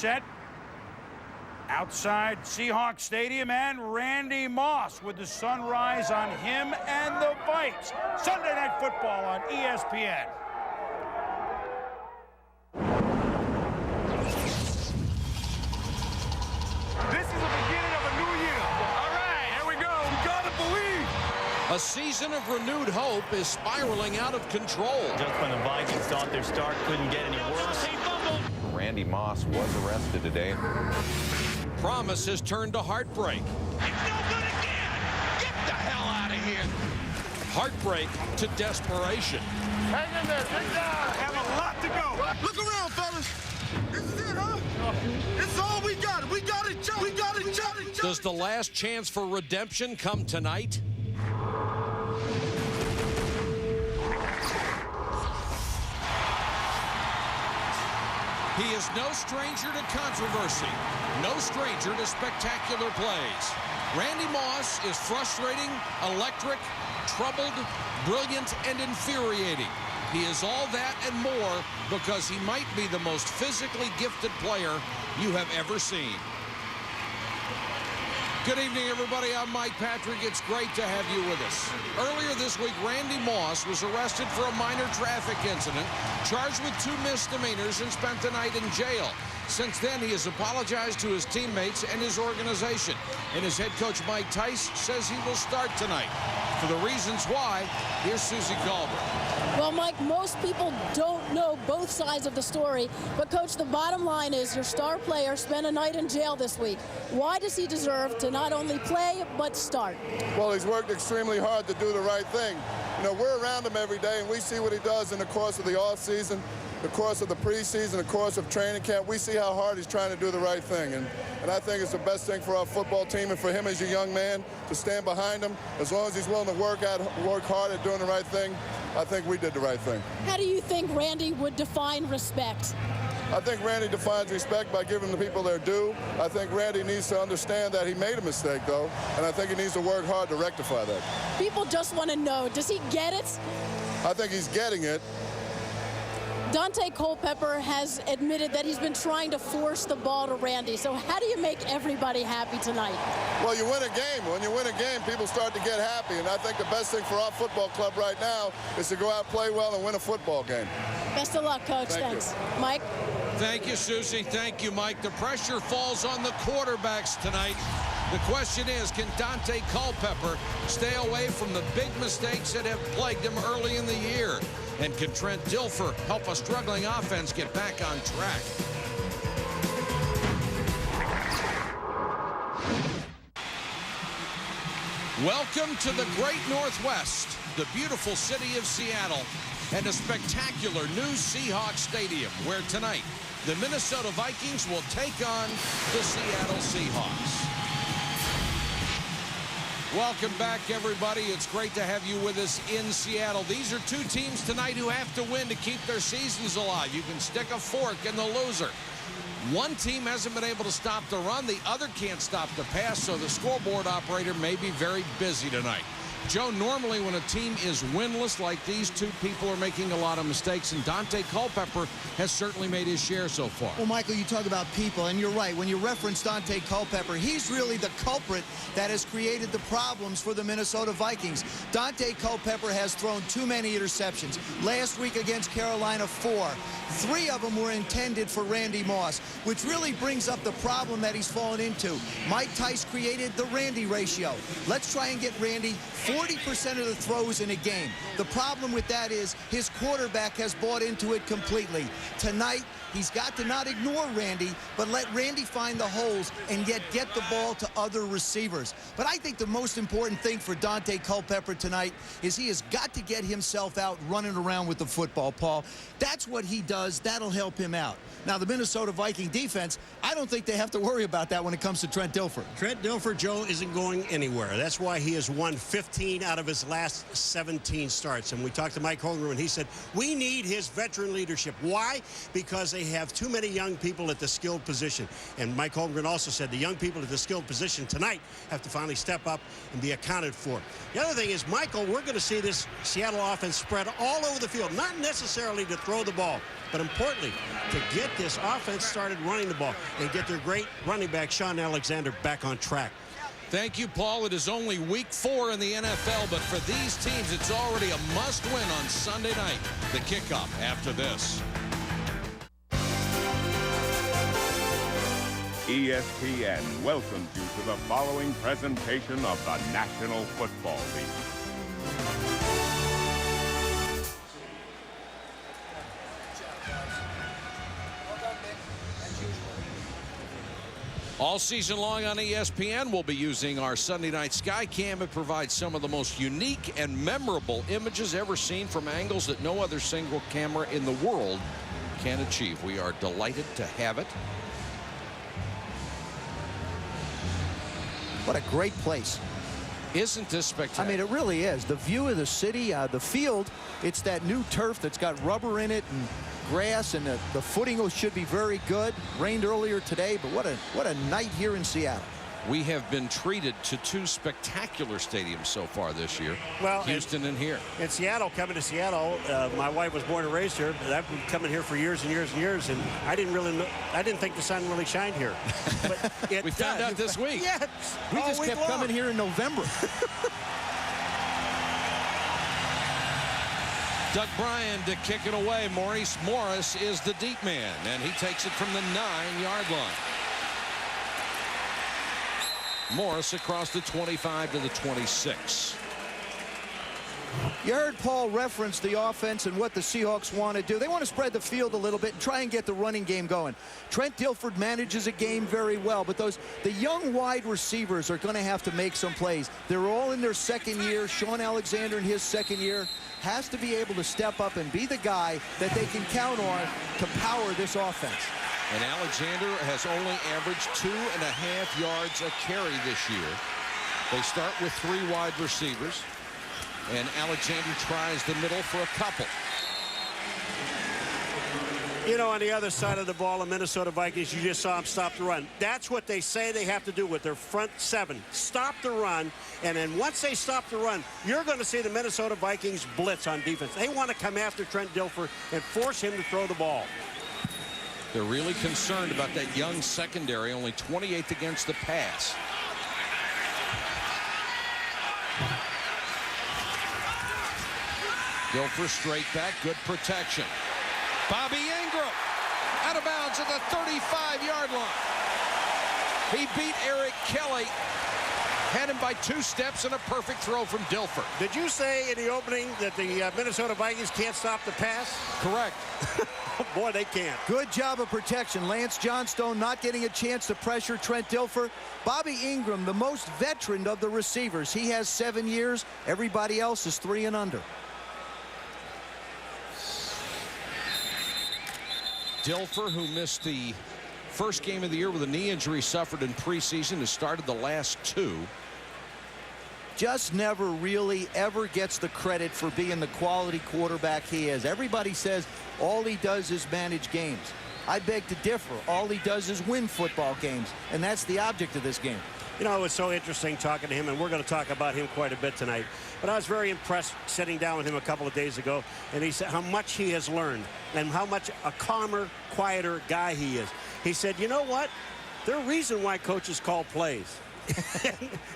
set outside Seahawks Stadium, and Randy Moss with the sunrise on him and the Vikes. Sunday Night Football on ESPN. This is the beginning of a new year. All right, here we go. We gotta believe. A season of renewed hope is spiraling out of control. Just when the Vikings thought their start couldn't get any worse. Randy Moss was arrested today. Promise has turned to heartbreak. It's no good again. Get the hell out of here. Heartbreak to desperation. Hang in there, big guy. Have a lot to go. Look around, fellas. This is it, huh? It's all we got. We got it, Joe. We got it, Joe. Does the last chance for redemption come tonight? He is no stranger to controversy, no stranger to spectacular plays. Randy Moss is frustrating, electric, troubled, brilliant, and infuriating. He is all that and more because he might be the most physically gifted player you have ever seen. Good evening, everybody. I'm Mike Patrick. It's great to have you with us. Earlier this week, Randy Moss was arrested for a minor traffic incident, charged with 2 misdemeanors, and spent the night in jail. Since then, he has apologized to his teammates and his organization. And his head coach, Mike Tice, says he will start tonight. For the reasons why, here's Susie Galbraith. Well, Mike, most people don't know both sides of the story. But, Coach, the bottom line is your star player spent a night in jail this week. Why does he deserve to not only play, but start? Well, he's worked extremely hard to do the right thing. You know, we're around him every day, and we see what he does in the course of the offseason, the course of the preseason, the course of training camp. We see how hard he's trying to do the right thing. And I think it's the best thing for our football team and for him as a young man to stand behind him. As long as he's willing to work hard at doing the right thing, I think we did the right thing. How do you think Randy would define respect? I think Randy defines respect by giving the people their due. I think Randy needs to understand that he made a mistake, though, and I think he needs to work hard to rectify that. People just want to know, does he get it? I think he's getting it. Dante Culpepper has admitted that he's been trying to force the ball to Randy. So how do you make everybody happy tonight? Well, you win a game. When you win a game, people start to get happy. And I think the best thing for our football club right now is to go out, play well, and win a football game. Best of luck, Coach. Thanks. Mike? Thank you, Susie. Thank you, Mike. The pressure falls on the quarterbacks tonight. The question is, can Dante Culpepper stay away from the big mistakes that have plagued him early in the year? And can Trent Dilfer help a struggling offense get back on track? Welcome to the great Northwest, the beautiful city of Seattle, and a spectacular new Seahawks stadium where tonight the Minnesota Vikings will take on the Seattle Seahawks. Welcome back, everybody. It's great to have you with us in Seattle. These are 2 teams tonight who have to win to keep their seasons alive. You can stick a fork in the loser. One team hasn't been able to stop the run. The other can't stop the pass, so the scoreboard operator may be very busy tonight. Joe, normally when a team is winless like these, 2 people are making a lot of mistakes, and Dante Culpepper has certainly made his share so far. Well, Michael, you talk about people, and you're right. When you reference Dante Culpepper, he's really the culprit that has created the problems for the Minnesota Vikings. Dante Culpepper has thrown too many interceptions. Last week against Carolina, 4. 3 of them were intended for Randy Moss, which really brings up the problem that he's fallen into. Mike Tice created the Randy ratio. Let's try and get Randy 40% of the throws in a game. The problem with that is his quarterback has bought into it completely. Tonight, he's got to not ignore Randy, but let Randy find the holes and yet get the ball to other receivers. But I think the most important thing for Dante Culpepper tonight is he has got to get himself out running around with the football, Paul. That's what he does. That'll help him out. Now, the Minnesota Viking defense, I don't think they have to worry about that when it comes to Trent Dilfer. Trent Dilfer, Joe, isn't going anywhere. That's why he has won 15 15 out of his last 17 starts. And we talked to Mike Holmgren, and he said, we need his veteran leadership. Why? Because they have too many young people at the skilled position. And Mike Holmgren also said the young people at the skilled position tonight have to finally step up and be accounted for. The other thing is, Michael, we're going to see this Seattle offense spread all over the field, not necessarily to throw the ball, but importantly, to get this offense started running the ball and get their great running back, Sean Alexander, back on track. Thank you, Paul. It is only week 4 in the NFL, but for these teams, it's already a must-win on Sunday night. The kickoff after this. ESPN welcomes you to the following presentation of the National Football League. All season long on ESPN, we'll be using our Sunday night Skycam. It provides some of the most unique and memorable images ever seen from angles that no other single camera in the world can achieve. We are delighted to have it. What a great place. Isn't this spectacular? I mean, it really is. The view of the city, the field, it's that new turf that's got rubber in it and grass, and the footing should be very good. Rained earlier today, but what a night here in Seattle. We have been treated to 2 spectacular stadiums so far this year. Well, Houston and here. In Seattle, coming to Seattle, my wife was born and raised here, but I've been coming here for years and years and years, and I didn't think the sun really shined here. But it we found out this week. Yeah, we just kept coming here in November. Doug Bryan to kick it away. Maurice Morris is the deep man, and he takes it from the 9-yard line. Morris across the 25 to the 26. You heard Paul reference the offense and what the Seahawks want to do. They want to spread the field a little bit and try and get the running game going. Trent Dilford manages a game very well, but the young wide receivers are going to have to make some plays. They're all in their second year. Sean Alexander in his second year has to be able to step up and be the guy that they can count on to power this offense. And Alexander has only averaged 2.5 yards a carry this year. They start with 3 wide receivers, and Alexander tries the middle for a couple. You know, on the other side of the ball, the Minnesota Vikings, you just saw them stop the run. That's what they say they have to do with their front 7. Stop the run, and then once they stop the run, you're going to see the Minnesota Vikings blitz on defense. They want to come after Trent Dilfer and force him to throw the ball. They're really concerned about that young secondary, only 28th against the pass. Dilfer straight back, good protection. Bobby Ingram out of bounds at the 35-yard line. He beat Eric Kelly, had him by 2 steps, and a perfect throw from Dilfer. Did you say in the opening that the Minnesota Vikings can't stop the pass? Correct. Boy, they can't. Good job of protection. Lance Johnstone not getting a chance to pressure Trent Dilfer. Bobby Ingram, the most veteran of the receivers. He has 7 years. Everybody else is 3 and under. Dilfer, who missed the first game of the year with a knee injury suffered in preseason, has started the last 2. Just never really ever gets the credit for being the quality quarterback he is. Everybody says all he does is manage games. I beg to differ. All he does is win football games, and that's the object of this game. You know, it's so interesting talking to him, and we're going to talk about him quite a bit tonight. But I was very impressed sitting down with him a couple of days ago, and he said how much he has learned and how much a calmer, quieter guy he is. He said, you know what? There's a reason why coaches call plays.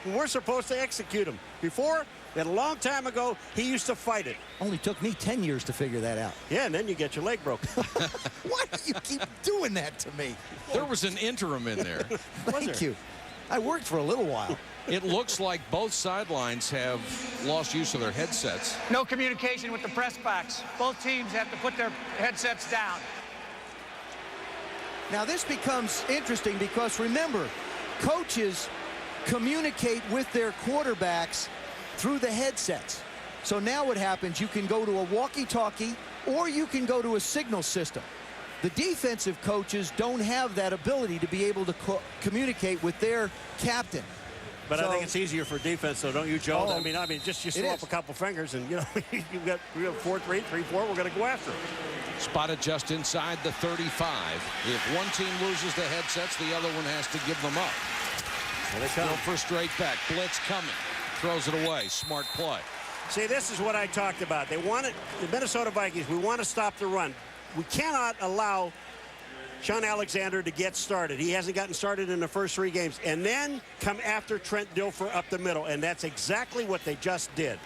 We're supposed to execute them. Before, a long time ago, he used to fight it. Only took me 10 years to figure that out. Yeah, and then you get your leg broken. Why do you keep doing that to me? There was an interim in there. Thank you. I worked for a little while. It looks like both sidelines have lost use of their headsets. No communication with the press box. Both teams have to put their headsets down. Now this becomes interesting because remember, coaches communicate with their quarterbacks through the headsets. So now what happens, you can go to a walkie-talkie or you can go to a signal system. The defensive coaches don't have that ability to be able to communicate with their captain. But I think it's easier for defense, though, don't you, Joe? Oh, I mean, just you throw up a couple fingers, and you've got 4-3, 3-4. We're going to go after it. Spotted just inside the 35. If one team loses the headsets, the other one has to give them up. Here they come. For straight back. Blitz coming. Throws it away. Smart play. See, this is what I talked about. They want it, the Minnesota Vikings, we want to stop the run. We cannot allow Sean Alexander to get started. He hasn't gotten started in the first 3 games. And then come after Trent Dilfer up the middle. And that's exactly what they just did.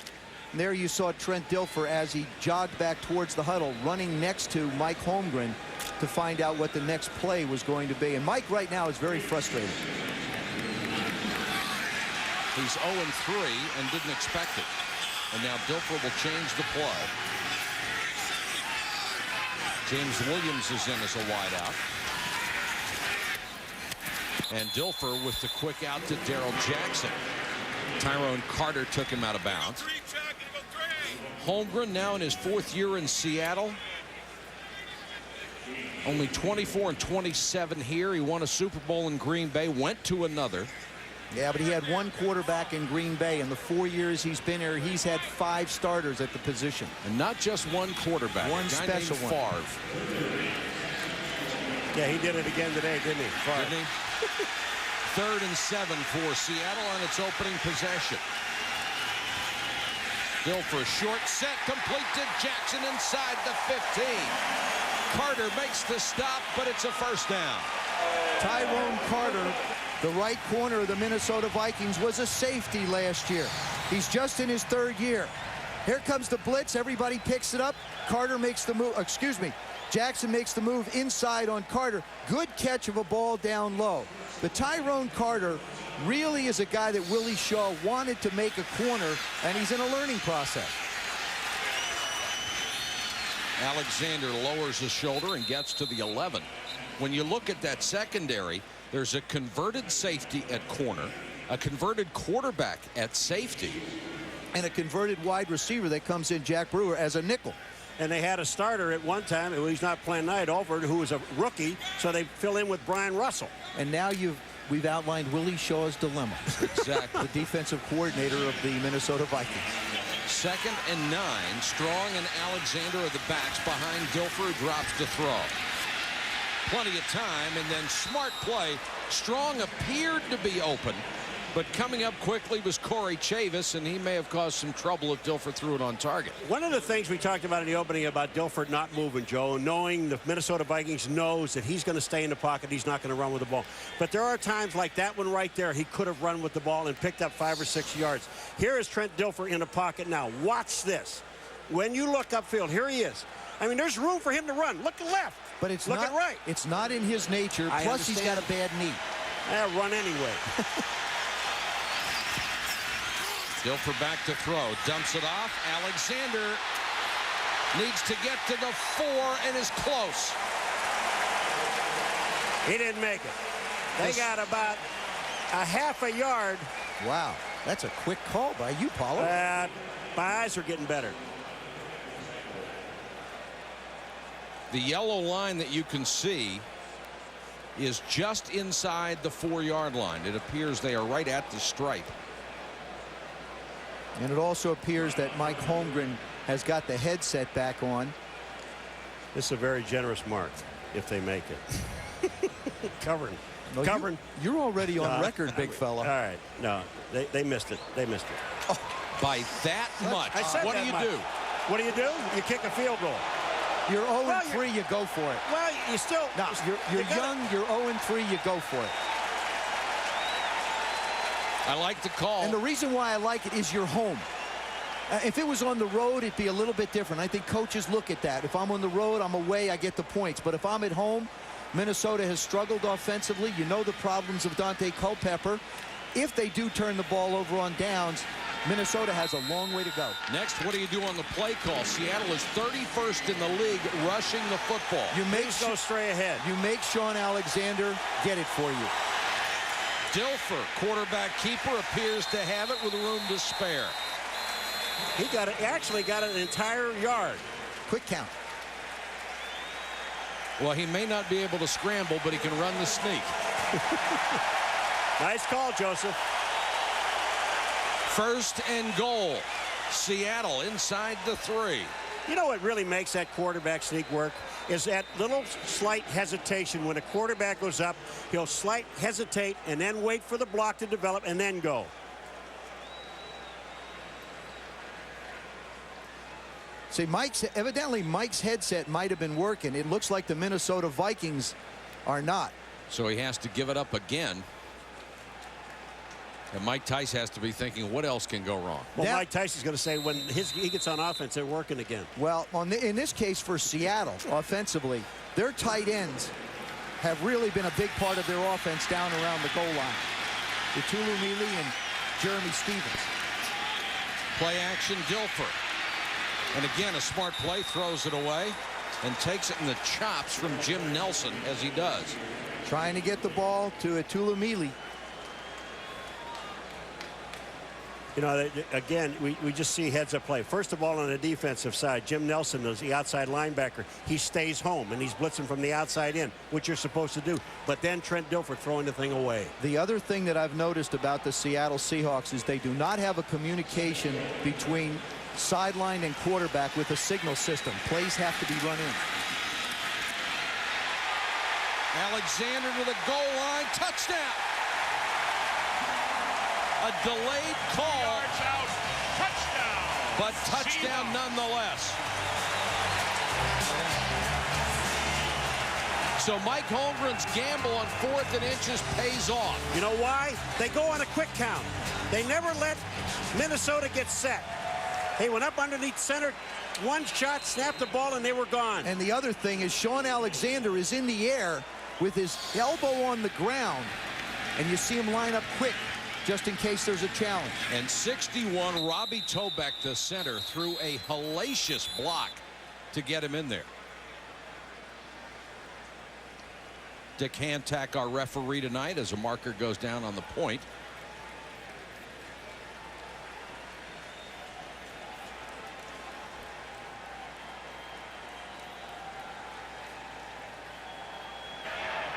And there you saw Trent Dilfer as he jogged back towards the huddle, running next to Mike Holmgren to find out what the next play was going to be. And Mike right now is very frustrated. He's 0-3 and didn't expect it. And now Dilfer will change the play. James Williams is in as a wideout. And Dilfer with the quick out to Darrell Jackson. Tyrone Carter took him out of bounds. Holmgren now in his 4th year in Seattle. Only 24-27 here. He won a Super Bowl in Green Bay, went to another. Yeah, but he had 1 quarterback in Green Bay. In the 4 years he's been here, he's had 5 starters at the position. And not just 1 quarterback. One special one. Favre. Yeah, he did it again today, didn't he? Favre. Didn't he? 3rd and 7 for Seattle on its opening possession. Dilfer, short set, complete to Jackson inside the 15. Carter makes the stop, but it's a first down. Tyrone Carter, the right corner of the Minnesota Vikings, was a safety last year. He's just in his 3rd year. Here comes the blitz. Everybody picks it up. Carter makes the move. Jackson makes the move inside on Carter. Good catch of a ball down low. But Tyrone Carter really is a guy that Willie Shaw wanted to make a corner, and he's in a learning process. Alexander lowers his shoulder and gets to the 11. When you look at that secondary, there's a converted safety at corner, a converted quarterback at safety, and a converted wide receiver that comes in, Jack Brewer, as a nickel. And they had a starter at one time, he's not playing tonight, Alford, who was a rookie, so they fill in with Brian Russell. And now we've outlined Willie Shaw's dilemma. Exactly. The defensive coordinator of the Minnesota Vikings. 2nd and 9. Strong and Alexander are the backs behind Dilfer, who drops to throw. Plenty of time, and then smart play. Strong appeared to be open, but coming up quickly was Corey Chavis, and he may have caused some trouble if Dilfer threw it on target. One of the things we talked about in the opening about Dilfer not moving, Joe, knowing the Minnesota Vikings knows that he's going to stay in the pocket, he's not going to run with the ball. But there are times like that one right there, he could have run with the ball and picked up 5 or 6 yards. Here is Trent Dilfer in the pocket now. Watch this. When you look upfield, here he is. I mean, there's room for him to run. Look left. But it's look not at right. It's not in his nature. Plus, he's got a bad knee. Run anyway. Dilfer back to throw. Dumps it off. Alexander needs to get to the 4 and is close. He didn't make it. They got about a half a yard. Wow. That's a quick call by you, Paulo. My eyes are getting better. The yellow line that you can see is just inside the 4-yard line. It appears they are right at the stripe. And it also appears that Mike Holmgren has got the headset back on. This is a very generous mark if they make it. Covering. No, Covering. You're already on record, big fella. All right. No, they missed it. They missed it. Oh, by that much. I said what that do you much. do? What do? You kick a field goal. You're 0-3, you go for it. Well, you still. No, you're young, you're 0-3, you go for it. I like the call. And the reason why I like it is you're home. If it was on the road, it'd be a little bit different. I think coaches look at that. If I'm on the road, I'm away, I get the points. But if I'm at home, Minnesota has struggled offensively. You know the problems of Dante Culpepper. If they do turn the ball over on downs, Minnesota has a long way to go. Next, what do you do on the play call? Seattle is 31st in the league rushing the football. You go stray ahead. You make Sean Alexander get it for you. Dilfer, quarterback keeper, appears to have it with room to spare. He actually got an entire yard. Quick count. Well, he may not be able to scramble, but he can run the sneak. Nice call, Joseph. First and goal. Seattle inside the 3. You know what really makes that quarterback sneak work is that little slight hesitation. When a quarterback goes up, he'll slight hesitate and then wait for the block to develop and then go. See, evidently Mike's headset might have been working. It looks like the Minnesota Vikings are not. So he has to give it up again. And Mike Tice has to be thinking, what else can go wrong? Well, Mike Tice is going to say when he gets on offense, they're working again. Well, in this case for Seattle, offensively, their tight ends have really been a big part of their offense down around the goal line. Tulu and Jeremy Stevens. Play action, Dilfer. And again, a smart play, throws it away and takes it in the chops from Jim Nelson as he does. Trying to get the ball to Tulu. You know, again, we just see heads-up play. First of all, on the defensive side, Jim Nelson is the outside linebacker. He stays home, and he's blitzing from the outside in, which you're supposed to do. But then Trent Dilfer throwing the thing away. The other thing that I've noticed about the Seattle Seahawks is they do not have a communication between sideline and quarterback with a signal system. Plays have to be run in. Alexander to the goal line. Touchdown. A delayed call. Yards out. Touchdown. But touchdown Seahawks. nonetheless. So Mike Holmgren's gamble on 4th and inches pays off. You know why? They go on a quick count. They never let Minnesota get set. They went up underneath center, one shot, snapped the ball, and they were gone. And the other thing is Sean Alexander is in the air with his elbow on the ground, and you see him line up quick just in case there's a challenge. And 61, Robbie Tobeck, the center, threw a hellacious block to get him in there. Dick Hantak, our referee tonight, as a marker goes down on the point.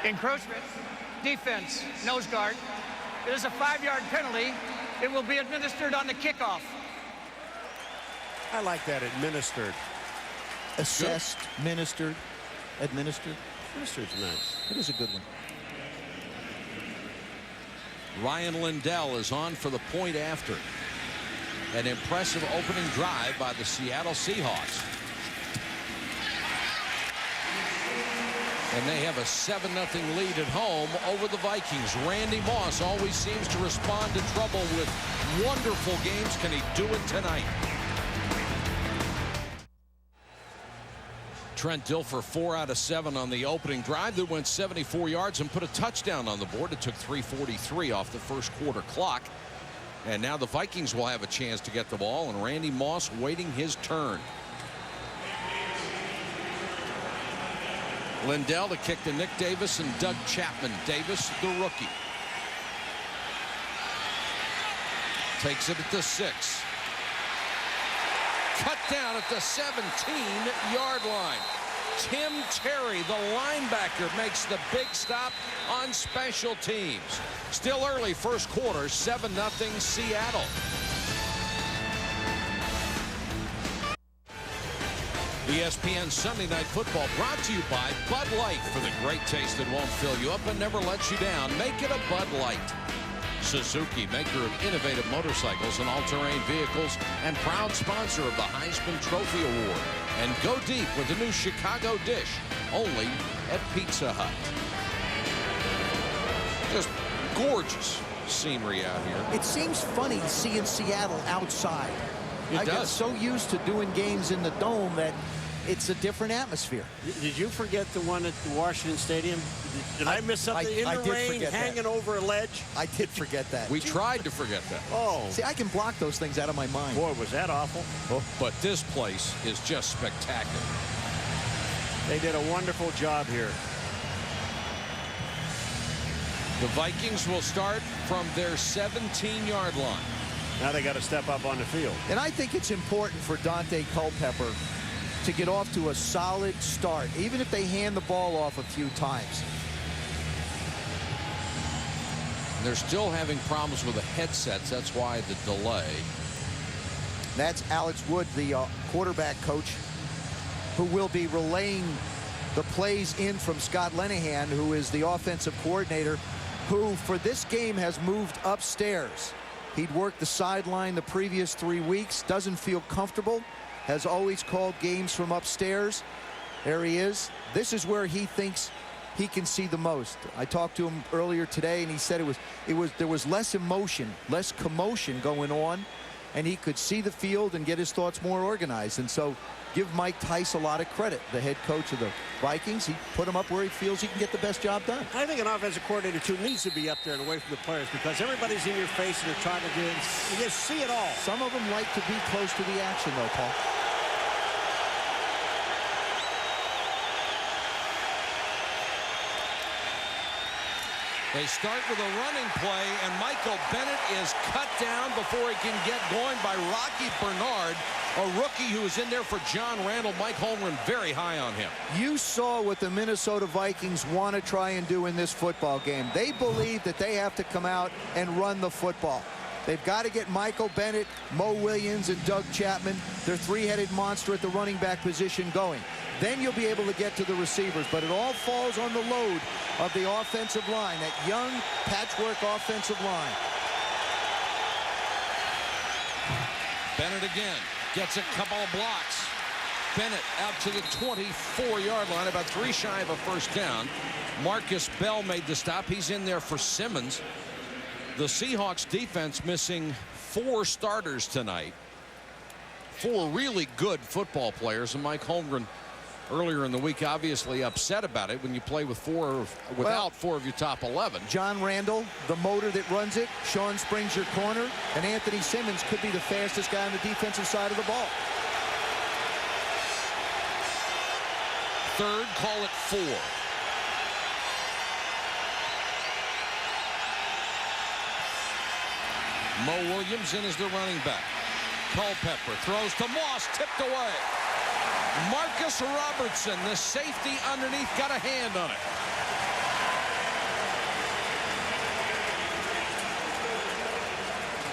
Encroachment, defense, nose guard. It is a 5-yard penalty. It will be administered on the kickoff. I like that, administered. Assessed, ministered, administered. Ministered's nice. It is a good one. Ryan Lindell is on for the point after. An impressive opening drive by the Seattle Seahawks. And they have a 7-0 lead at home over the Vikings. Randy Moss always seems to respond to trouble with wonderful games. Can he do it tonight? Trent Dilfer 4 out of 7 on the opening drive that went 74 yards and put a touchdown on the board. It took 3:43 off the first quarter clock. And now the Vikings will have a chance to get the ball, and Randy Moss waiting his turn. Lindell to kick to Nick Davis and Doug Chapman. Davis, the rookie. Takes it at the 6. Cut down at the 17-yard line. Tim Terry, the linebacker, makes the big stop on special teams. Still early first quarter, 7-0 Seattle. ESPN Sunday Night Football brought to you by Bud Light. For the great taste that won't fill you up and never lets you down, make it a Bud Light. Suzuki, maker of innovative motorcycles and all-terrain vehicles, and proud sponsor of the Heisman Trophy Award. And go deep with the new Chicago dish, only at Pizza Hut. Just gorgeous scenery out here. It seems funny seeing Seattle outside. I get so used to doing games in the dome that it's a different atmosphere. Did you forget the one at Washington Stadium? Did I miss something in the rain, hanging over a ledge? I did forget that. We tried to forget that. Oh. See, I can block those things out of my mind. Boy, was that awful. Oh, but this place is just spectacular. They did a wonderful job here. The Vikings will start from their 17-yard line. Now they got to step up on the field. And I think it's important for Dante Culpepper to get off to a solid start, even if they hand the ball off a few times. They're still having problems with the headsets. That's why the delay. That's Alex Wood, the quarterback coach, who will be relaying the plays in from Scott Linehan, who is the offensive coordinator, who for this game has moved upstairs. He'd worked the sideline the previous 3 weeks, doesn't feel comfortable, has always called games from upstairs. There he is. This is where he thinks he can see the most. I talked to him earlier today, and he said there was less emotion, less commotion going on, and he could see the field and get his thoughts more organized. And so give Mike Tice a lot of credit, the head coach of the Vikings. He put him up where he feels he can get the best job done. I think an offensive coordinator, too, needs to be up there and away from the players because everybody's in your face and they're trying to do it. You just see it all. Some of them like to be close to the action, though, Paul. They start with a running play, and Michael Bennett is cut down before he can get going by Rocky Bernard, a rookie who was in there for John Randall. Mike Holmgren very high on him. You saw what the Minnesota Vikings want to try and do in this football game. They believe that they have to come out and run the football. They've got to get Michael Bennett, Mo Williams, and Doug Chapman, their three-headed monster at the running back position, going. Then you'll be able to get to the receivers, but it all falls on the load of the offensive line, that young patchwork offensive line. Bennett again gets a couple of blocks. Bennett out to the 24-yard line, about 3 shy of a first down. Marcus Bell made the stop. He's in there for Simmons. The Seahawks defense missing 4 starters tonight. 4 really good football players, and Mike Holmgren earlier in the week obviously upset about it when you play with 4 of your top 11. John Randall, the motor that runs it. Sean Springs, your corner. And Anthony Simmons could be the fastest guy on the defensive side of the ball. Third, call it 4. Mo Williams in as the running back. Culpepper throws to Moss, tipped away. Marcus Robertson, the safety underneath, got a hand on it.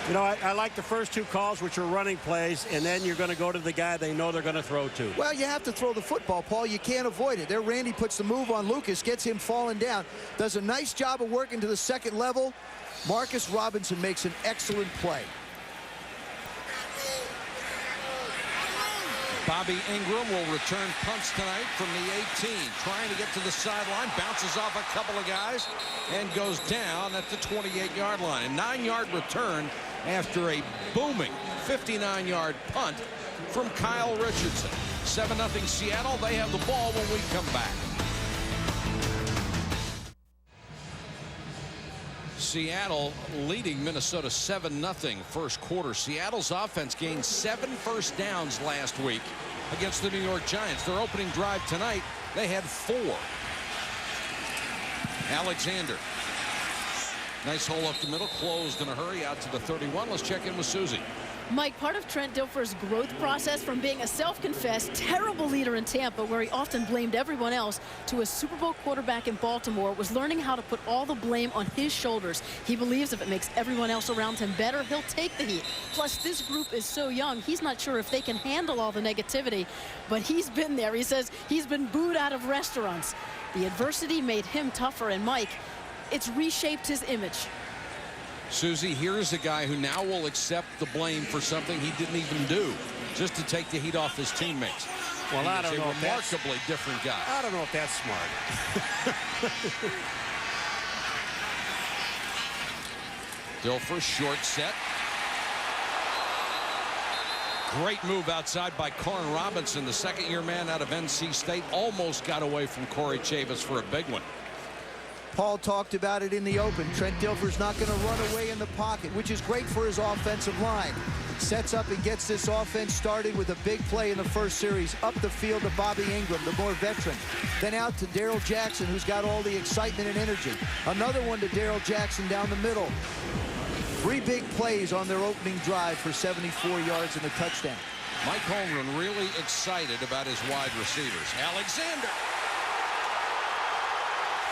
You know, I like the first 2 calls, which are running plays, and then you're going to go to the guy they know they're going to throw to. Well, you have to throw the football, Paul. You can't avoid it. There, Randy puts the move on Lucas, gets him falling down, does a nice job of working to the second level. Marcus Robinson makes an excellent play. Bobby Ingram will return punts tonight from the 18. Trying to get to the sideline, bounces off a couple of guys, and goes down at the 28-yard line. A 9-yard return after a booming 59-yard punt from Kyle Richardson. 7-0 Seattle. They have the ball when we come back. Seattle leading Minnesota 7-0 first quarter. Seattle's offense gained 7 first downs last week against the New York Giants. Their opening drive tonight, they had 4. Alexander. Nice hole up the middle, closed in a hurry out to the 31. Let's check in with Susie. Mike, part of Trent Dilfer's growth process from being a self-confessed terrible leader in Tampa, where he often blamed everyone else, to a Super Bowl quarterback in Baltimore, was learning how to put all the blame on his shoulders. He believes if it makes everyone else around him better, he'll take the heat. Plus, this group is so young, he's not sure if they can handle all the negativity, but he's been there. He says he's been booed out of restaurants. The adversity made him tougher, and Mike, it's reshaped his image. Susie, here's a guy who now will accept the blame for something he didn't even do, just to take the heat off his teammates. Well, I don't know. He's a remarkably different guy. I don't know if that's smart. Dilfer, short set. Great move outside by Corn Robinson, the second-year man out of NC State. Almost got away from Corey Chavis for a big one. Paul talked about it in the open. Trent Dilfer's not going to run away in the pocket, which is great for his offensive line. Sets up and gets this offense started with a big play in the first series. Up the field to Bobby Ingram, the more veteran. Then out to Darrell Jackson, who's got all the excitement and energy. Another one to Darrell Jackson down the middle. 3 big plays on their opening drive for 74 yards and a touchdown. Mike Holmgren really excited about his wide receivers. Alexander.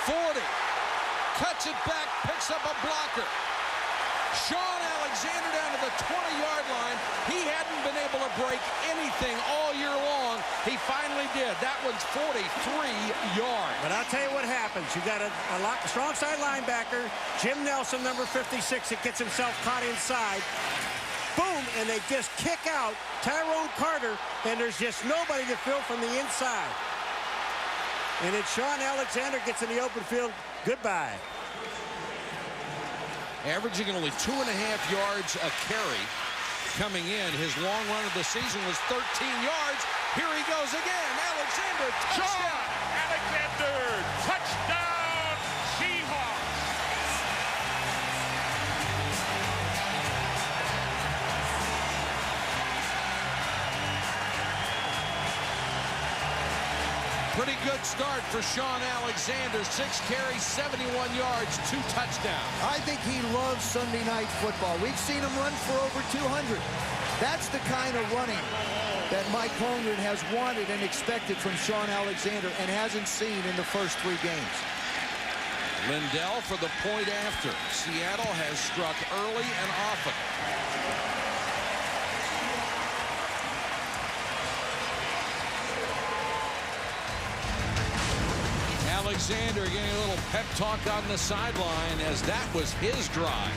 40. Cut Gets it back, picks up a blocker. Sean Alexander down to the 20-yard line. He hadn't been able to break anything all year long. He finally did. That one's 43 yards. But I'll tell you what happens. You got a strong side linebacker, Jim Nelson, number 56, that gets himself caught inside. Boom, and they just kick out Tyrone Carter, and there's just nobody to fill from the inside. And then Sean Alexander gets in the open field. Goodbye. Averaging only 2.5 yards a carry coming in. His long run of the season was 13 yards. Here he goes again. Alexander, touchdown. Sean Alexander, touchdown, Seahawks. Pretty good start for Sean Alexander. 6 carries, 71 yards, 2 touchdowns. I think he loves Sunday night football. We've seen him run for over 200. That's the kind of running that Mike Holmgren has wanted and expected from Sean Alexander and hasn't seen in the first 3 games. Lindell for the point after. Seattle has struck early and often. Alexander getting a little pep talk on the sideline as that was his drive.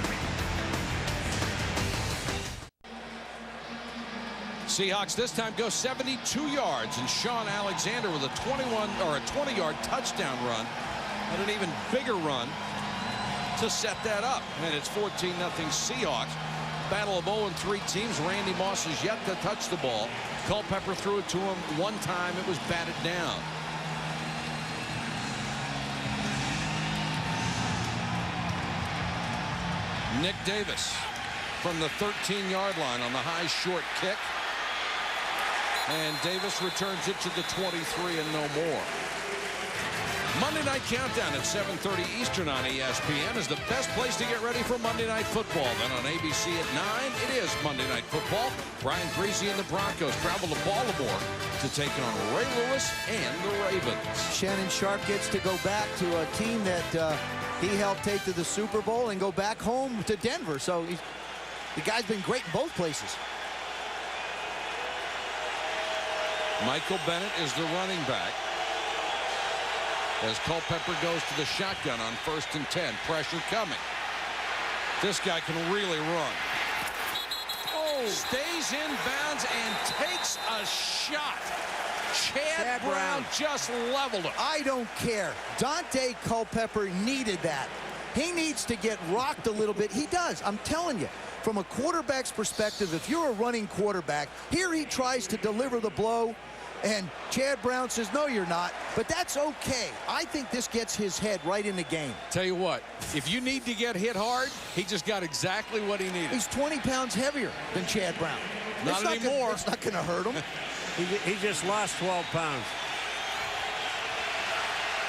Seahawks this time go 72 yards, and Sean Alexander with a 20-yard touchdown run, and an even bigger run to set that up. And it's 14-0 Seahawks. Battle of 0-3 teams. Randy Moss has yet to touch the ball. Culpepper threw it to him one time. It was batted down. Nick Davis from the 13-yard line on the high short kick. And Davis returns it to the 23 and no more. Monday Night Countdown at 7:30 Eastern on ESPN is the best place to get ready for Monday Night Football. Then on ABC at 9, it is Monday Night Football. Brian Griese and the Broncos travel to Baltimore to take on Ray Lewis and the Ravens. Shannon Sharp gets to go back to a team that he helped take to the Super Bowl and go back home to Denver. So the guy's been great in both places. Michael Bennett is the running back as Culpepper goes to the shotgun on 1st and 10. Pressure coming. This guy can really run. Oh, stays in bounds and takes a shot. Chad Brown just leveled him. I don't care. Dante Culpepper needed that. He needs to get rocked a little bit. He does. I'm telling you. From a quarterback's perspective, if you're a running quarterback, here he tries to deliver the blow, and Chad Brown says, no, you're not. But that's okay. I think this gets his head right in the game. Tell you what, if you need to get hit hard, he just got exactly what he needed. He's 20 pounds heavier than Chad Brown. Not anymore. It's not going to hurt him. He just lost 12 pounds.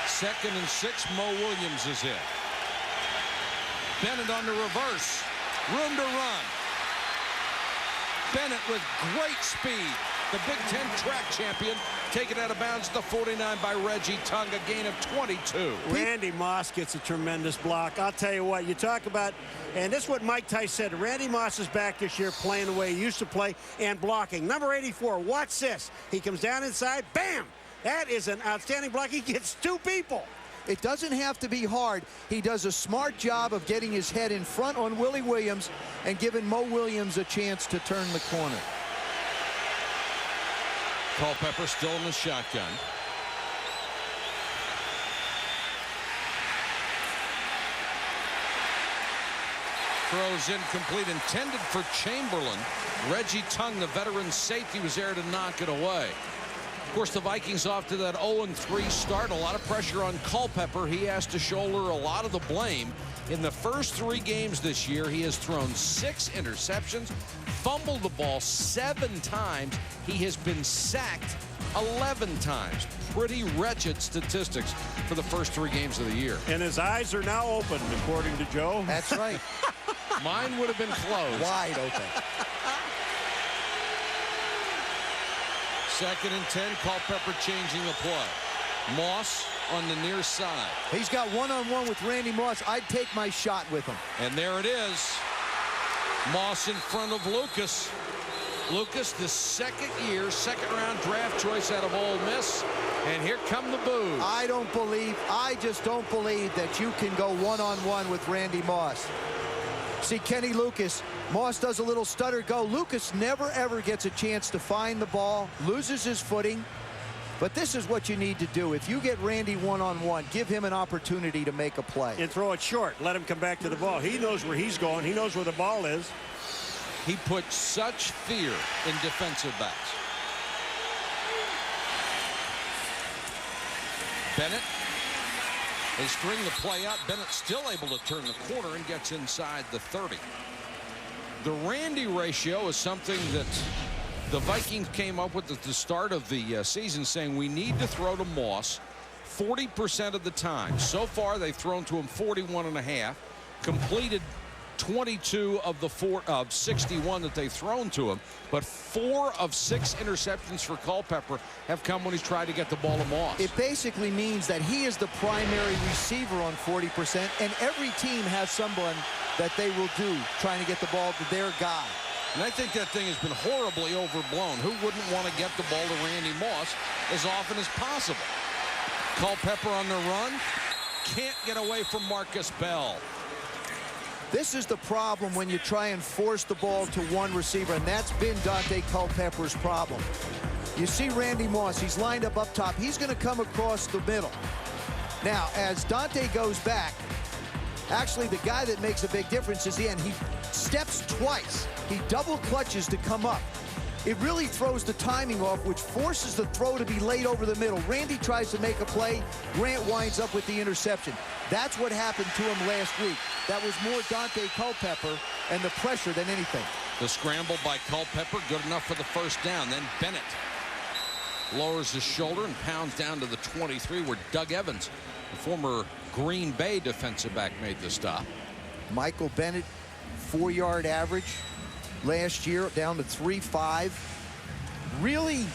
2nd and 6, Mo Williams is in. Bennett on the reverse. Room to run. Bennett with great speed. The Big Ten track champion taken out of bounds to the 49 by Reggie Tongue, a gain of 22. Randy Moss gets a tremendous block. I'll tell you what, you talk about, and this is what Mike Tice said, Randy Moss is back this year playing the way he used to play and blocking. Number 84, watch this. He comes down inside, bam! That is an outstanding block. He gets 2 people. It doesn't have to be hard. He does a smart job of getting his head in front on Willie Williams and giving Mo Williams a chance to turn the corner. Culpepper still in the shotgun. Throws incomplete, intended for Chamberlain. Reggie Tongue, the veteran safety, was there to knock it away. Of course, the Vikings off to that 0-3 start. A lot of pressure on Culpepper. He has to shoulder a lot of the blame. In the first 3 games this year, he has thrown 6 interceptions, fumbled the ball 7 times. He has been sacked 11 times. Pretty wretched statistics for the first 3 games of the year. And his eyes are now open, according to Joe. That's right. Mine would have been closed. Wide open. 2nd and 10, Culpepper changing the play. Moss on the near side. He's got one-on-one with Randy Moss. I'd take my shot with him. And there it is. Moss in front of Lucas. Lucas, the second-round draft choice out of Ole Miss. And here come the boos. I just don't believe that you can go one-on-one with Randy Moss. See, Kenny Lucas, Moss does a little stutter go. Lucas never, ever gets a chance to find the ball, loses his footing. But this is what you need to do. If you get Randy one-on-one, give him an opportunity to make a play. And throw it short. Let him come back to the ball. He knows where he's going. He knows where the ball is. He put such fear in defensive backs. Bennett, they string the play out. Bennett still able to turn the corner and gets inside the 30. The Randy ratio is something that the Vikings came up with at the start of the season, saying we need to throw to Moss 40% of the time. So far, they've thrown to him 41.5, completed 22 of the 61 that they've thrown to him, but 4 of 6 interceptions for Culpepper have come when he's tried to get the ball to Moss. It basically means that he is the primary receiver on 40%, and every team has someone that they will do trying to get the ball to their guy. And I think that thing has been horribly overblown. Who wouldn't want to get the ball to Randy Moss as often as possible? Culpepper on the run. Can't get away from Marcus Bell. This is the problem when you try and force the ball to one receiver, and that's been Dante Culpepper's problem. You see Randy Moss, he's lined up top. He's going to come across the middle. Now, as Dante goes back, actually the guy that makes a big difference is the end. He steps twice. He double clutches to come up. It really throws the timing off, which forces the throw to be laid over the middle. Randy tries to make a play. Grant winds up with the interception. That's what happened to him last week. That was more Dante Culpepper and the pressure than anything. The scramble by Culpepper, good enough for the first down. Then Bennett lowers his shoulder and pounds down to the 23, where Doug Evans, the former Green Bay defensive back, made the stop. Michael Bennett, 4-yard average last year, down to 3.5. Really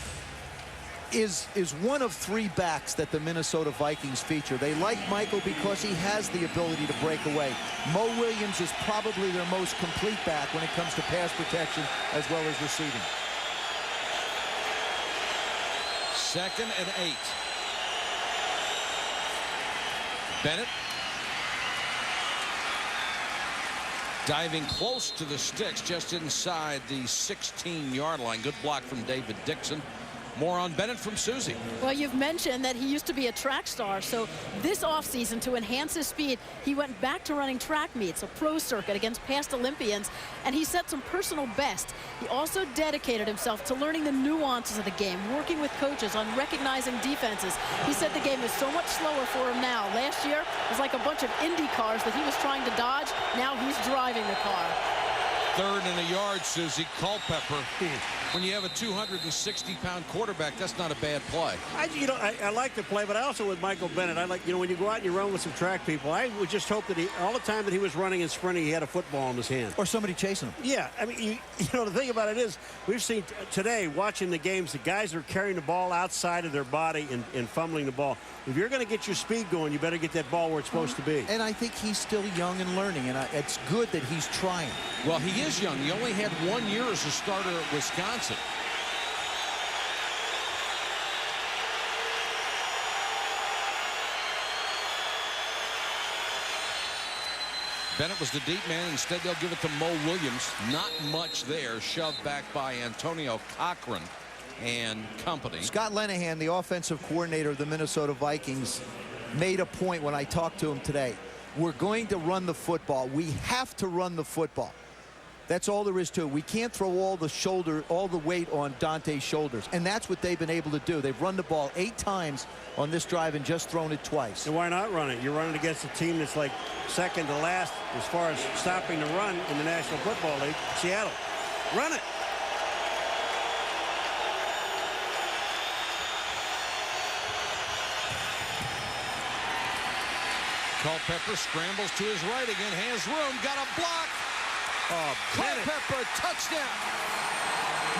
is one of 3 backs that the Minnesota Vikings feature. They like Michael because he has the ability to break away. Mo Williams is probably their most complete back when it comes to pass protection as well as receiving. 2nd and 8. Bennett diving close to the sticks, just inside the 16-yard line. Good block from David Dixon. More on Bennett from Susie. Well, you've mentioned that he used to be a track star. So this offseason, to enhance his speed, he went back to running track meets, a pro circuit against past Olympians, and he set some personal best. He also dedicated himself to learning the nuances of the game, working with coaches on recognizing defenses. He said the game is so much slower for him now. Last year, it was like a bunch of Indy cars that he was trying to dodge. Now he's driving the car. 3rd and a yard, Susie. Culpepper. When you have a 260-pound quarterback, that's not a bad play. I like the play, but I also with Michael Bennett, I like, when you go out and you run with some track people, I would just hope that all the time that he was running and sprinting, he had a football in his hand. Or somebody chasing him. Yeah, I mean, the thing about it is, we've seen today, watching the games, the guys are carrying the ball outside of their body and fumbling the ball. If you're going to get your speed going, you better get that ball where it's supposed to be. And I think he's still young and learning, and it's good that he's trying. Well, he is young. He only had 1 year as a starter at Wisconsin. Bennett was the deep man. Instead, they'll give it to Mo Williams. Not much there. Shoved back by Antonio Cochran and company. Scott Linehan, the offensive coordinator of the Minnesota Vikings, made a point when I talked to him today. We're going to run the football. We have to run the football. That's all there is to it. We can't throw all the weight on Dante's shoulders. And that's what they've been able to do. They've run the ball 8 times on this drive and just thrown it twice. And why not run it? You're running against a team that's like second to last as far as stopping the run in the National Football League, Seattle. Run it. Culpepper scrambles to his right again, has room, got a block. Oh, Culpepper, touchdown.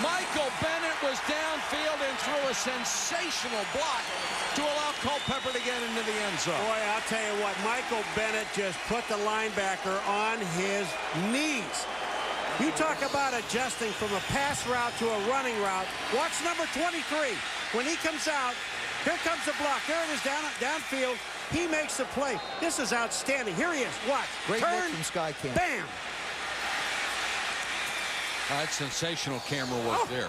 Michael Bennett was downfield and threw a sensational block to allow Culpepper to get into the end zone. Boy, I'll tell you what, Michael Bennett just put the linebacker on his knees. You talk about adjusting from a pass route to a running route. Watch number 23. When he comes out, here comes the block. There it is downfield. He makes the play. This is outstanding. Here he is. Watch. Great Turn. look from Sky Cam. Bam. That sensational camera work there.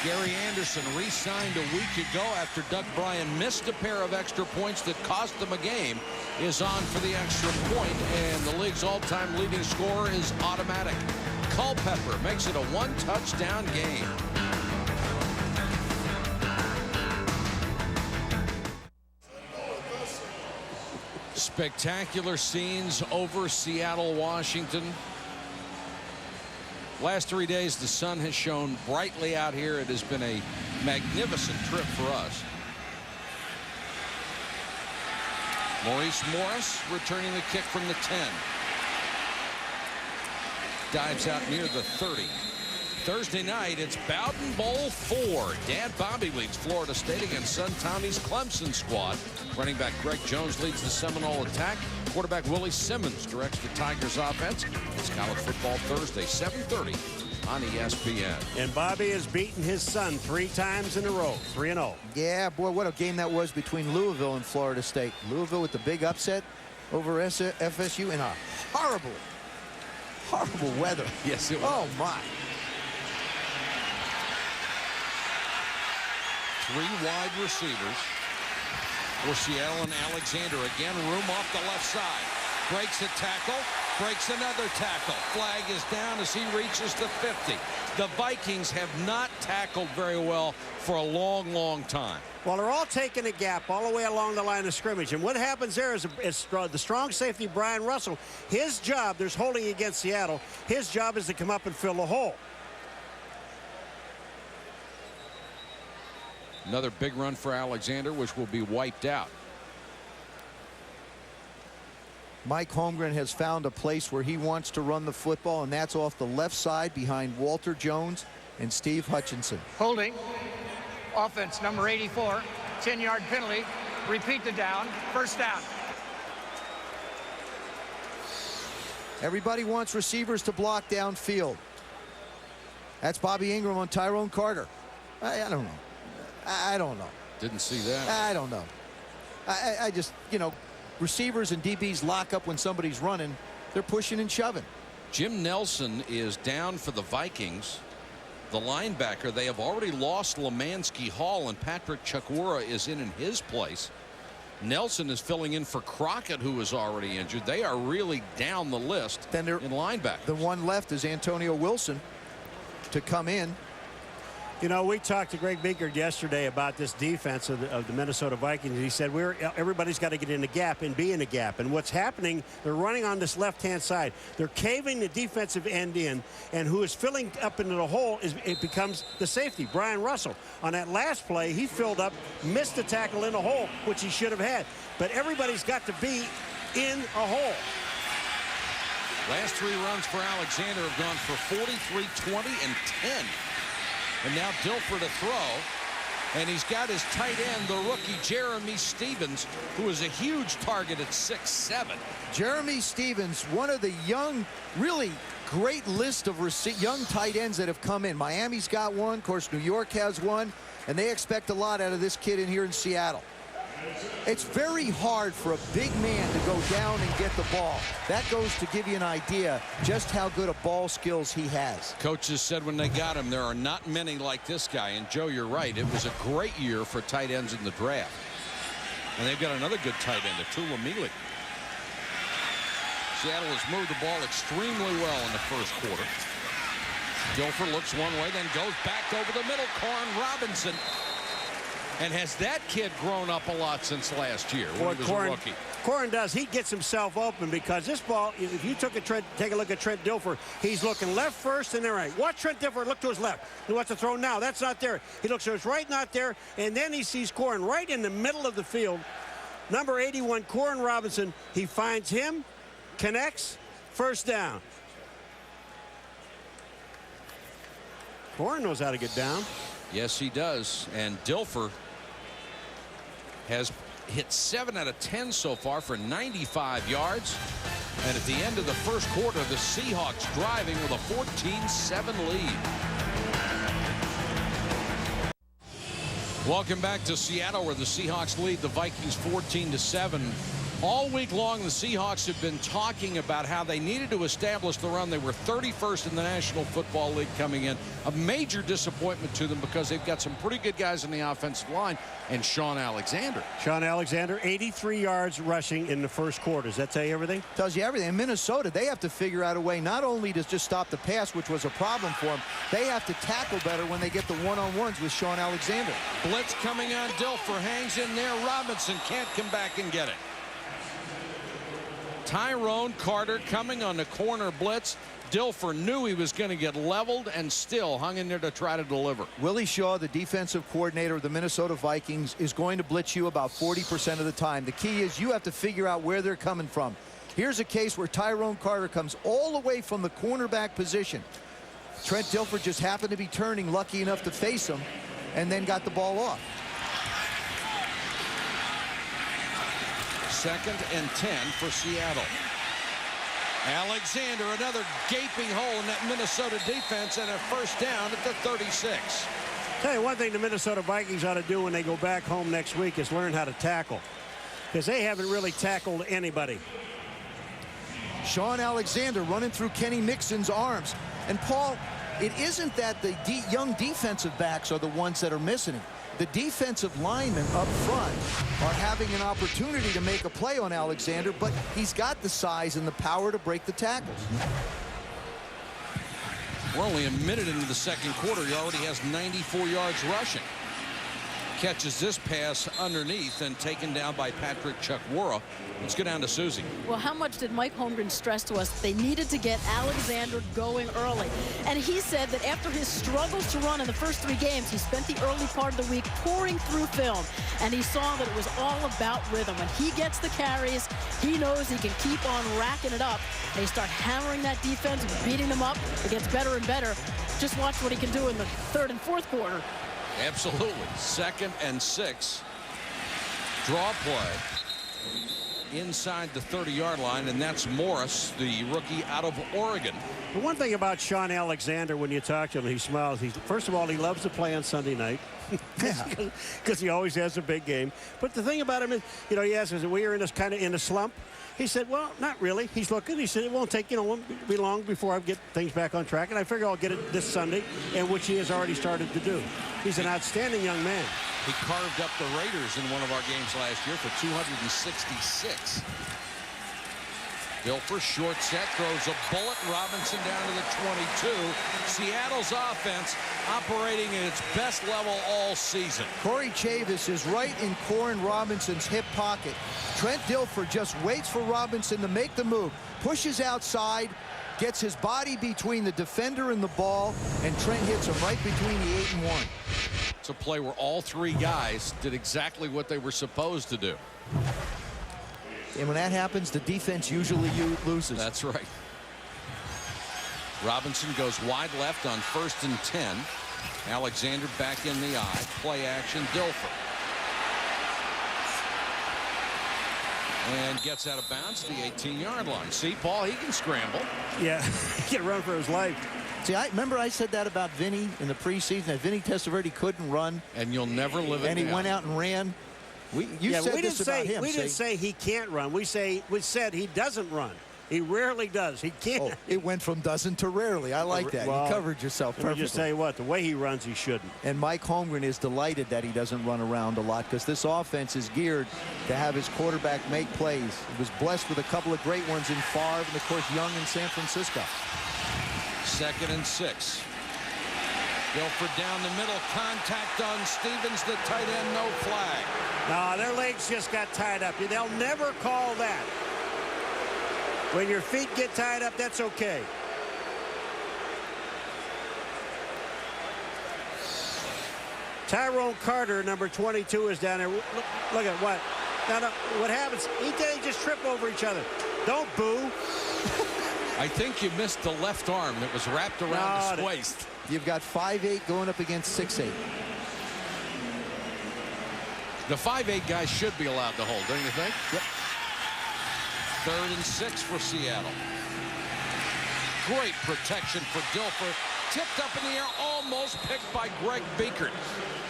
Gary Anderson re-signed a week ago after Doug Bryan missed a pair of extra points that cost them a game, is on for the extra point, and the league's all-time leading scorer is automatic. Culpepper makes it a one-touchdown game. Spectacular scenes over Seattle, Washington. Last 3 days, the sun has shone brightly out here. It has been a magnificent trip for us. Maurice Morris returning the kick from the 10. Dives out near the 30. Thursday night, it's Bowden Bowl 4. Dad Bobby leads Florida State against son Tommy's Clemson squad. Running back Greg Jones leads the Seminole attack. Quarterback Willie Simmons directs the Tigers offense. It's College Football Thursday, 7:30 on ESPN. And Bobby has beaten his son 3 times in a row, 3-0. Yeah, boy, what a game that was between Louisville and Florida State. Louisville with the big upset over FSU in a horrible weather. Yes, it was. Oh, my. 3 wide receivers for Seattle and Alexander. Again, room off the left side. Breaks a tackle, breaks another tackle. Flag is down as he reaches the 50. The Vikings have not tackled very well for a long, long time. Well, they're all taking a gap all the way along the line of scrimmage. And what happens there is the strong safety, Brian Russell, his job, there's holding against Seattle, his job is to come up and fill the hole. Another big run for Alexander, which will be wiped out. Mike Holmgren has found a place where he wants to run the football, and that's off the left side behind Walter Jones and Steve Hutchinson. Holding. Offense, number 84. 10-yard penalty. Repeat the down. First down. Everybody wants receivers to block downfield. That's Bobby Ingram on Tyrone Carter. I don't know. I don't know. Didn't see that. I don't know. I just, you know, receivers and DBs lock up when somebody's running. They're pushing and shoving. Jim Nelson is down for the Vikings. The linebacker, they have already lost Lemansky Hall, and Patrick Chukwura is in his place. Nelson is filling in for Crockett, who is already injured. They are really down the list in linebackers. The one left is Antonio Wilson to come in. You know, we talked to Greg Binkert yesterday about this defense of the Minnesota Vikings. He said everybody's got to get in the gap and be in the gap. And what's happening, they're running on this left-hand side. They're caving the defensive end in, and who is filling up into the hole it becomes the safety, Brian Russell. On that last play, he filled up, missed the tackle in the hole, which he should have had. But everybody's got to be in a hole. Last 3 runs for Alexander have gone for 43, 20, and 10. And now Dilfer to throw, and he's got his tight end, the rookie Jeremy Stevens, who is a huge target at 6'7". Jeremy Stevens, one of the young, really great list of young tight ends that have come in. Miami's got one, of course New York has one, and they expect a lot out of this kid in here in Seattle. It's very hard for a big man to go down and get the ball. That goes to give you an idea just how good a ball skills he has. Coaches said when they got him, there are not many like this guy. And Joe, you're right. It was a great year for tight ends in the draft. And they've got another good tight end, Atula Mealy. Seattle has moved the ball extremely well in the first quarter. Dilfer looks one way, then goes back over the middle. Corn Robinson. And has that kid grown up a lot since last year when he was a rookie? Corn does. He gets himself open because this ball, if you take a look at Trent Dilfer, he's looking left first and then right. Watch Trent Dilfer look to his left. He wants to throw now. That's not there. He looks to his right, not there. And then he sees Corn right in the middle of the field. Number 81, Corn Robinson. He finds him, connects, first down. Warren knows how to get down. Yes, he does. And Dilfer has hit 7 out of 10 so far for 95 yards. And at the end of the first quarter, the Seahawks driving with a 14-7 lead. Welcome back to Seattle, where the Seahawks lead the Vikings 14-7. All week long, the Seahawks have been talking about how they needed to establish the run. They were 31st in the National Football League coming in. A major disappointment to them because they've got some pretty good guys in the offensive line, and Sean Alexander. Sean Alexander, 83 yards rushing in the first quarter. Does that tell you everything? Tells you everything. In Minnesota, they have to figure out a way not only to just stop the pass, which was a problem for them, they have to tackle better when they get the one-on-ones with Sean Alexander. Blitz coming on. Dilfer hangs in there. Robinson can't come back and get it. Tyrone Carter coming on the corner blitz. Dilfer knew he was going to get leveled and still hung in there to try to deliver. Willie Shaw, the defensive coordinator of the Minnesota Vikings, is going to blitz you about 40% of the time. The key is you have to figure out where they're coming from. Here's a case where Tyrone Carter comes all the way from the cornerback position. Trent Dilfer just happened to be turning, lucky enough to face him, and then got the ball off. 2nd and 10 for Seattle. Alexander, another gaping hole in that Minnesota defense, and a first down at the 36. Tell you one thing the Minnesota Vikings ought to do when they go back home next week is learn how to tackle, because they haven't really tackled anybody. Sean Alexander running through Kenny Mixon's arms. And Paul, it isn't that the young defensive backs are the ones that are missing him. The defensive linemen up front are having an opportunity to make a play on Alexander, but he's got the size and the power to break the tackles. We're only a minute into the second quarter. He already has 94 yards rushing. Catches this pass underneath and taken down by Patrick Chukwura. Let's go down to Susie. Well, how much did Mike Holmgren stress to us? They needed to get Alexander going early. And he said that after his struggles to run in the first 3 games, he spent the early part of the week pouring through film. And he saw that it was all about rhythm. When he gets the carries, he knows he can keep on racking it up. They start hammering that defense, beating them up. It gets better and better. Just watch what he can do in the 3rd and 4th quarter. Absolutely. 2nd and 6. Draw play inside the 30-yard line, and that's Morris, the rookie out of Oregon. The one thing about Sean Alexander, when you talk to him, he smiles. First of all, he loves to play on Sunday night because he always has a big game. But the thing about him is, you know, he asks us, we are in this kind of in a slump. He said, well, not really. He's looking. He said, it won't take, won't be long before I get things back on track. And I figure I'll get it this Sunday, and which he has already started to do. He's an outstanding young man. He carved up the Raiders in one of our games last year for 266. Dilfer, short set, throws a bullet. Robinson down to the 22. Seattle's offense operating at its best level all season. Corey Chavis is right in Corin Robinson's hip pocket. Trent Dilfer just waits for Robinson to make the move, pushes outside, gets his body between the defender and the ball, and Trent hits him right between the 8 and 1. It's a play where all 3 guys did exactly what they were supposed to do. And when that happens, the defense usually loses. That's right. Robinson goes wide left on 1st and 10. Alexander back in the eye. Play action, Dilfer. And gets out of bounds to the 18-yard line. See, Paul, he can scramble. Yeah, he can run for his life. See, remember I said that about Vinny in the preseason, that Vinny Testaverde couldn't run. And you'll never live it down. And he went out and ran. We didn't say he can't run. We said he doesn't run. He rarely does. He can't. Oh, it went from doesn't to rarely. I like that. Well, you covered yourself perfectly. Let me just tell you what, the way he runs, he shouldn't. And Mike Holmgren is delighted that he doesn't run around a lot, because this offense is geared to have his quarterback make plays. He was blessed with a couple of great ones in Favre and, of course, Young in San Francisco. 2nd and 6. Dilfer down the middle, contact on Stevens, the tight end, no flag. No, their legs just got tied up. They'll never call that. When your feet get tied up, that's okay. Tyrone Carter, number 22, is down there. Look at what. Now, what happens? They just trip over each other. Don't boo. I think you missed the left arm that was wrapped around his waist. You've got 5'8" going up against 6'8". The 5'8" guy should be allowed to hold, don't you think? Yep. 3rd and 6 for Seattle. Great protection for Dilfer. Tipped up in the air, almost picked by Greg Biekert.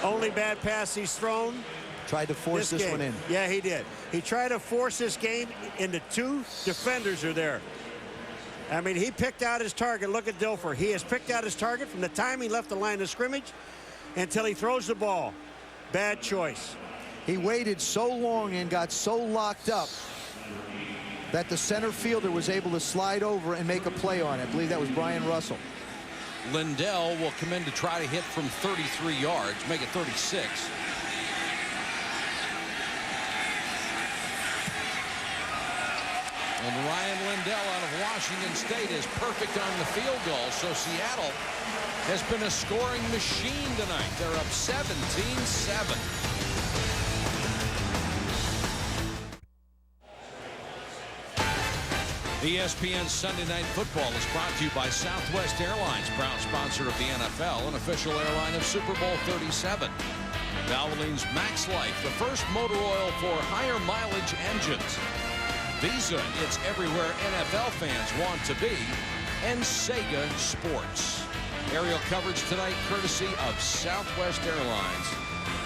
Only bad pass he's thrown. Tried to force this one in. Yeah, he did. He tried to force this game into 2 defenders are there. I mean, he picked out his target. Look at Dilfer. He has picked out his target from the time he left the line of scrimmage until he throws the ball. Bad choice. He waited so long and got so locked up that the center fielder was able to slide over and make a play on it. I believe that was Brian Russell. Lindell will come in to try to hit from 33 yards, make it 36. And Ryan Lindell out of Washington State is perfect on the field goal. So Seattle has been a scoring machine tonight. They're up 17-7. ESPN Sunday Night Football is brought to you by Southwest Airlines, proud sponsor of the NFL, an official airline of Super Bowl 37. Valvoline's Max Life, the first motor oil for higher mileage engines. Visa, it's everywhere NFL fans want to be. And Sega Sports. Aerial coverage tonight courtesy of Southwest Airlines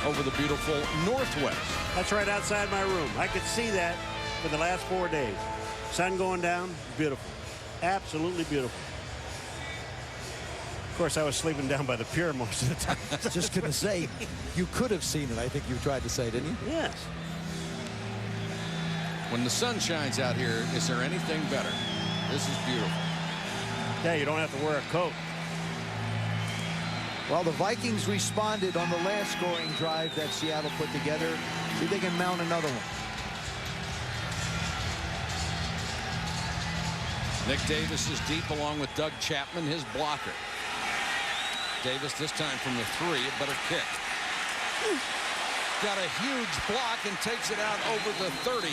over the beautiful Northwest. That's right outside my room. I could see that for the last 4 days. Sun going down, beautiful. Absolutely beautiful. Of course, I was sleeping down by the pier most of the time. Just going to say, you could have seen it, I think you tried to say, didn't you? Yes. When the sun shines out here, is there anything better? This is beautiful. Yeah, you don't have to wear a coat. Well, the Vikings responded on the last scoring drive that Seattle put together. See if they can mount another one. Nick Davis is deep along with Doug Chapman, his blocker. Davis this time from the 3, a better kick. Got a huge block and takes it out over the 30.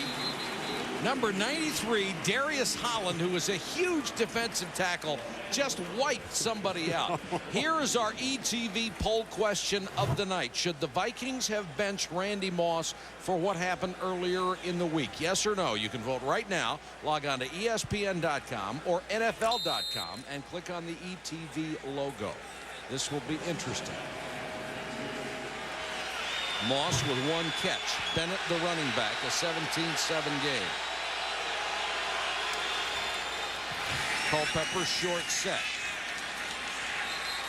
Number 93, Darius Holland, who is a huge defensive tackle, just wiped somebody out. Here is our ETV poll question of the night. Should the Vikings have benched Randy Moss for what happened earlier in the week? Yes or no? You can vote right now. Log on to ESPN.com or NFL.com and click on the ETV logo. This will be interesting. Moss with 1 catch. Bennett, the running back, a 17-7 game. Culpepper short set.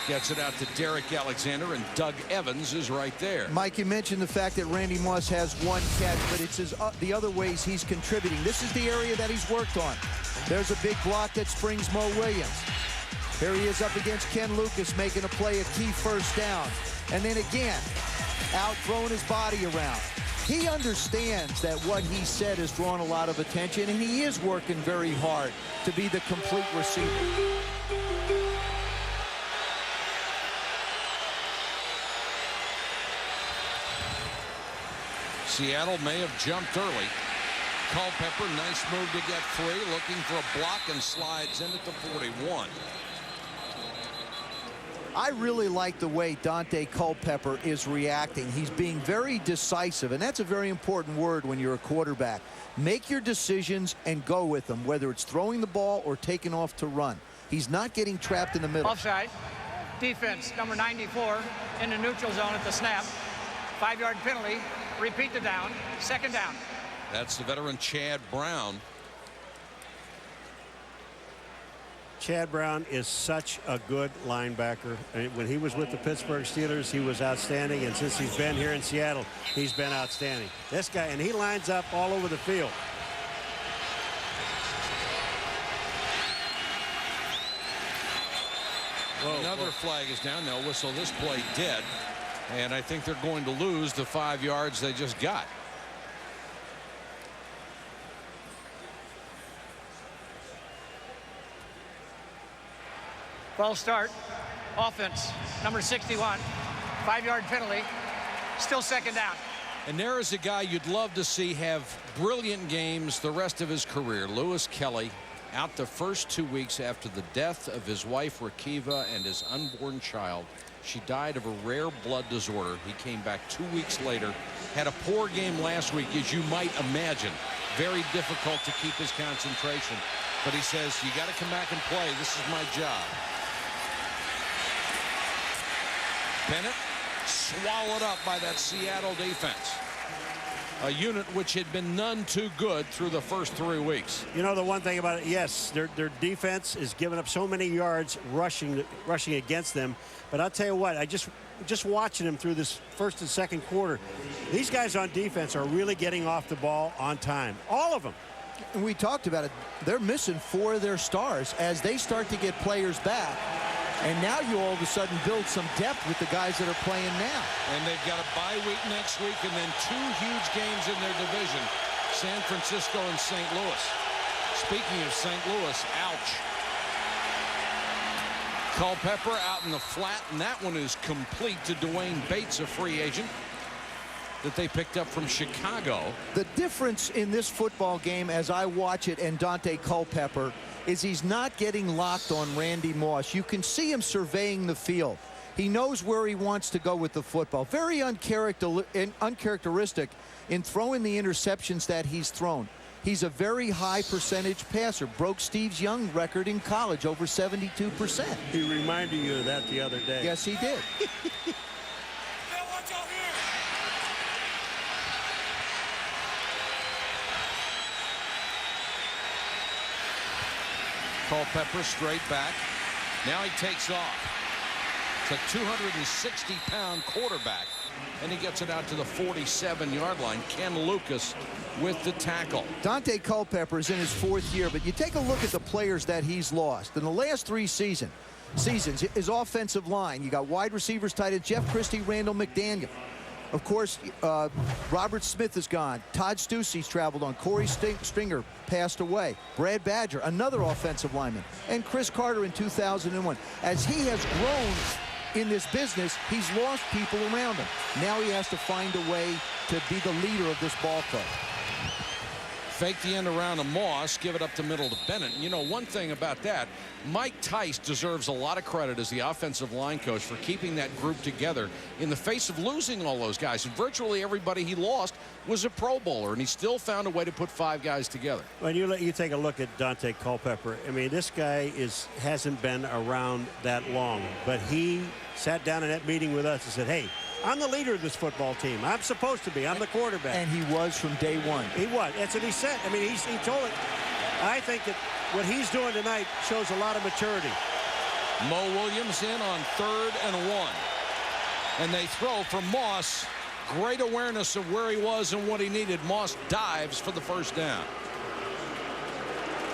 Gets it out to Derek Alexander, and Doug Evans is right there. Mike, you mentioned the fact that Randy Moss has 1 catch, but it's the other ways he's contributing. This is the area that he's worked on. There's a big block that springs Mo Williams. Here he is up against Ken Lucas, making a play, a key first down. And then again, out throwing his body around. He understands that what he said has drawn a lot of attention, and he is working very hard to be the complete receiver. Seattle may have jumped early. Culpepper, nice move to get free, looking for a block and slides in at the 41. I really like the way Dante Culpepper is reacting. He's being very decisive, and that's a very important word when you're a quarterback. Make your decisions and go with them, whether it's throwing the ball or taking off to run. He's not getting trapped in the middle. Offside. Defense, number 94, in the neutral zone at the snap. 5-yard penalty. Repeat the down. 2nd down. That's the veteran Chad Brown. Chad Brown is such a good linebacker. When he was with the Pittsburgh Steelers, he was outstanding, and since he's been here in Seattle, he's been outstanding. This guy, and he lines up all over the field. Another flag is down. They'll whistle this play dead, and I think they're going to lose the 5 yards they just got. False start. Offense, number 61. 5-yard penalty. Still 2nd down. And there is a guy you'd love to see have brilliant games the rest of his career. Lewis Kelly, out the first 2 weeks after the death of his wife Rakiva and his unborn child. She died of a rare blood disorder. He came back 2 weeks later, had a poor game last week, as you might imagine. Very difficult to keep his concentration. But he says, you got to come back and play. This is my job. Bennett swallowed up by that Seattle defense. A unit which had been none too good through the first 3 weeks. You know, the one thing about it, yes, their defense is giving up so many yards rushing against them. But I'll tell you what, I just watching them through this first and second quarter, these guys on defense are really getting off the ball on time. All of them. And we talked about it. They're missing 4 of their stars as they start to get players back. And now you all of a sudden build some depth with the guys that are playing now. And they've got a bye week next week and then 2 huge games in their division, San Francisco and St. Louis. Speaking of St. Louis, ouch. Culpepper out in the flat, and that one is complete to Dwayne Bates, a free agent that they picked up from Chicago. The difference in this football game as I watch it and Dante Culpepper is he's not getting locked on Randy Moss. You can see him surveying the field. He knows where he wants to go with the football. Very uncharacteristic in throwing the interceptions that he's thrown. He's a very high percentage passer. Broke Steve Young's record in college, over 72%. He reminded you of that the other day. Yes, he did. Culpepper straight back. Now he takes off. It's a 260-pound quarterback, and he gets it out to the 47-yard line. Ken Lucas with the tackle. Dante Culpepper is in his 4th year, but you take a look at the players that he's lost. In the last 3 seasons, his offensive line, you got wide receivers tight end Jeff Christie, Randall McDaniel. Of course, Robert Smith is gone. Todd Stussey's traveled on. Corey Stringer passed away. Brad Badger, another offensive lineman. And Chris Carter in 2001. As he has grown in this business, he's lost people around him. Now he has to find a way to be the leader of this ball club. Fake the end around to Moss, give it up the middle to Bennett. You know, one thing about that, Mike Tice deserves a lot of credit as the offensive line coach for keeping that group together in the face of losing all those guys. And virtually everybody he lost was a Pro Bowler, and he still found a way to put 5 guys together. When you take a look at Dante Culpepper, I mean, this guy hasn't been around that long, but he sat down in that meeting with us and said, hey, I'm the leader of this football team. I'm supposed to be. I'm the quarterback. And he was from day one. He was. That's what he said. I mean, he told it. I think that what he's doing tonight shows a lot of maturity. Mo Williams in on 3rd and 1. And they throw for Moss. Great awareness of where he was and what he needed. Moss dives for the first down.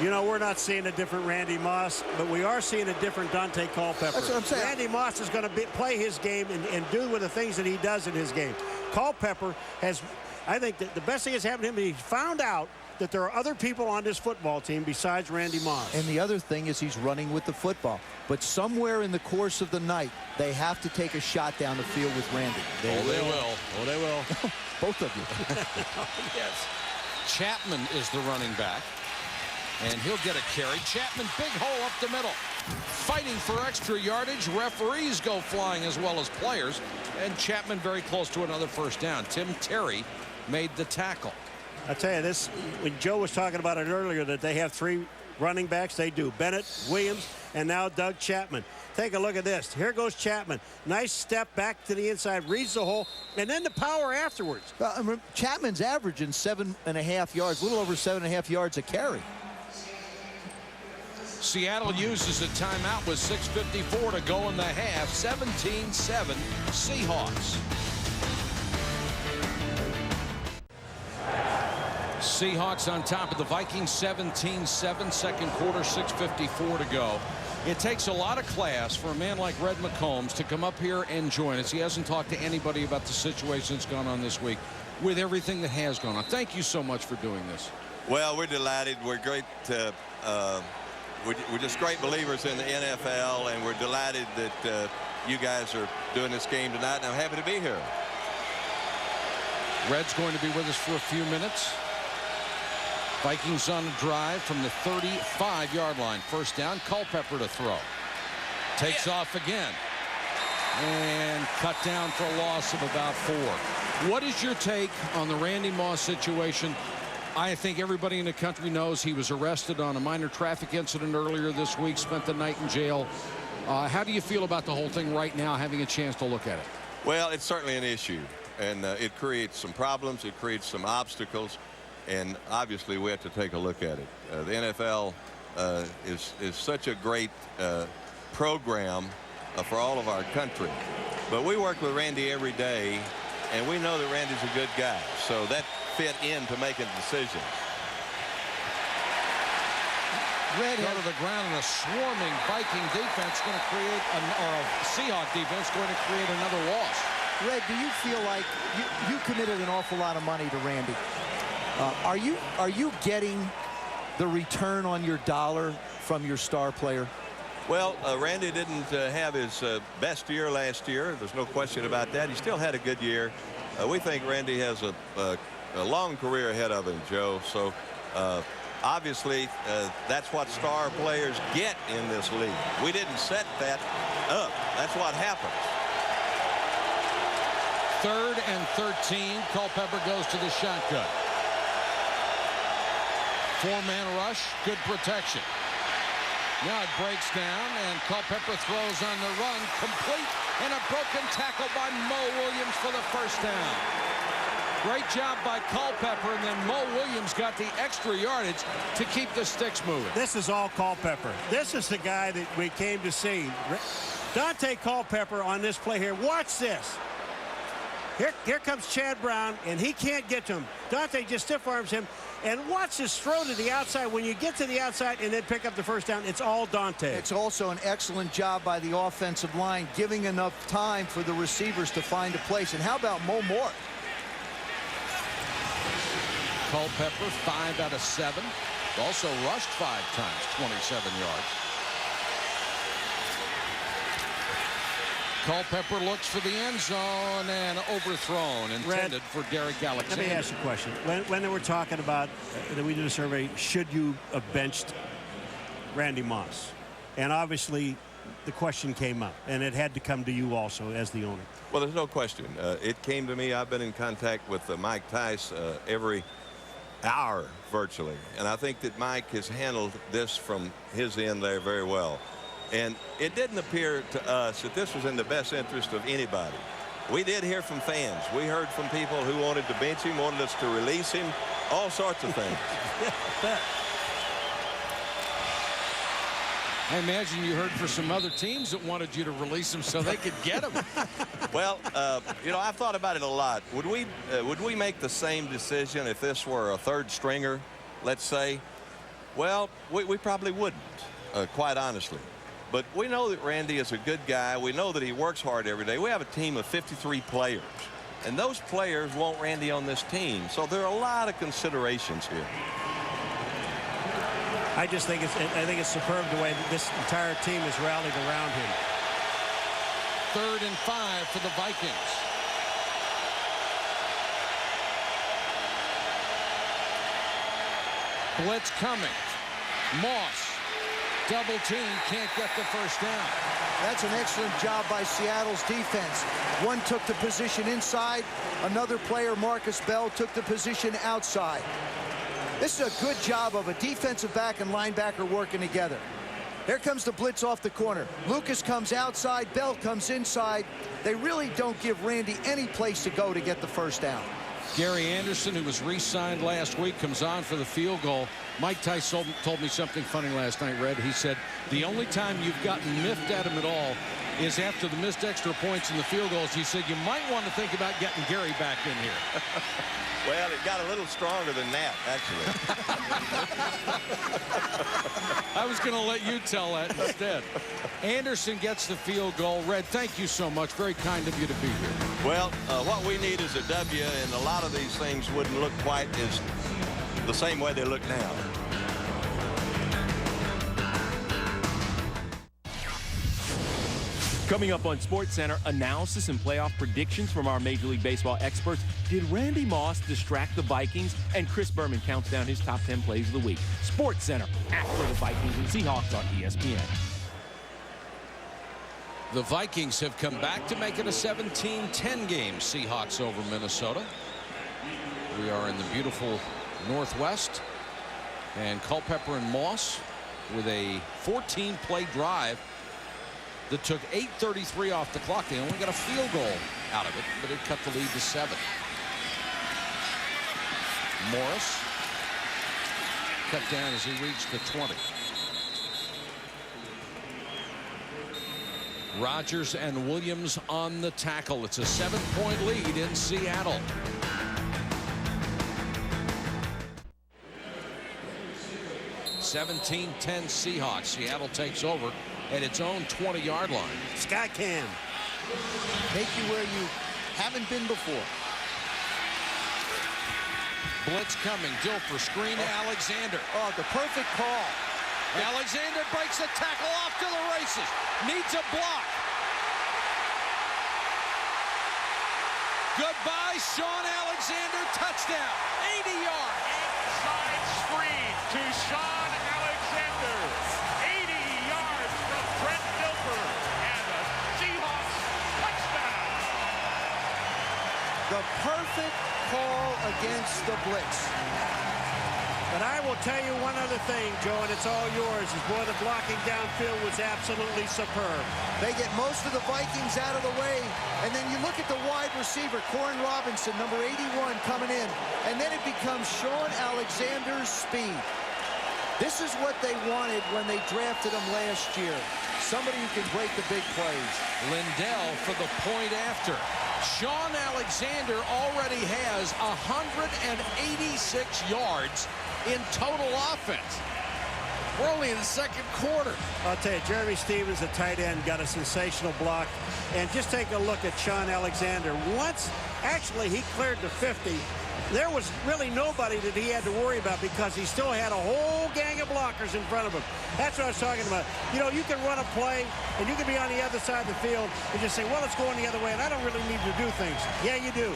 You know, we're not seeing a different Randy Moss, but we are seeing a different Dante Culpepper. That's what I'm saying. Randy Moss is going to play his game and do with the things that he does in his game. Culpepper has, I think that the best thing that's happened to him is he found out that there are other people on this football team besides Randy Moss. And the other thing is he's running with the football. But somewhere in the course of the night, they have to take a shot down the field with Randy. They will. Oh, they will. Both of you. Yes. Chapman is the running back. And he'll get a carry. Chapman, big hole up the middle. Fighting for extra yardage. Referees go flying as well as players. And Chapman very close to another first down. Tim Terry made the tackle. I tell you, this, when Joe was talking about it earlier, that they have 3 running backs. They do. Bennett, Williams, and now Doug Chapman. Take a look at this. Here goes Chapman. Nice step back to the inside, reads the hole, and then the power afterwards. Chapman's averaging 7.5 yards, a little over 7.5 yards a carry. Seattle uses a timeout with 6:54 to go in the half. 17-7 Seahawks. Seahawks on top of the Vikings 17-7, second quarter, 6:54 to go. It takes a lot of class for a man like Red McCombs to come up here and join us. He hasn't talked to anybody about the situation that's gone on this week with everything that has gone on. Thank you so much for doing this. Well, we're delighted. We're great to we're just great believers in the NFL, and we're delighted that you guys are doing this game tonight, and I'm happy to be here. Red's going to be with us for a few minutes. Vikings on a drive from the 35-yard line. First down, Culpepper to throw. Takes off again. And cut down for a loss of about 4. What is your take on the Randy Moss situation? I think everybody in the country knows he was arrested on a minor traffic incident earlier this week, spent the night in jail. How do you feel about the whole thing right now, having a chance to look at it? Well, it's certainly an issue, and it creates some problems. It creates some obstacles, and obviously we have to take a look at it. The NFL is such a great program for all of our country, but we work with Randy every day, and we know that Randy's a good guy, so that fit into making decisions. Red go to the ground, and a swarming Viking defense going to create, or a Seahawks defense going to create another loss. Red, do you feel like you committed an awful lot of money to Randy? Are you getting the return on your dollar from your star player? Well, Randy didn't have his best year last year. There's no question about that. He still had a good year. We think Randy has a long career ahead of him, Joe. So obviously that's what star players get in this league. We didn't set that up. That's what happens. 3rd and 13. Culpepper goes to the shotgun. 4-man rush. Good protection. Now it breaks down, and Culpepper throws on the run, complete, and a broken tackle by Mo Williams for the first down. Great job by Culpepper, and then Mo Williams got the extra yardage to keep the sticks moving. This is all Culpepper. This is the guy that we came to see. Dante Culpepper on this play here. Watch this. Here comes Chad Brown, and he can't get to him. Dante just stiff arms him. And watch this throw to the outside. When you get to the outside and then pick up the first down, it's all Dante. It's also an excellent job by the offensive line, giving enough time for the receivers to find a place. And how about Mo Moore? Culpepper, 5 out of 7. Also rushed 5 times, 27 yards. Culpepper looks for the end zone and overthrown, intended for Derek Alexander. Let me ask you a question. When they were talking about that we did a survey, should you have benched Randy Moss? And obviously the question came up, and it had to come to you also as the owner. Well, there's no question. It came to me. I've been in contact with Mike Tice every hour virtually, and I think that Mike has handled this from his end there very well. And it didn't appear to us that this was in the best interest of anybody. We did hear from fans. We heard from people who wanted to bench him, wanted us to release him, all sorts of things. I imagine you heard for some other teams that wanted you to release him so they could get him. Well, you know, I've thought about it a lot. Would we make the same decision if this were a third stringer, let's say? Well, we probably wouldn't, quite honestly. But we know that Randy is a good guy. We know that he works hard every day. We have a team of 53 players, and those players want Randy on this team. So there are a lot of considerations here. I just think it's superb the way that this entire team has rallied around him. 3rd and 5 for the Vikings. Blitz coming. Moss. Double team, can't get the first down. That's an excellent job by Seattle's defense. One took the position inside. Another player, Marcus Bell, took the position outside. This is a good job of a defensive back and linebacker working together. Here comes the blitz off the corner. Lucas comes outside, Bell comes inside. They really don't give Randy any place to go to get the first down. Gary Anderson, who was re-signed last week, comes on for the field goal. Mike Tice told me something funny last night, Red. He said the only time you've gotten miffed at him at all is after the missed extra points in the field goals. He said you might want to think about getting Gary back in here. Well, it got a little stronger than that, actually. I was going to let you tell that instead. Anderson gets the field goal. Red, thank you so much. Very kind of you to be here. Well, what we need is a W, and a lot of these things wouldn't look quite as the same way they look now. Coming up on SportsCenter, analysis and playoff predictions from our Major League Baseball experts. Did Randy Moss distract the Vikings? And Chris Berman counts down his top 10 plays of the week. SportsCenter after the Vikings and Seahawks on ESPN. The Vikings have come back to make it a 17-10 game. Seahawks over Minnesota. We are in the beautiful Northwest. And Culpepper and Moss with a 14-play drive that took 8:33 off the clock. They only got a field goal out of it, but it cut the lead to 7. Morris cut down as he reached the 20. Rodgers and Williams on the tackle. It's a 7-point lead in Seattle. (17-10) Seahawks. Seattle takes over at its own 20-yard line. Sky Cam. Take you where you haven't been before. Blitz coming. Dilfer screen to Alexander. Oh, the perfect call. Alexander breaks the tackle off to the races. Needs a block. Goodbye, Sean Alexander. Touchdown. 80 yards. Inside screen to Sean Alexander. 80 yards from Trent Dilfer. And the Seahawks touchdown. The perfect call against the blitz. But I will tell you one other thing, Joe, and it's all yours, is boy, the blocking downfield was absolutely superb. They get most of the Vikings out of the way, and then you look at the wide receiver, Corn Robinson, number 81, coming in, and then it becomes Sean Alexander's speed. This is what they wanted when they drafted him last year. Somebody who can break the big plays. Lindell for the point after. Sean Alexander already has 186 yards in total offense. We're only in the second quarter. I'll tell you, Jeremy Stevens, a tight end, got a sensational block. And just take a look at Sean Alexander. Once, actually, he cleared the 50. There was really nobody that he had to worry about because he still had a whole gang of blockers in front of him. That's what I was talking about. You know, you can run a play, and you can be on the other side of the field and just say, well, it's going the other way, and I don't really need to do things. Yeah, you do.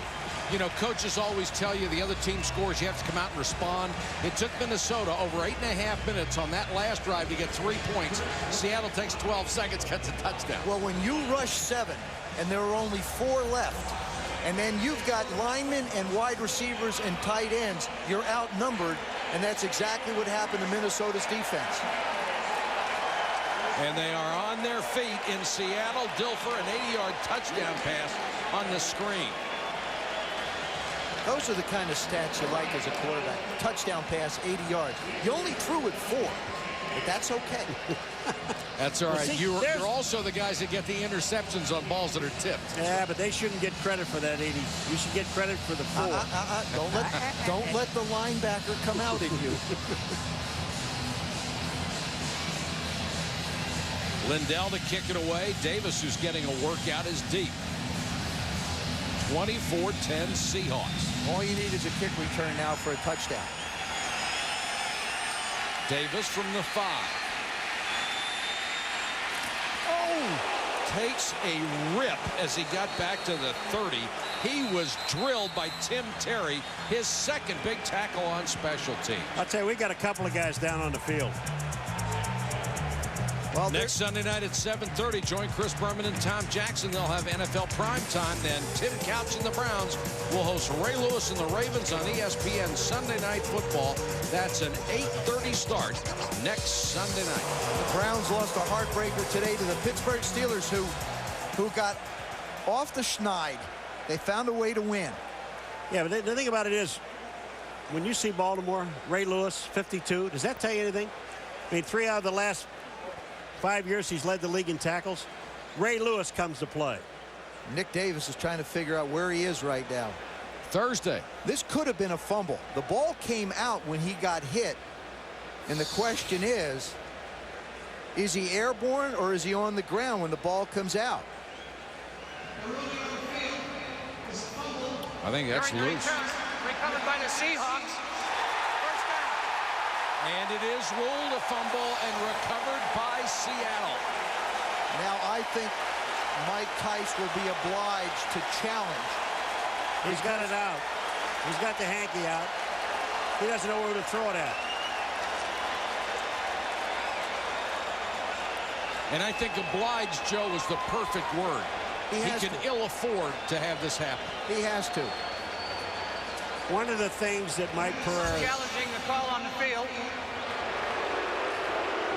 You know, coaches always tell you the other team scores, you have to come out and respond. It took Minnesota over 8.5 minutes on that last drive to get 3 points. Seattle takes 12 seconds, gets a touchdown. Well, when you rush 7 and there are only 4 left, and then you've got linemen and wide receivers and tight ends, you're outnumbered, and that's exactly what happened to Minnesota's defense. And they are on their feet in Seattle. Dilfer, an 80-yard touchdown pass on the screen. Those are the kind of stats you like as a quarterback. Touchdown pass, 80 yards. You only threw it 4, but that's okay. That's all right. See, you're also the guys that get the interceptions on balls that are tipped. Yeah, but they shouldn't get credit for that 80. You should get credit for the 4. Don't let the linebacker come out in you. Lindell to kick it away. Davis, who's getting a workout, is deep. 24-10 Seahawks. All you need is a kick return now for a touchdown. Davis from the 5. Oh! Takes a rip as he got back to the 30. He was drilled by Tim Terry, his second big tackle on special teams. I'll tell you, we got a couple of guys down on the field. Well, next Sunday night at 7:30, join Chris Berman and Tom Jackson. They'll have NFL primetime. Then Tim Couch and the Browns will host Ray Lewis and the Ravens on ESPN Sunday Night Football. That's an 8:30 start next Sunday night. The Browns lost a heartbreaker today to the Pittsburgh Steelers, who got off the schneid. They found a way to win. Yeah, but the thing about it is, when you see Baltimore, Ray Lewis, 52, does that tell you anything? I mean, 3 out of the last 5 years he's led the league in tackles. Ray Lewis comes to play. Nick Davis is trying to figure out where he is right now. Thursday. This could have been a fumble. The ball came out when he got hit. And the question is he airborne or is he on the ground when the ball comes out? I think that's loose. Recovered by the Seahawks. First down. And it is ruled a fumble and recovered by Seattle. Now I think Mike Tice will be obliged to challenge. He's got it out. He's got the hanky out. He doesn't know where to throw it at. And I think obliged, Joe, is the perfect word. He can ill afford to have this happen. He has to. One of the things that Mike Pereira... Challenging the call on the field.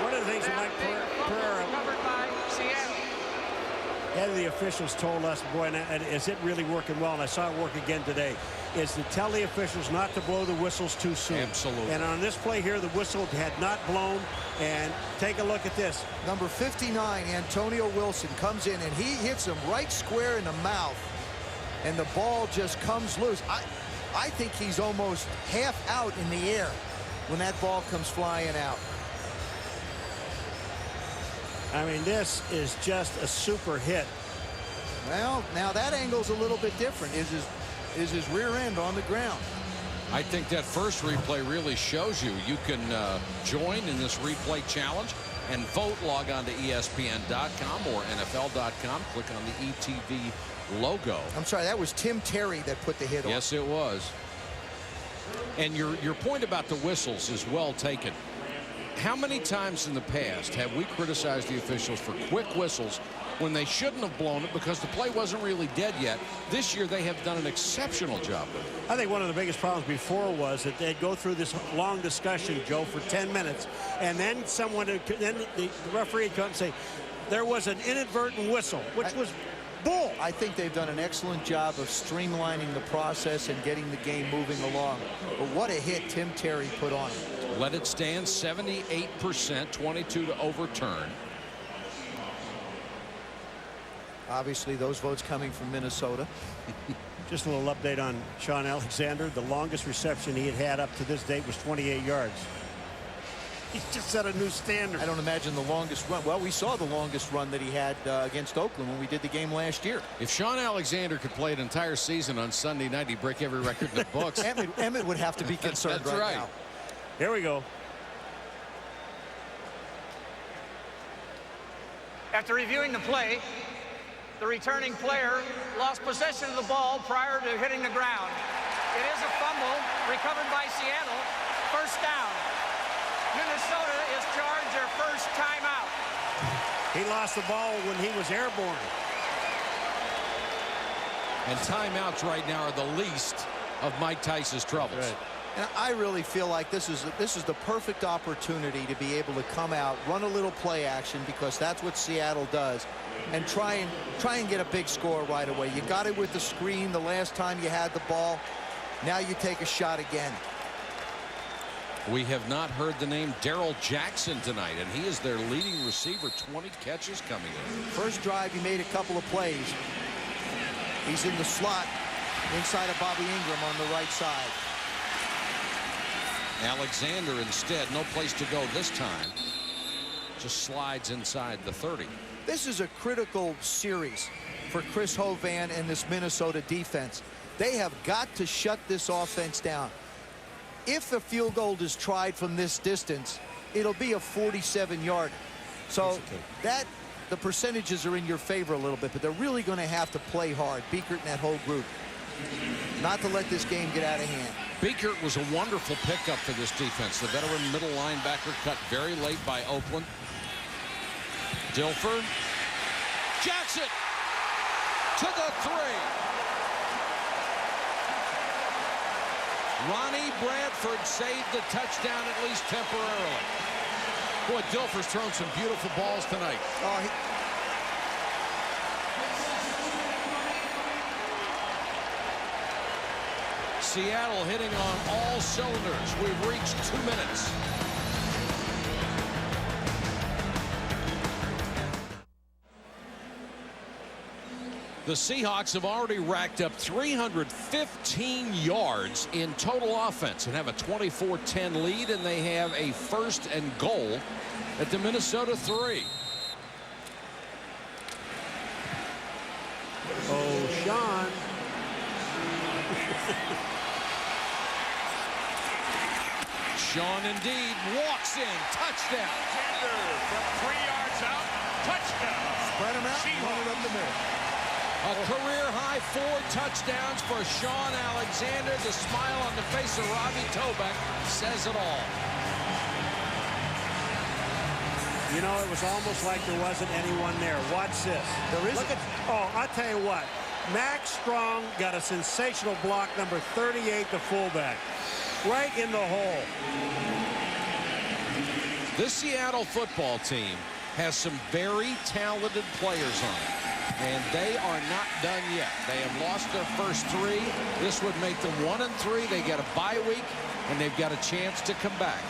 One of the things that Mike Pereira... Covered by Seattle. Head of the officials told us, boy, and is it really working well? And I saw it work again today. Is to tell the officials not to blow the whistles too soon. Absolutely. And on this play here, the whistle had not blown. And take a look at this. Number 59, Antonio Wilson, comes in and he hits him right square in the mouth. And the ball just comes loose. I think he's almost half out in the air when that ball comes flying out. I mean, this is just a super hit. Well, now that angle's a little bit different. Is his rear end on the ground? I think that first replay really shows you. You can join in this replay challenge and vote. Log on to ESPN.com or NFL.com. Click on the ETV logo. I'm sorry, that was Tim Terry that put the hit on. Yes, it was. And your point about the whistles is well taken. How many times in the past have we criticized the officials for quick whistles when they shouldn't have blown it because the play wasn't really dead yet? This year they have done an exceptional job with it. I think one of the biggest problems before was that they'd go through this long discussion, Joe, for 10 minutes, and then the referee would come and say there was an inadvertent whistle, which was bull. I think they've done an excellent job of streamlining the process and getting the game moving along. But what a hit Tim Terry put on him. Let it stand 78%, 22 to overturn. Obviously, those votes coming from Minnesota. Just a little update on Sean Alexander. The longest reception he had up to this date was 28 yards. He's just set a new standard. I don't imagine the longest run. Well, we saw the longest run that he had against Oakland when we did the game last year. If Sean Alexander could play an entire season on Sunday night, he'd break every record in the books. Emmett would have to be concerned. That's right now. Here we go. After reviewing the play, the returning player lost possession of the ball prior to hitting the ground. It is a fumble recovered by Seattle. First down. Minnesota is charged their first timeout. He lost the ball when he was airborne. And timeouts right now are the least of Mike Tice's troubles. Right. And I really feel like this is the perfect opportunity to be able to come out, run a little play action, because that's what Seattle does, and try and get a big score right away. You got it with the screen the last time you had the ball. Now you take a shot again. We have not heard the name Darrell Jackson tonight, and he is their leading receiver. 20 catches coming in. First drive, he made a couple of plays. He's in the slot inside of Bobby Ingram on the right side. Alexander instead, no place to go this time. Just slides inside the 30. This is a critical series for Chris Hovan and this Minnesota defense. They have got to shut this offense down. If the field goal is tried from this distance, it'll be a 47-yard. So that the percentages are in your favor a little bit, but they're really going to have to play hard, Biekert and that whole group, not to let this game get out of hand. Biekert was a wonderful pickup for this defense. The veteran middle linebacker cut very late by Oakland. Dilfer. Jackson to the 3. Ronnie Bradford saved the touchdown, at least temporarily. Boy, Dilfer's thrown some beautiful balls tonight. Seattle hitting on all cylinders. We've reached 2 minutes. The Seahawks have already racked up 315 yards in total offense and have a 24-10 lead, and they have a 1st and goal at the Minnesota 3. Oh, Sean. Sean indeed walks in. Touchdown. Alexander from 3 yards out. Touchdown. Spread him out. Running up the middle. A career-high 4 touchdowns for Sean Alexander. The smile on the face of Robbie Tobeck says it all. You know, it was almost like there wasn't anyone there. Watch this. There isn't. Look at, oh, I'll tell you what. Max Strong got a sensational block, number 38, the fullback. Right in the hole. This Seattle football team has some very talented players on it. And they are not done yet. They have lost their first 3. This would make them 1-3. They get a bye week, and they've got a chance to come back.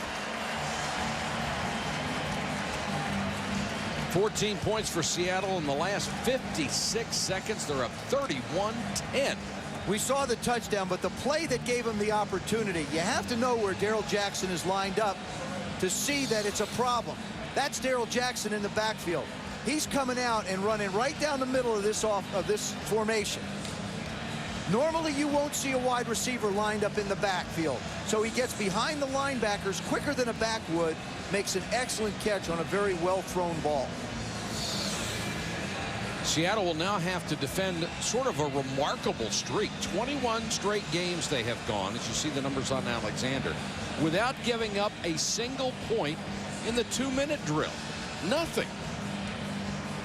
14 points for Seattle in the last 56 seconds. They're up 31-10. We saw the touchdown, but the play that gave him the opportunity, you have to know where Darrell Jackson is lined up to see that it's a problem. That's Darrell Jackson in the backfield. He's coming out and running right down the middle of this formation. Normally, you won't see a wide receiver lined up in the backfield. So he gets behind the linebackers quicker than a back would, makes an excellent catch on a very well-thrown ball. Seattle will now have to defend sort of a remarkable streak. 21 straight games they have gone, as you see the numbers on Alexander, without giving up a single point in the 2-minute drill. Nothing.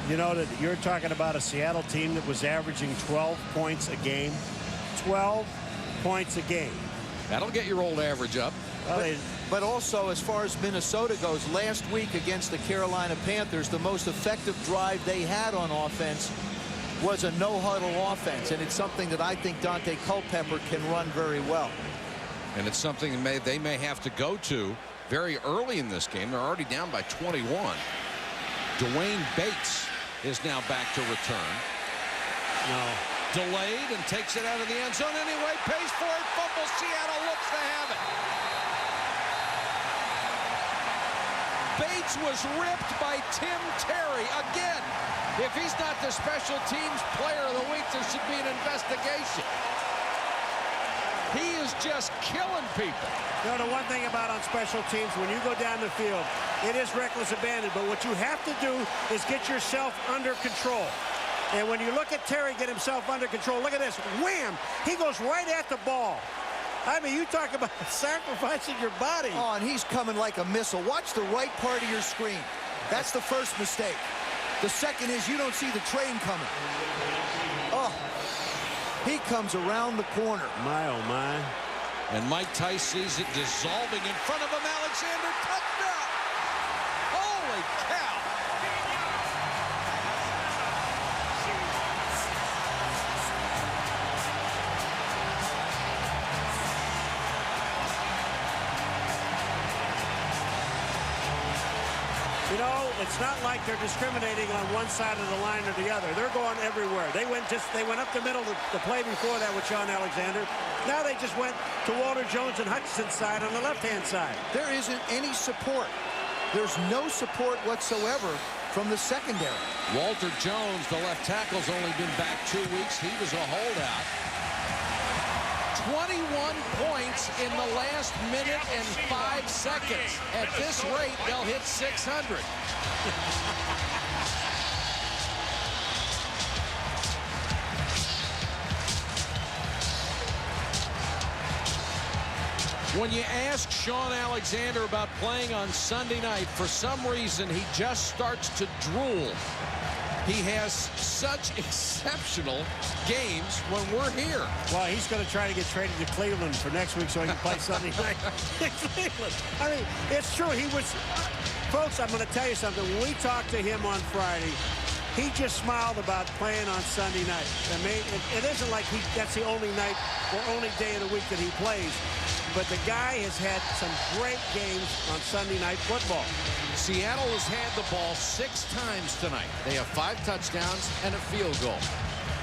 You know that you're talking about a Seattle team that was averaging 12 points a game. 12 points a game. That'll get your old average up. But also, as far as Minnesota goes, last week against the Carolina Panthers, the most effective drive they had on offense was a no-huddle offense, and it's something that I think Dante Culpepper can run very well. And it's something they may have to go to very early in this game. They're already down by 21. Dwayne Bates is now back to return. No. Delayed and takes it out of the end zone anyway. Pays for it. Fumble. Seattle looks to have it. Bates was ripped by Tim Terry again. If he's not the special teams player of the week, there should be an investigation. He is just killing people. You know, the one thing about on special teams, when you go down the field, it is reckless abandon. But what you have to do is get yourself under control. And when you look at Terry get himself under control, look at this. Wham! He goes right at the ball. I mean, you talk about sacrificing your body. Oh, and he's coming like a missile. Watch the right part of your screen. That's the first mistake. The second is you don't see the train coming. Oh, he comes around the corner. My, oh, my. And Mike Tice sees it dissolving in front of him. Alexander, touchdown! Holy cow! You know, it's not like they're discriminating on one side of the line or the other. They're going everywhere. They went up the middle the play before that with Sean Alexander. Now they just went to Walter Jones and Hutchinson's side on the left-hand side. There isn't any support. There's no support whatsoever from the secondary. Walter Jones, the left tackle's only been back 2 weeks. He was a holdout. 21 points in the last minute and 5 seconds. At this rate, they'll hit 600. When you ask Sean Alexander about playing on Sunday night, for some reason, he just starts to drool. He has such exceptional games when we're here. Well, he's going to try to get traded to Cleveland for next week so he can play Sunday night in Cleveland. I mean, it's true. He was, folks, I'm going to tell you something. When we talked to him on Friday, he just smiled about playing on Sunday night. I mean, it isn't like that's the only night or only day of the week that he plays. But the guy has had some great games on Sunday Night Football. Seattle has had the ball 6 times tonight. They have 5 touchdowns and a field goal.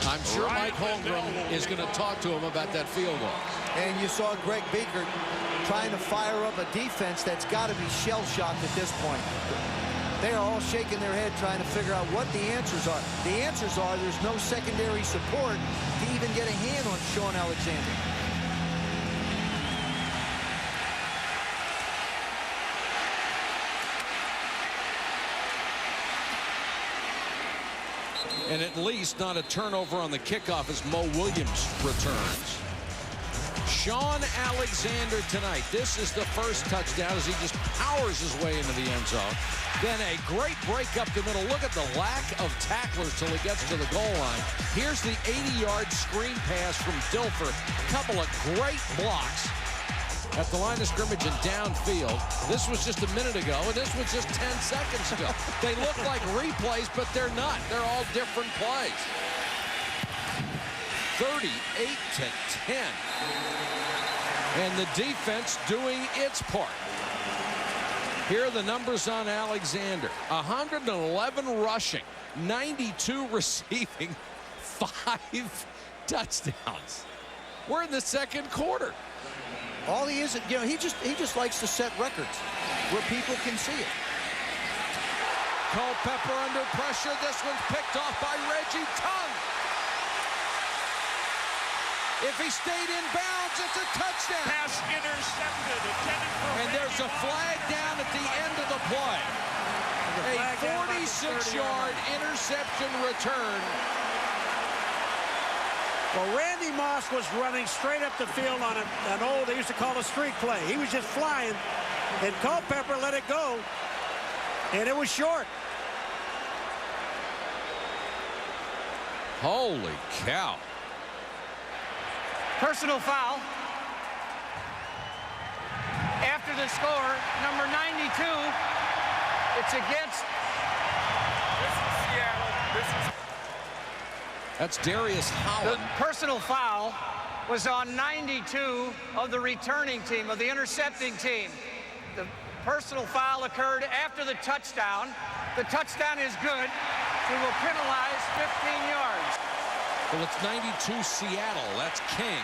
I'm sure Mike Holmgren is going to talk to him about that field goal. And you saw Greg Biekert trying to fire up a defense that's got to be shell-shocked at this point. They are all shaking their head trying to figure out what the answers are. The answers are there's no secondary support to even get a hand on Sean Alexander. And at least not a turnover on the kickoff as Mo Williams returns. Sean Alexander tonight. This is the first touchdown as he just powers his way into the end zone. Then a great break up the middle. Look at the lack of tacklers till he gets to the goal line. Here's the 80-yard screen pass from Dilfer. Couple of great blocks at the line of scrimmage and downfield. This was just a minute ago, and this was just 10 seconds ago. They look like replays, but they're not. They're all different plays. 38-10. And the defense doing its part. Here are the numbers on Alexander. 111 rushing, 92 receiving, 5 touchdowns. We're in the second quarter. All he is, you know, he just likes to set records where people can see it. Culpepper under pressure. This one's picked off by Reggie Tongue. If he stayed in bounds, it's a touchdown. Pass intercepted. And there's a flag down at the end of the play. A 46-yard interception return. Well, Randy Moss was running straight up the field on an old, they used to call a streak play. He was just flying, and Culpepper let it go, and it was short. Holy cow. Personal foul. After the score, number 92, it's against. This is Seattle. This is. That's Darius Holland. The personal foul was on 92 of the returning team, of the intercepting team. The personal foul occurred after the touchdown. The touchdown is good. We will penalize 15 yards. Well, it's 92 Seattle. That's King.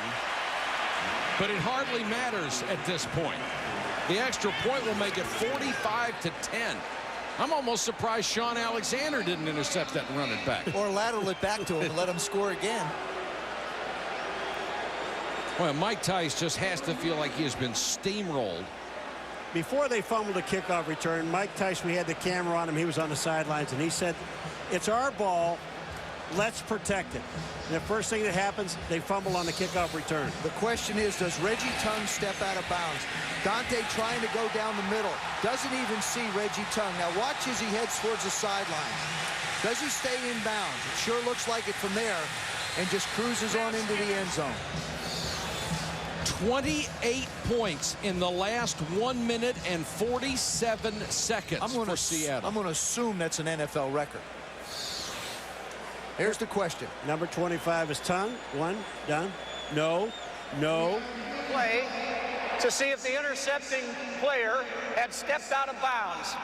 But it hardly matters at this point. The extra point will make it 45-10. I'm almost surprised Sean Alexander didn't intercept that and run it back. Or lateral it back to him and let him score again. Well, Mike Tice just has to feel like he has been steamrolled. Before they fumbled a kickoff return, Mike Tice, we had the camera on him. He was on the sidelines, and he said, it's our ball. Let's protect it. And the first thing that happens, they fumble on the kickoff return. The question is, does Reggie Tongue step out of bounds? Dante trying to go down the middle. Doesn't even see Reggie Tongue. Now watch as he heads towards the sideline. Does he stay in bounds? It sure looks like it from there, and just cruises on into the end zone. 28 points in the last 1 minute and 47 seconds for Seattle. I'm going to assume that's an NFL record. Here's the question. Number 25 is Tongue. One, done. No, no. Play to see if the intercepting player had stepped out of bounds.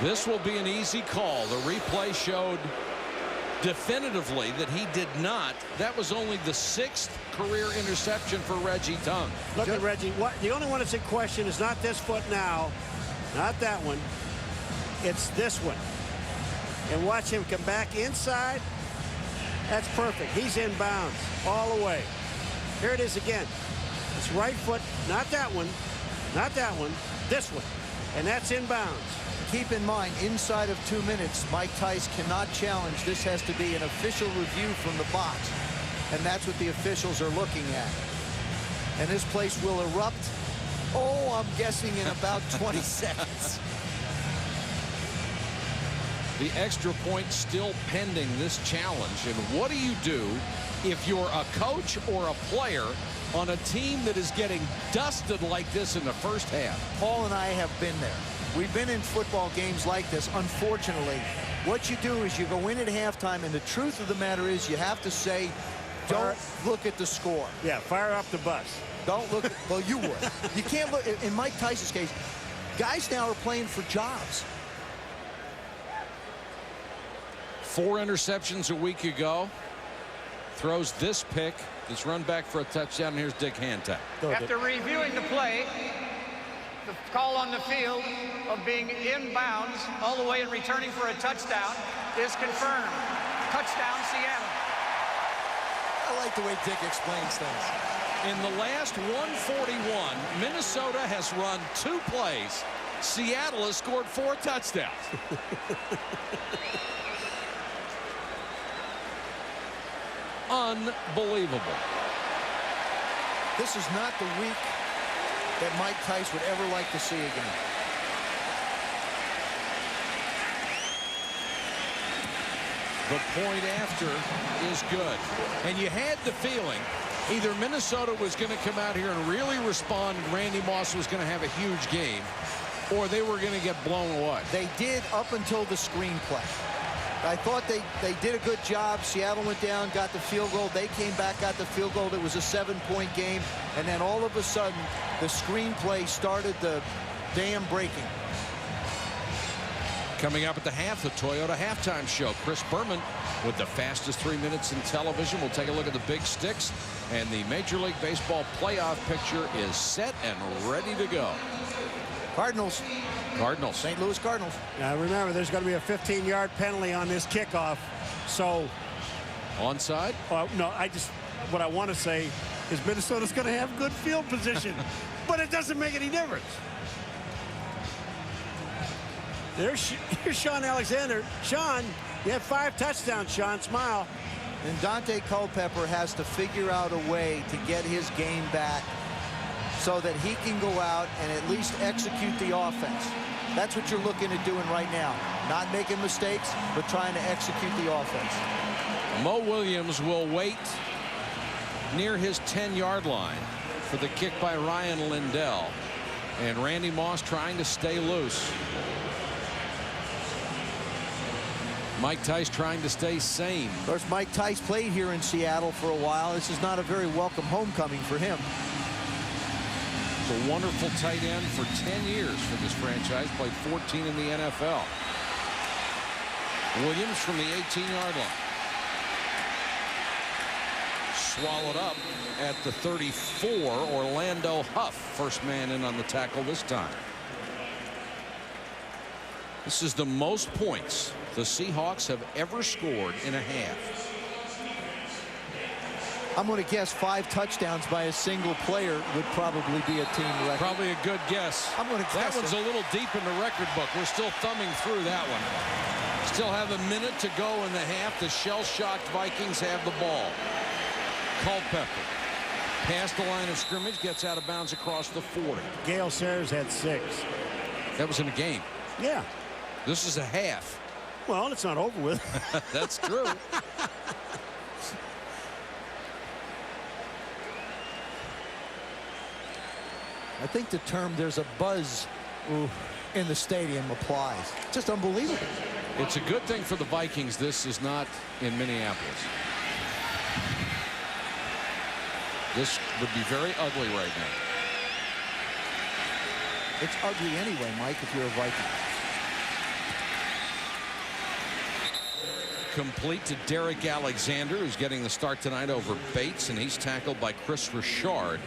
This will be an easy call. The replay showed definitively that he did not. That was only the 6th career interception for Reggie Tongue. Look at Reggie. The only one that's in question is not this foot now, not that one. It's this one. And watch him come back inside. That's perfect. He's in bounds all the way. Here it is again. It's right foot, not that one, not that one, this one. And that's in bounds. Keep in mind, inside of 2 minutes, Mike Tice cannot challenge. This has to be an official review from the box. And that's what the officials are looking at. And this place will erupt, I'm guessing in about 20 seconds. The extra point still pending this challenge. And what do you do if you're a coach or a player on a team that is getting dusted like this in the first half? Paul and I have been there. We've been in football games like this. Unfortunately, what you do is you go in at halftime, and the truth of the matter is you have to say, don't look at the score. Yeah, fire up the bus. Don't look at, well, you would. You can't look, in Mike Tice's case, guys now are playing for jobs. 4 interceptions a week ago. Throws this pick. It's run back for a touchdown. And here's Dick Hantak. After reviewing the play, the call on the field of being in bounds all the way and returning for a touchdown is confirmed. Touchdown, Seattle. I like the way Dick explains things. In the last 141, Minnesota has run 2 plays. Seattle has scored 4 touchdowns. unbelievable. This is not the week that Mike Tice would ever like to see again. The point after is good. And you had the feeling either Minnesota was going to come out here and really respond and Randy Moss was going to have a huge game, or they were going to get blown away. They did up until the screenplay. I thought they did a good job. Seattle went down, got the field goal. They came back, got the field goal. It was a 7-point game. And then all of a sudden, the screenplay started the dam breaking. Coming up at the half, the Toyota halftime show. Chris Berman with the fastest 3 minutes in television. We'll take a look at the big sticks. And the Major League Baseball playoff picture is set and ready to go. Cardinals. St. Louis Cardinals. Now remember, there's going to be a 15-yard penalty on this kickoff. So onside? No, what I want to say is Minnesota's going to have good field position, but it doesn't make any difference. Here's Sean Alexander. Sean, you have 5 touchdowns, Sean. Smile. And Dante Culpepper has to figure out a way to get his game back so that he can go out and at least execute the offense. That's what you're looking at doing right now. Not making mistakes, but trying to execute the offense. Mo Williams will wait near his 10-yard line for the kick by Ryan Lindell. And Randy Moss trying to stay loose. Mike Tice trying to stay sane. Of course, Mike Tice played here in Seattle for a while. This is not a very welcome homecoming for him. A wonderful tight end for 10 years for this franchise. Played 14 in the NFL. Williams from the 18-yard line. Swallowed up at the 34. Orlando Huff, first man in on the tackle this time. This is the most points the Seahawks have ever scored in a half. I'm going to guess 5 touchdowns by a single player would probably be a team record. Probably a good guess. I'm going to guess that one's a little deep in the record book. We're still thumbing through that one. Still have a minute to go in the half. The shell-shocked Vikings have the ball. Culpepper past the line of scrimmage, gets out of bounds across the 40. Gale Sayers had 6. That was in a game. Yeah. This is a half. Well, it's not over with. That's true. I think the term "there's a buzz" in the stadium applies. Just unbelievable. It's a good thing for the Vikings this is not in Minneapolis. This would be very ugly right now. It's ugly anyway, Mike, if you're a Viking. Complete to Derek Alexander, who's getting the start tonight over Bates, and he's tackled by Chris Richard,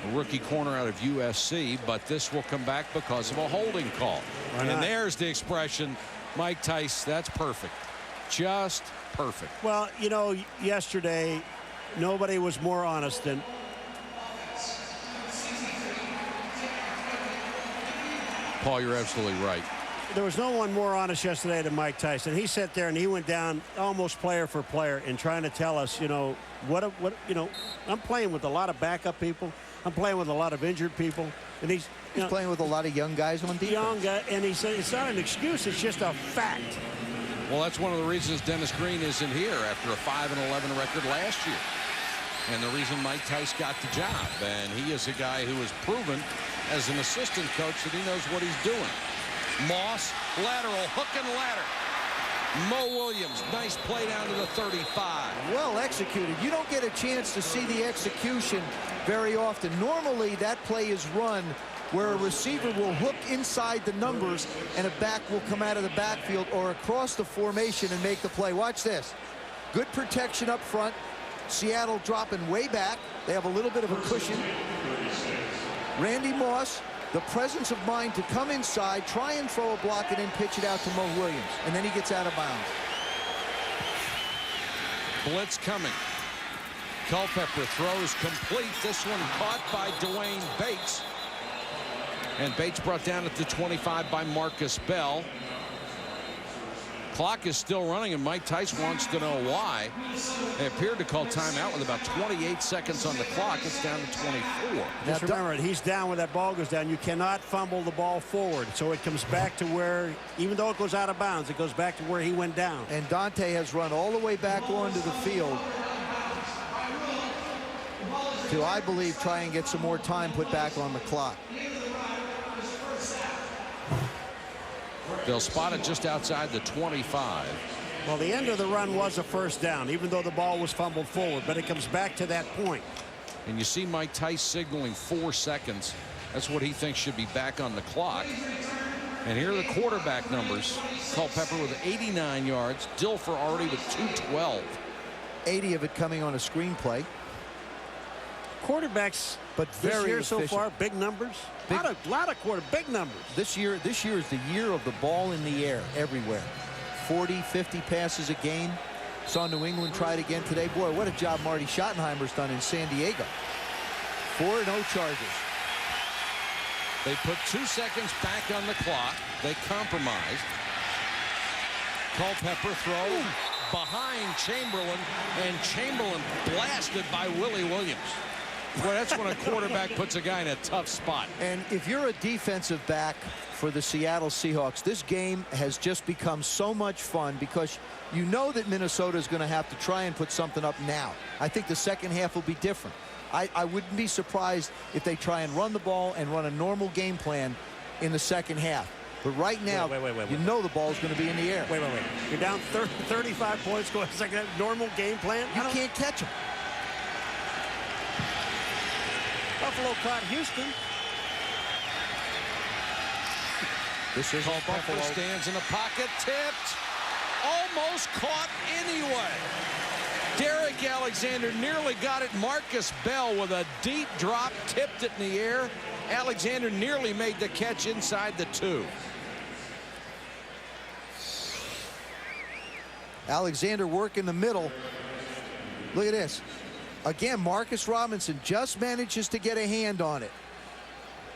a rookie corner out of USC, but this will come back because of a holding call. And there's the expression, Mike Tice, that's perfect. Just perfect. Well, you know, yesterday, nobody was more honest than Paul. You're absolutely right. There was no one more honest yesterday than Mike Tyson. He sat there and he went down almost player for player in trying to tell us, you know, I'm playing with a lot of backup people. I'm playing with a lot of injured people. And he's playing with a lot of young guys on defense. Young guy, and he said it's not an excuse, it's just a fact. Well, that's one of the reasons Dennis Green isn't here after a 5-11 record last year. And the reason Mike Tice got the job. And he is a guy who has proven as an assistant coach that he knows what he's doing. Moss, lateral, hook and ladder. Mo Williams, nice play down to the 35. Well executed. You don't get a chance to see the execution very often. Normally, that play is run where a receiver will hook inside the numbers and a back will come out of the backfield or across the formation and make the play. Watch this. Good protection up front. Seattle dropping way back. They have a little bit of a cushion. Randy Moss, the presence of mind to come inside, try and throw a block, and then pitch it out to Mo Williams. And then he gets out of bounds. Blitz coming. Culpepper throws complete. This one caught by Dwayne Bates. And Bates brought down at the 25 by Marcus Bell. Clock is still running, and Mike Tice wants to know why. They appeared to call timeout with about 28 seconds on the clock. It's down to 24. Just remember, he's down when that ball goes down. You cannot fumble the ball forward. So it comes back to where, even though it goes out of bounds, it goes back to where he went down. And Dante has run all the way back onto the field to, I believe, try and get some more time put back on the clock. They'll spot it just outside the 25. Well, the end of the run was a first down, even though the ball was fumbled forward, but it comes back to that point. And you see Mike Tice signaling 4 seconds. That's what he thinks should be back on the clock. And here are the quarterback numbers. Culpepper with 89 yards. Dilfer already with 212. 80 of it coming on a screenplay. Quarterbacks, but very this year efficient. so far, big numbers. Lot of big numbers. This year is the year of the ball in the air everywhere. 40, 50 passes a game. Saw New England try it again today. Boy, what a job Marty Schottenheimer's done in San Diego. 4-0 Chargers. They put 2 seconds back on the clock. They compromised. Culpepper throw behind Chamberlain, and Chamberlain blasted by Willie Williams. Boy, that's when a quarterback puts a guy in a tough spot. And if you're a defensive back for the Seattle Seahawks, this game has just become so much fun because you know that Minnesota is going to have to try and put something up now. I think the second half will be different. I wouldn't be surprised if they try and run the ball and run a normal game plan in the second half. But right now, you know the ball's going to be in the air. Wait. You're down 35 points. Go second normal game plan. You can't catch them. Buffalo caught Houston. This is all Buffalo. Stands in the pocket, tipped, almost caught anyway. Derek Alexander nearly got it. Marcus Bell with a deep drop, tipped it in the air. Alexander nearly made the catch inside the 2. Alexander work in the middle. Look at this. Again, Marcus Robinson just manages to get a hand on it.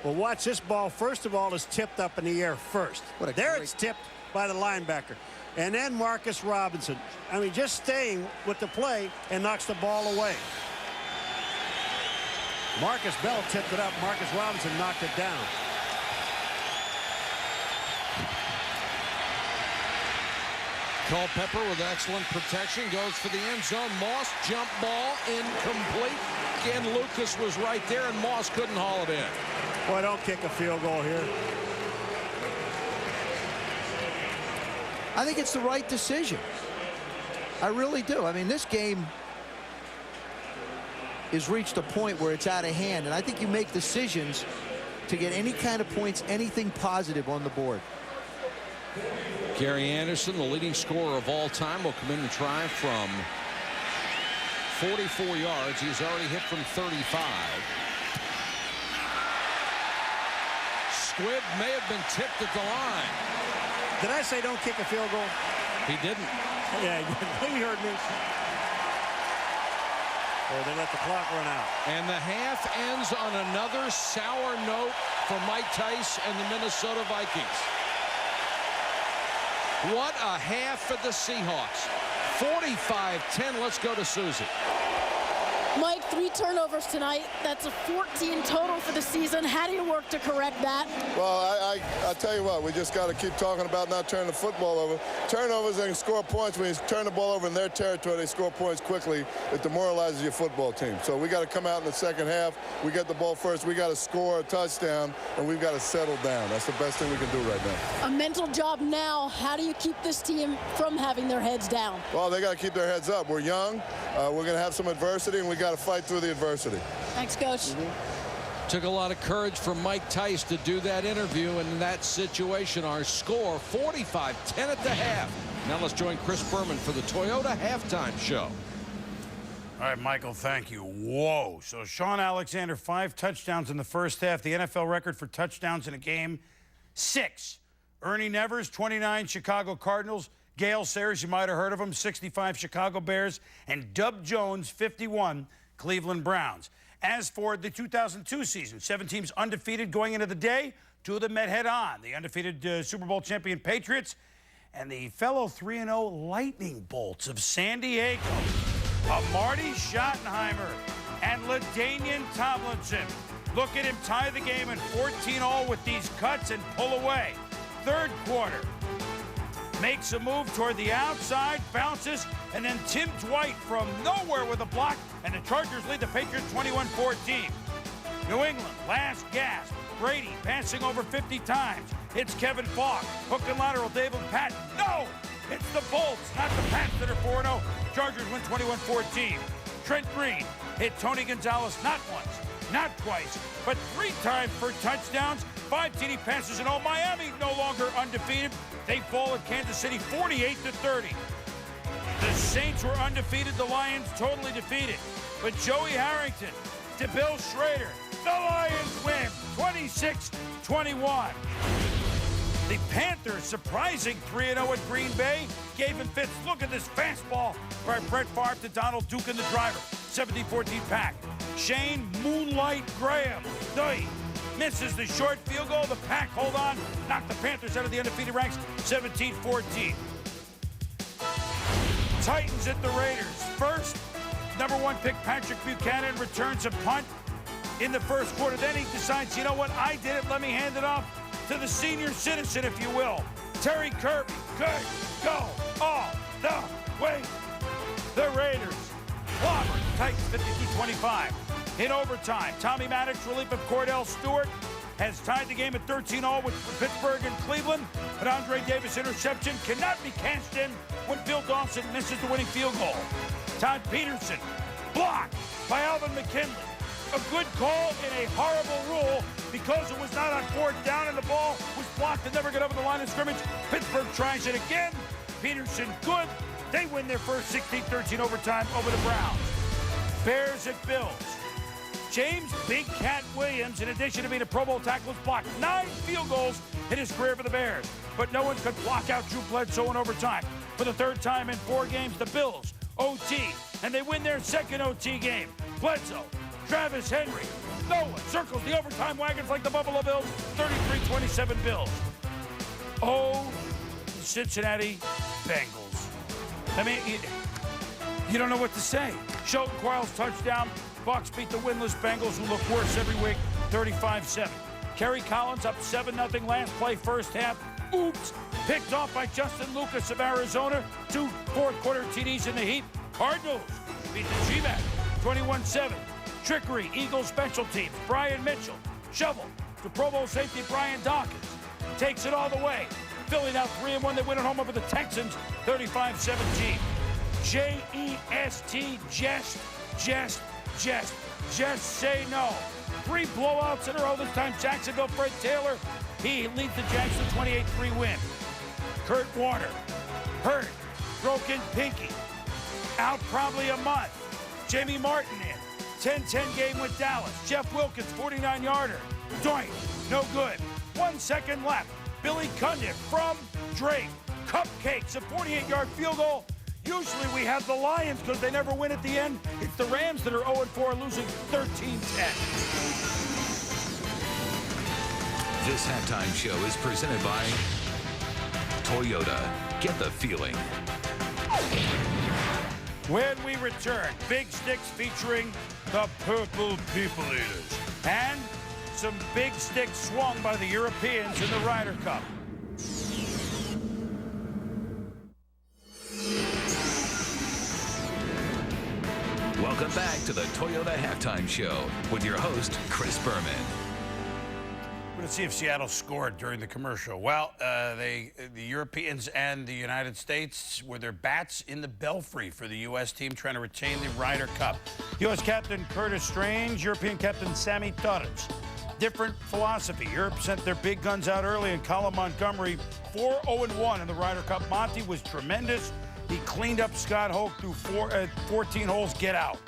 Well, watch this ball. First of all, is tipped up in the air first. There it's tipped by the linebacker. And then Marcus Robinson, I mean, just staying with the play and knocks the ball away. Marcus Bell tipped it up. Marcus Robinson knocked it down. Culpepper with excellent protection goes for the end zone. Moss jump ball incomplete. Again, Lucas was right there, and Moss couldn't haul it in. Boy, don't kick a field goal here. I think it's the right decision. I really do. I mean, this game has reached a point where it's out of hand, and I think you make decisions to get any kind of points, anything positive on the board. Gary Anderson, the leading scorer of all time, will come in and try from 44 yards. He's already hit from 35. Squibb may have been tipped at the line. Did I say don't kick a field goal? He didn't. Yeah, he heard me. Or they let the clock run out. And the half ends on another sour note for Mike Tice and the Minnesota Vikings. What a half for the Seahawks. 45-10. Let's go to Susie. Mike, 3 turnovers tonight. That's a 14 total for the season. How do you work to correct that? Well, I tell you what, we just got to keep talking about not turning the football over. Turnovers, they can score points. When you turn the ball over in their territory, they score points quickly. It demoralizes your football team. So we got to come out in the second half. We get the ball first. We got to score a touchdown, and we've got to settle down. That's the best thing we can do right now. A mental job now. How do you keep this team from having their heads down? Well, they got to keep their heads up. We're young. We're going to have some adversity, and we got to fight through the adversity. Thanks, Coach. Took a lot of courage for Mike Tice to do that interview in that situation. Our score, 45-10 at the half. Now let's join Chris Berman for the Toyota Halftime Show. All right, Michael, thank you. Whoa. So Sean Alexander, 5 touchdowns in the first half. The NFL record for touchdowns in a game, 6. Ernie Nevers, 29, Chicago Cardinals. Gale Sayers, you might have heard of him, 65, Chicago Bears. And Dub Jones, 51, Cleveland Browns. As for the 2002 season, 7 teams undefeated going into the day. 2 of them met head-on. The undefeated Super Bowl champion Patriots and the fellow 3-0 Lightning Bolts of San Diego, Marty Schottenheimer and LaDainian Tomlinson. Look at him tie the game in 14-all with these cuts and pull away. Third quarter. Makes a move toward the outside, bounces, and then Tim Dwight from nowhere with a block, and the Chargers lead the Patriots 21-14. New England, last gasp. Brady passing over 50 times. It's Kevin Falk. Hook and lateral, David Patton. No! It's the Bolts, not the Pats that are 4-0. Chargers win 21-14. Trent Green hit Tony Gonzalez not once, not twice, but 3 times for touchdowns. 5 TD passes in all. Miami no longer undefeated. They fall at Kansas City 48-30. The Saints were undefeated. The Lions totally defeated. But Joey Harrington to Bill Schrader. The Lions win 26-21. The Panthers surprising 3-0 at Green Bay. Gave him fits. Look at this fastball by Brett Favre to Donald Duke in the driver. 17-14 Pack. Shane Moonlight Graham. Misses the short field goal. The Pack hold on. Knock the Panthers out of the undefeated ranks. 17-14. Titans at the Raiders. First, #1 pick Patrick Buchanan returns a punt in the first quarter. Then he decides, you know what, I did it. Let me hand it off to the senior citizen, if you will. Terry Kirby could go all the way. The Raiders clobber Titans 52-25. In overtime, Tommy Maddox, relief of Cordell Stewart, has tied the game at 13-all with Pittsburgh and Cleveland. But Andre Davis' interception cannot be cashed in when Phil Dawson misses the winning field goal. Todd Peterson blocked by Alvin McKinley. A good call in a horrible rule because it was not on 4th down and the ball was blocked and never got over the line of scrimmage. Pittsburgh tries it again. Peterson good. They win their first 16-13 overtime over the Browns. Bears at Bills. James Big Cat Williams, in addition to being a Pro Bowl tackle, has blocked 9 field goals in his career for the Bears. But no one could block out Drew Bledsoe in overtime. For the 3rd time in 4 games, the Bills OT, and they win their 2nd OT game. Bledsoe, Travis Henry, no one circles the overtime wagons like the Buffalo Bills. 33-27 Bills. Oh, the Cincinnati Bengals. I mean, you don't know what to say. Shelton Quarles touchdown. Bucks beat the winless Bengals, who look worse every week, 35-7. Kerry Collins up 7-0 last play, first half. Oops, picked off by Justin Lucas of Arizona. 2 fourth-quarter TDs in the heap. Cardinals beat the G-Backs 21-7. Trickery, Eagles special teams. Brian Mitchell, shovel to Pro Bowl safety Brian Dawkins. Takes it all the way. Philly now 3-1. They win at home over the Texans, 35-17. J-E-S-T, just say no. 3 blowouts in a row. This time Jacksonville, Fred Taylor. He leads the Jags to 28-3 win. Kurt Warner, hurt, broken pinky, out probably a month. Jamie Martin in, 10-10 game with Dallas. Jeff Wilkins, 49-yarder. Doink, no good. 1 second left. Billy Cundiff from Drake. Cupcakes, a 48-yard field goal. Usually we have the Lions because they never win at the end. It's the Rams that are 0-4, losing 13-10. This halftime show is presented by Toyota. Get the feeling. When we return, Big Sticks featuring the Purple People Eaters. And some big sticks swung by the Europeans in the Ryder Cup. Welcome back to the Toyota Halftime Show with your host, Chris Berman. We're going to see if Seattle scored during the commercial. Well, the Europeans and the United States were their bats in the belfry for the U.S. team trying to retain the Ryder Cup. U.S. captain Curtis Strange, European captain Sammy Torres. Different philosophy. Europe sent their big guns out early, and Colin Montgomery 4-0-1 in the Ryder Cup. Monty was tremendous. He cleaned up Scott Hoke through 14 holes, get out.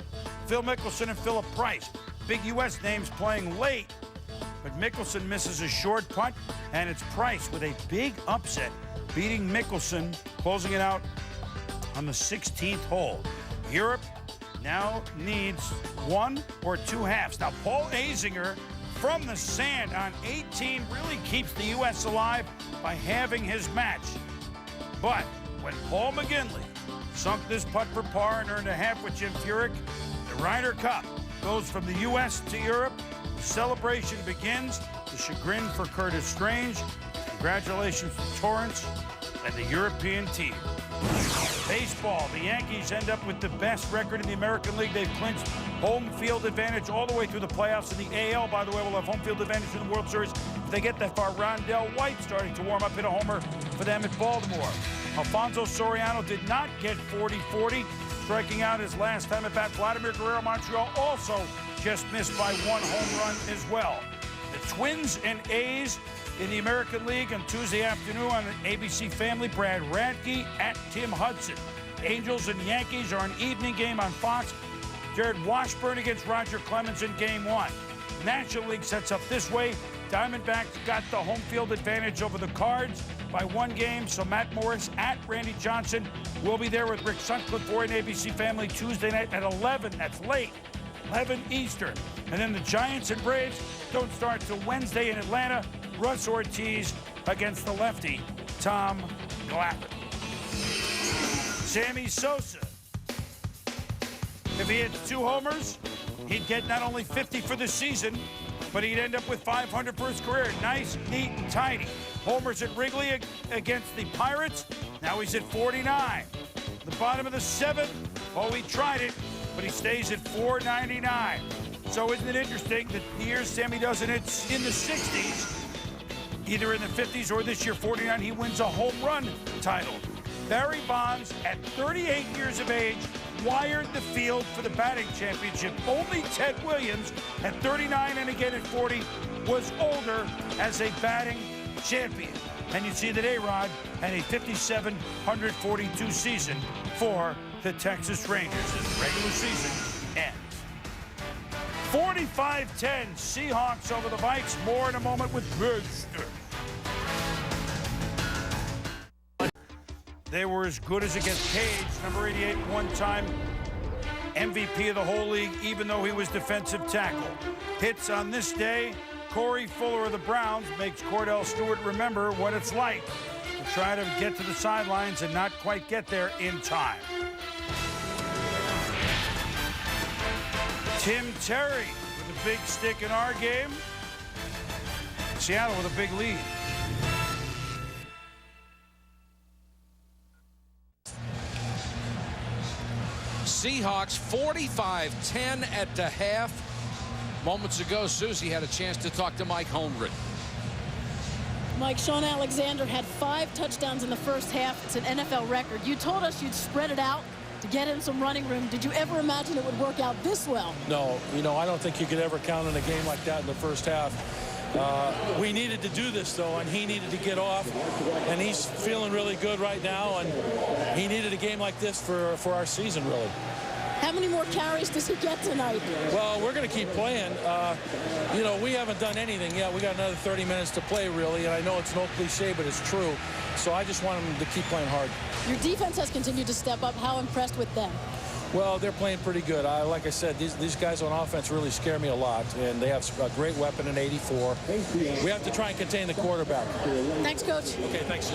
Phil Mickelson and Philip Price. Big U.S. names playing late, but Mickelson misses a short putt, and it's Price with a big upset, beating Mickelson, closing it out on the 16th hole. Europe now needs 1 or 2 halves. Now, Paul Azinger from the sand on 18 really keeps the U.S. alive by halving his match. But when Paul McGinley sunk this putt for par and earned a half with Jim Furyk, the Ryder Cup goes from the U.S. to Europe. The celebration begins. The chagrin for Curtis Strange. Congratulations to Torrance and the European team. Baseball, the Yankees end up with the best record in the American League. They've clinched home field advantage all the way through the playoffs. In the AL, by the way, will have home field advantage in the World Series. If they get that far, Rondell White starting to warm up, hit a homer for them at Baltimore. Alfonso Soriano did not get 40-40, striking out his last time at bat. Vladimir Guerrero, Montreal, also just missed by one home run as well. The Twins and A's in the American League on Tuesday afternoon on ABC Family. Brad Radke at Tim Hudson. Angels and Yankees are an evening game on Fox. Jared Washburn against Roger Clemens in Game 1. National League sets up this way. Diamondbacks got the home field advantage over the Cards by 1 game, so Matt Morris at Randy Johnson will be there with Rick Sutcliffe for an ABC Family Tuesday night at 11. That's late, 11 Eastern. And then the Giants and Braves don't start till Wednesday in Atlanta. Russ Ortiz against the lefty, Tom Glavine. Sammy Sosa. If he hits 2 homers, he'd get not only 50 for the season, but he'd end up with 500 for his career. Nice, neat, and tidy. Homers at Wrigley against the Pirates. Now he's at 49. The bottom of the 7th. Oh, he tried it, but he stays at 499. So isn't it interesting that the years Sammy doesn't hit in the 60s, either in the 50s or this year, 49, he wins a home run title. Barry Bonds, at 38 years of age, wired the field for the batting championship. Only Ted Williams, at 39 and again at 40, was older as a batting champion. And you see that A-Rod had a 5,742 season for the Texas Rangers as the regular season ends. 45-10, Seahawks over the Vikes. More in a moment with Bridgester. They were as good as it gets. Cage, number 88, one-time MVP of the whole league, even though he was defensive tackle. Hits on this day. Corey Fuller of the Browns makes Cordell Stewart remember what it's like to try to get to the sidelines and not quite get there in time. Tim Terry with a big stick in our game. Seattle with a big lead. Seahawks 45-10 at the half. Moments ago, Susie had a chance to talk to Mike Holmgren. Mike, Sean Alexander had 5 touchdowns in the first half. It's an NFL record. You told us you'd spread it out to get him some running room. Did you ever imagine it would work out this well? No, I don't think you could ever count on a game like that in the first half. We needed to do this, though, and he needed to get off, and he's feeling really good right now, and he needed a game like this for our season, really. How many more carries does he get tonight? Well, we're going to keep playing. We haven't done anything yet. We got another 30 minutes to play, really, and I know it's no cliche, but it's true. So I just want him to keep playing hard. Your defense has continued to step up. How impressed with them? Well, they're playing pretty good. Like I said, these guys on offense really scare me a lot, and they have a great weapon in 84. We have to try and contain the quarterback. Thanks, Coach. Okay, thanks.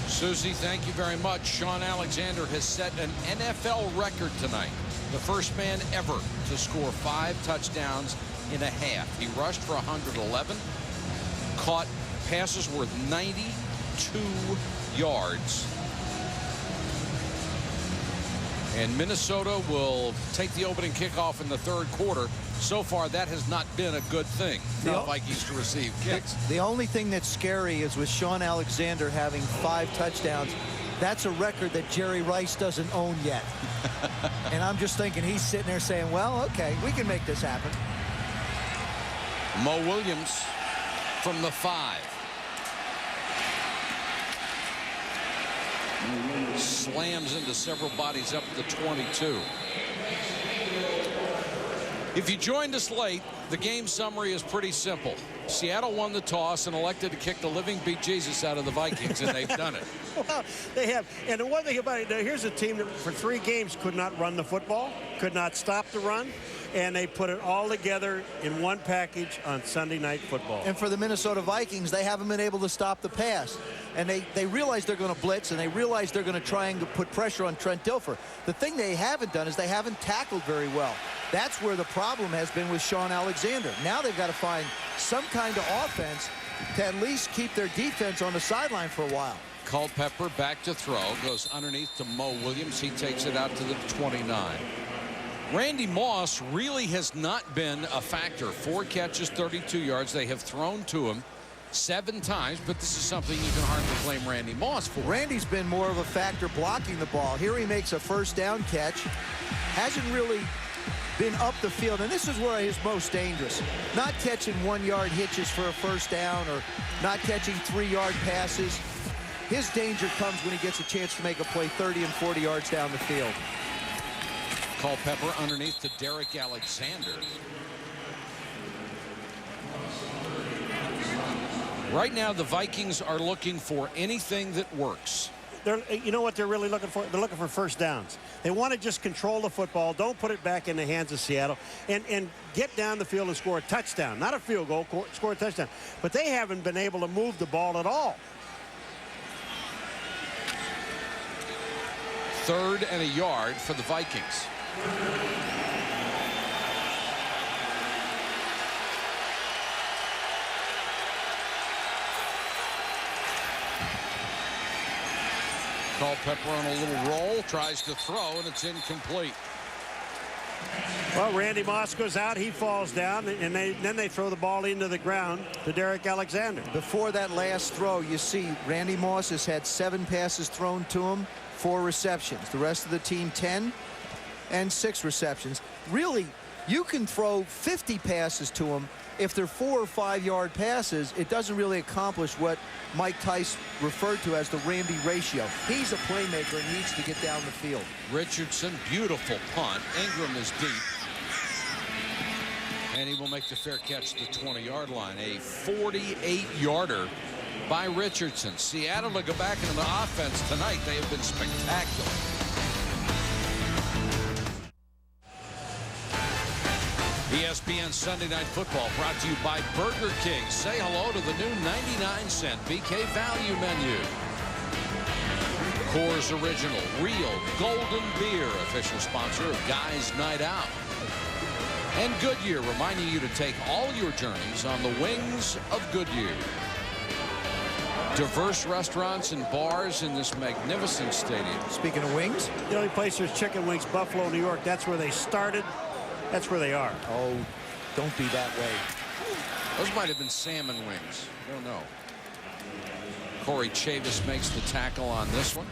Susie, thank you very much. Sean Alexander has set an NFL record tonight. The first man ever to score 5 touchdowns in a half. He rushed for 111, caught passes worth 92 yards. And Minnesota will take the opening kickoff in the 3rd quarter. So far, that has not been a good thing for the Vikings to receive kicks. The only thing that's scary is with Sean Alexander having 5 touchdowns. That's a record that Jerry Rice doesn't own yet. And I'm just thinking he's sitting there saying, well, okay, we can make this happen. Mo Williams from the 5. Slams into several bodies up to 22. If you joined us late, the game summary is pretty simple. Seattle won the toss and elected to kick the living bejesus out of the Vikings, and they've done it. Well, they have. And the one thing about it, here's a team that for 3 games could not run the football, could not stop the run. and they put it all together in one package on Sunday Night Football. And for the Minnesota Vikings, they haven't been able to stop the pass. And they realize they're going to blitz, and they realize they're going to try and put pressure on Trent Dilfer. The thing they haven't done is they haven't tackled very well. That's where the problem has been with Sean Alexander. Now they've got to find some kind of offense to at least keep their defense on the sideline for a while. Culpepper back to throw, goes underneath to Mo Williams. He takes it out to the 29. Randy Moss really has not been a factor. 4 catches, 32 yards. They have thrown to him 7 times, but this is something you can hardly blame Randy Moss for. Randy's been more of a factor blocking the ball. Here he makes a first down catch. Hasn't really been up the field, and this is where he's most dangerous. Not catching 1-yard hitches for a first down or not catching 3-yard passes. His danger comes when he gets a chance to make a play 30 and 40 yards down the field. Culpepper underneath to Derek Alexander. Right now, the Vikings are looking for anything that works. You know what they're really looking for? They're looking for first downs. They want to just control the football. Don't put it back in the hands of Seattle. And get down the field and score a touchdown. Not a field goal, score a touchdown. But they haven't been able to move the ball at all. 3rd and a yard for the Vikings. Culpepper on a little roll, tries to throw, and it's incomplete. Well, Randy Moss goes out, he falls down, and then they throw the ball into the ground to Derek Alexander. Before that last throw, you see Randy Moss has had 7 passes thrown to him, 4 receptions. The rest of the team 10 and 6 receptions. Really, you can throw 50 passes to him. If they're 4 or 5 yard passes, it doesn't really accomplish what Mike Tice referred to as the Randy ratio. He's a playmaker and needs to get down the field. Richardson, beautiful punt. Ingram is deep. And he will make the fair catch to the 20-yard line. A 48-yarder by Richardson. Seattle to go back into the offense tonight. They have been spectacular. ESPN Sunday Night Football brought to you by Burger King. Say hello to the new 99-cent BK Value menu. Coors Original, real golden beer, official sponsor of Guys Night Out. And Goodyear, reminding you to take all your journeys on the wings of Goodyear. Diverse restaurants and bars in this magnificent stadium. Speaking of wings, the only place there's chicken wings, Buffalo, New York. That's where they started. That's where they are. Oh, don't be that way. Those might have been salmon wings. I don't know. Corey Chavis makes the tackle on this one.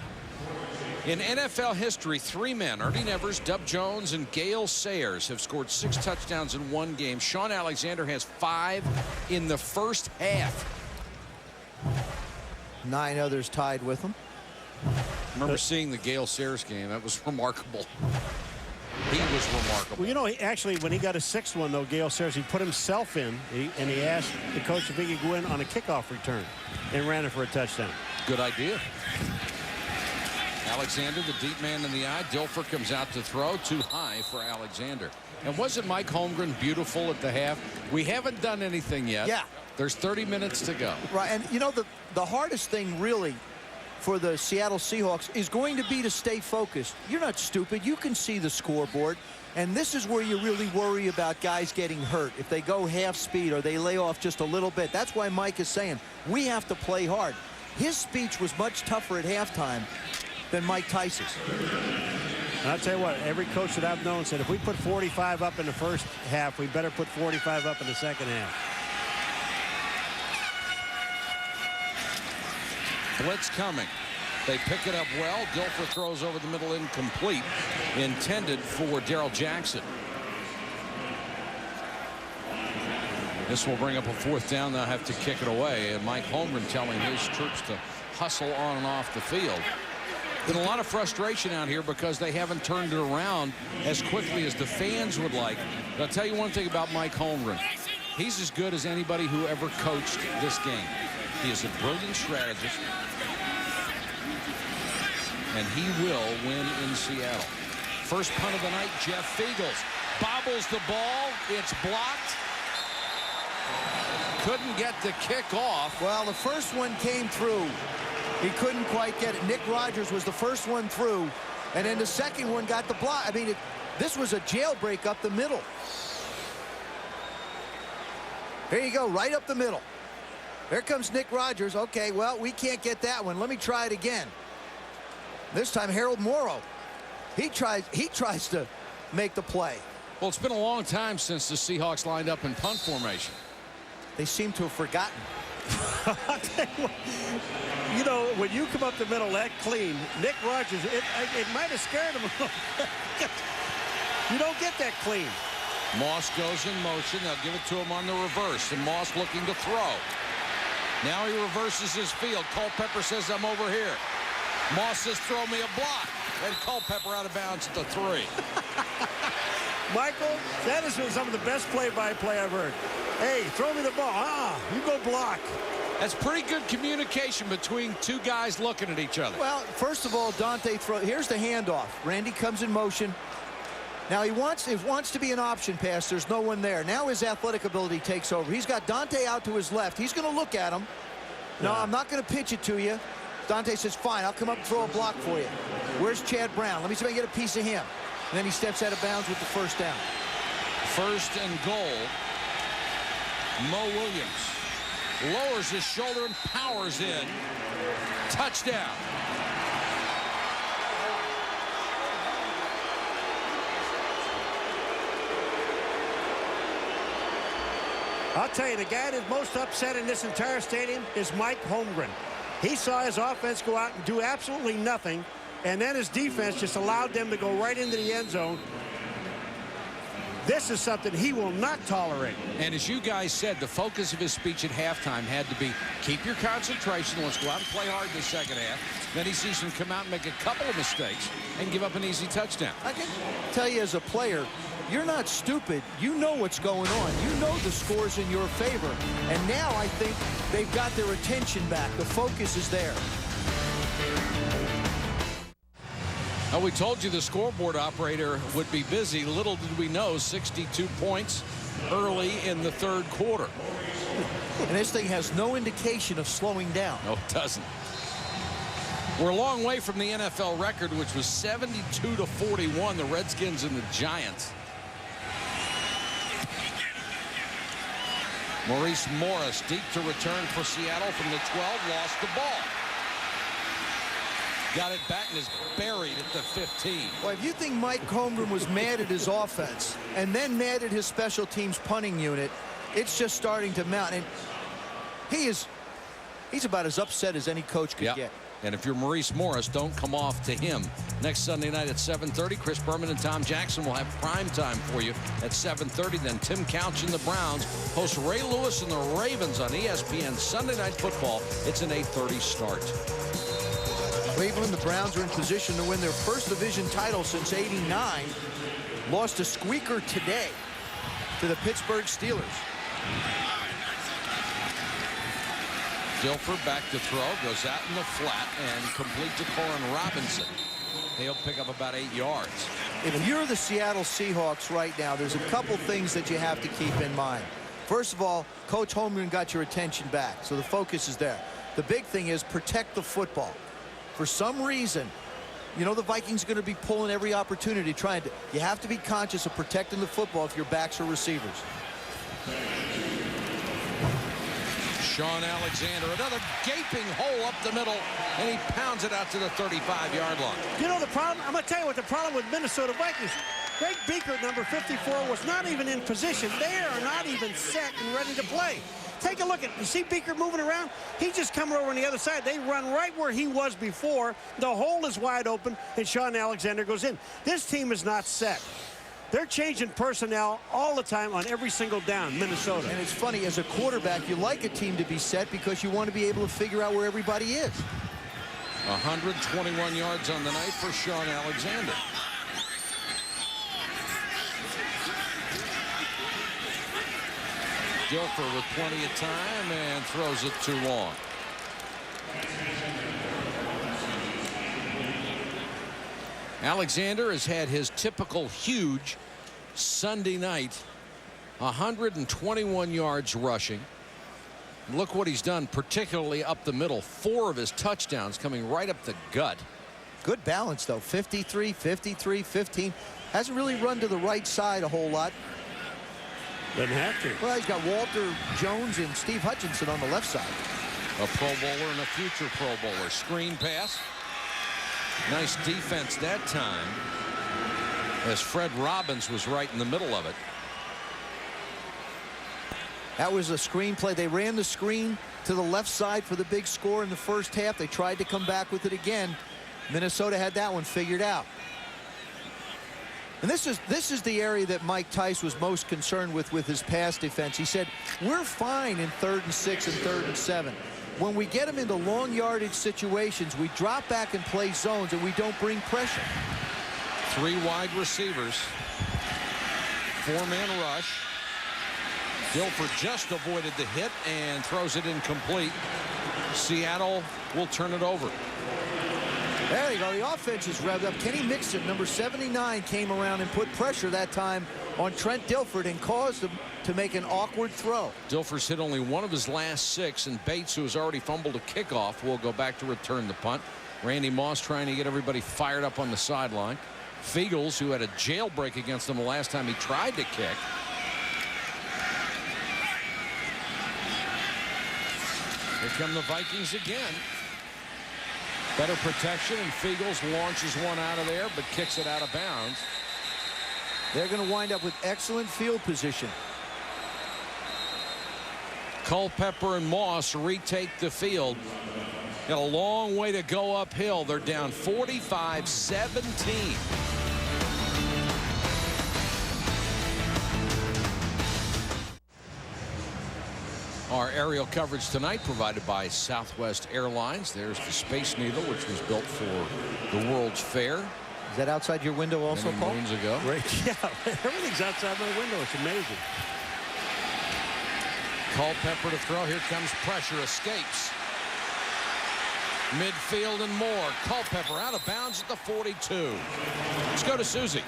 In NFL history, 3 men, Ernie Nevers, Dub Jones, and Gale Sayers, have scored 6 touchdowns in 1 game. Sean Alexander has 5 in the first half. 9 others tied with him. I remember seeing the Gale Sayers game. That was remarkable. He was remarkable. Well, you know, actually, when he got his 6th one, though, Gale Sayers, he put himself in, and he asked the coach if he could go in on a kickoff return and ran it for a touchdown. Good idea. Alexander, the deep man in the eye. Dilfer comes out to throw. Too high for Alexander. And wasn't Mike Holmgren beautiful at the half? We haven't done anything yet. Yeah. There's 30 minutes to go. Right, and you know, the hardest thing really for the Seattle Seahawks is going to be to stay focused. You're not stupid. You can see the scoreboard. And this is where you really worry about guys getting hurt. If they go half speed or they lay off just a little bit. That's why Mike is saying we have to play hard. His speech was much tougher at halftime than Mike Tice's. And I'll tell you what, every coach that I've known said if we put 45 up in the first half, we better put 45 up in the second half. Blitz coming. They pick it up well. Dilfer throws over the middle, incomplete. Intended for Darrell Jackson. This will bring up a 4th down. They'll have to kick it away. And Mike Holmgren telling his troops to hustle on and off the field. Been a lot of frustration out here because they haven't turned it around as quickly as the fans would like. But I'll tell you one thing about Mike Holmgren. He's as good as anybody who ever coached this game. He is a brilliant strategist. And he will win in Seattle. First punt of the night, Jeff Fiegels. bobbles the ball. It's blocked. Couldn't get the kick off. Well, the first one came through. He couldn't quite get it. Nick Rogers was the first one through, and then the second one got the block. I mean, this was a jailbreak up the middle. There you go, right up the middle. There comes Nick Rogers. Okay, well, we can't get that one. Let me try it again. This time, Harold Morrow. He tries to make the play. Well, it's been a long time since the Seahawks lined up in punt formation. They seem to have forgotten. You know, when you come up the middle that clean, Nick Rogers, it might have scared him a little bit. You don't get that clean. Moss goes in motion. They'll give it to him on the reverse, and Moss looking to throw. Now he reverses his field. Culpepper says, I'm over here. Moss says, throw me a block. And Culpepper out of bounds at the 3. Michael, that is some of the best play-by-play I've heard. Hey, throw me the ball. You go block. That's pretty good communication between two guys looking at each other. Well, first of all, Dante here's the handoff. Randy comes in motion. Now it wants to be an option pass. There's no one there. Now his athletic ability takes over. He's got Dante out to his left. He's going to look at him. No, I'm not going to pitch it to you. Dante says, fine, I'll come up and throw a block for you. Where's Chad Brown? Let me see if I can get a piece of him. And then he steps out of bounds with the first down. First and goal. Mo Williams lowers his shoulder and powers in. Touchdown. I'll tell you, the guy that's most upset in this entire stadium is Mike Holmgren. He saw his offense go out and do absolutely nothing, and then his defense just allowed them to go right into the end zone. This is something he will not tolerate. And as you guys said, the focus of his speech at halftime had to be keep your concentration. Let's go out and play hard in the second half. Then he sees him come out and make a couple of mistakes and give up an easy touchdown. I can tell you as a player, you're not stupid. You know what's going on. You know the score's in your favor. And now I think they've got their attention back. The focus is there. Now, we told you the scoreboard operator would be busy. Little did we know, 62 points early in the third quarter. And this thing has no indication of slowing down. No, it doesn't. We're a long way from the NFL record, which was 72-41, the Redskins and the Giants. Maurice Morris deep to return for Seattle from the 12, lost the ball. Got it back and is buried at the 15. Well, if you think Mike Holmgren was mad at his offense and then mad at his special teams punting unit, it's just starting to mount. And he's about as upset as any coach could get. And if you're Maurice Morris, don't come off to him. Next Sunday night at 7:30, Chris Berman and Tom Jackson will have prime time for you at 7:30. Then Tim Couch and the Browns host Ray Lewis and the Ravens on ESPN Sunday Night Football. It's an 8:30 start. Cleveland, the Browns are in position to win their first division title since '89. Lost a squeaker today to the Pittsburgh Steelers. Dilfer back to throw, goes out in the flat and complete to Corin Robinson. He'll pick up about 8 yards. If you're the Seattle Seahawks right now, there's a couple things that you have to keep in mind. First of all, Coach Holmgren got your attention back, so the focus is there. The big thing is protect the football. For some reason, you know the Vikings are going to be pulling every opportunity trying to. You have to be conscious of protecting the football if your backs are receivers. Sean Alexander, another gaping hole up the middle, and he pounds it out to the 35-yard line. You know the problem? I'm going to tell you what the problem with Minnesota Vikings. Greg Beaker, number 54, was not even in position. They are not even set and ready to play. Take a look at, you see Beaker moving around? He's just coming over on the other side. They run right where he was before. The hole is wide open, and Sean Alexander goes in. This team is not set. They're changing personnel all the time on every single down, Minnesota. And it's funny, as a quarterback, you like a team to be set because you want to be able to figure out where everybody is. 121 yards on the night for Sean Alexander. Dilfer with plenty of time and throws it too long. Alexander has had his typical huge Sunday night. 121 yards rushing. Look what he's done, particularly up the middle. 4 of his touchdowns coming right up the gut. Good balance, though. 53, 53, 15. Hasn't really run to the right side a whole lot. Doesn't have to. Well, he's got Walter Jones and Steve Hutchinson on the left side. A Pro Bowler and a future Pro Bowler. Screen pass. Nice defense that time, as Fred Robbins was right in the middle of it. That was a screen play. They ran the screen to the left side for the big score in the first half. They tried to come back with it again. Minnesota had that one figured out. And this is the area that Mike Tice was most concerned with his pass defense. He said, we're fine in 3rd and 6 and 3rd and 7. When we get them into long yardage situations, we drop back and play zones, and we don't bring pressure. 3 wide receivers. 4-man rush. Dilfer just avoided the hit and throws it incomplete. Seattle will turn it over. There you go. The offense is revved up. Kenny Mixon, number 79, came around and put pressure that time on Trent Dilfer and caused him to make an awkward throw. Dilfer's hit only 1 of his last 6, and Bates, who has already fumbled a kickoff, will go back to return the punt. Randy Moss trying to get everybody fired up on the sideline. Fiegels, who had a jailbreak against him the last time he tried to kick. Here come the Vikings again. Better protection, and Fiegels launches one out of there, but kicks it out of bounds. They're going to wind up with excellent field position. Culpepper and Moss retake the field. Got a long way to go uphill. They're down 45-17. Our aerial coverage tonight provided by Southwest Airlines. There's the Space Needle, which was built for the World's Fair. Is that outside your window also, many Paul? moons ago. Right. Yeah, everything's outside my window. It's amazing. Culpepper to throw. Here comes pressure. Escapes. Midfield and more. Culpepper out of bounds at the 42. Let's go to Susie.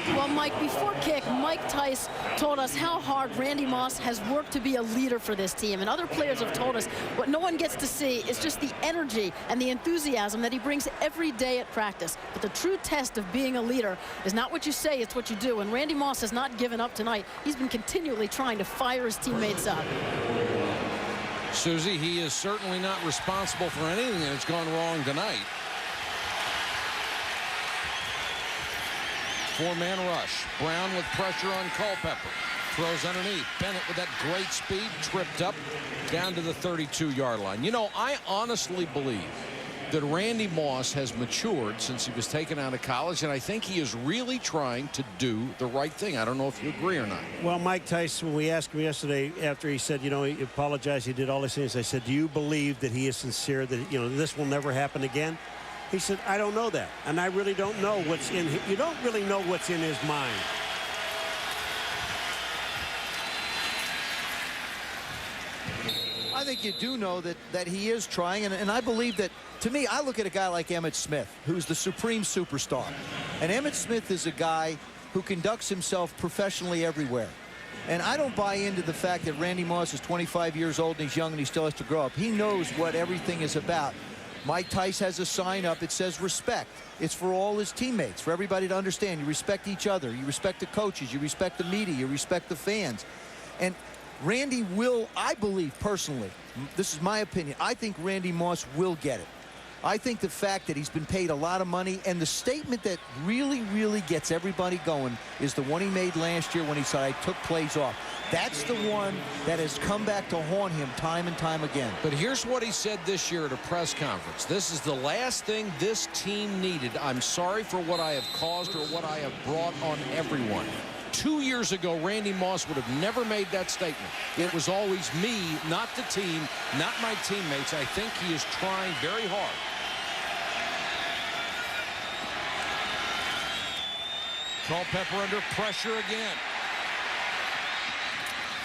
Well, Mike, before kick, Mike Tice told us how hard Randy Moss has worked to be a leader for this team. And other players have told us what no one gets to see is just the energy and the enthusiasm that he brings every day at practice. But the true test of being a leader is not what you say, it's what you do. And Randy Moss has not given up tonight. He's been continually trying to fire his teammates up. Susie, he is certainly not responsible for anything that's gone wrong tonight. 4-man rush. Brown with pressure on Culpepper. Throws underneath. Bennett with that great speed, tripped up down to the 32-yard line. You know, I honestly believe that Randy Moss has matured since he was taken out of college, and I think he is really trying to do the right thing. I don't know if you agree or not. Well, Mike Tice, when we asked him yesterday after he said, you know, he apologized, he did all these things, I said, do you believe that he is sincere, that, you know, this will never happen again? He said, I don't know that, and I really don't know what's in him. You don't really know what's in his mind. I think you do know that he is trying, and I believe that, to me, I look at a guy like Emmitt Smith, who's the supreme superstar. And Emmitt Smith is a guy who conducts himself professionally everywhere. And I don't buy into the fact that Randy Moss is 25 years old and he's young and he still has to grow up. He knows what everything is about. Mike Tice has a sign up. It says respect. It's for all his teammates, for everybody to understand. You respect each other. You respect the coaches. You respect the media. You respect the fans. And Randy will, I believe personally, this is my opinion, I think Randy Moss will get it. I think the fact that he's been paid a lot of money, and the statement that really, really gets everybody going is the one he made last year when he said, I took plays off. That's the one that has come back to haunt him time and time again. But here's what he said this year at a press conference. This is the last thing this team needed. I'm sorry for what I have caused or what I have brought on everyone. 2 years ago, Randy Moss would have never made that statement. It was always me, not the team, not my teammates. I think he is trying very hard. Culpepper under pressure again.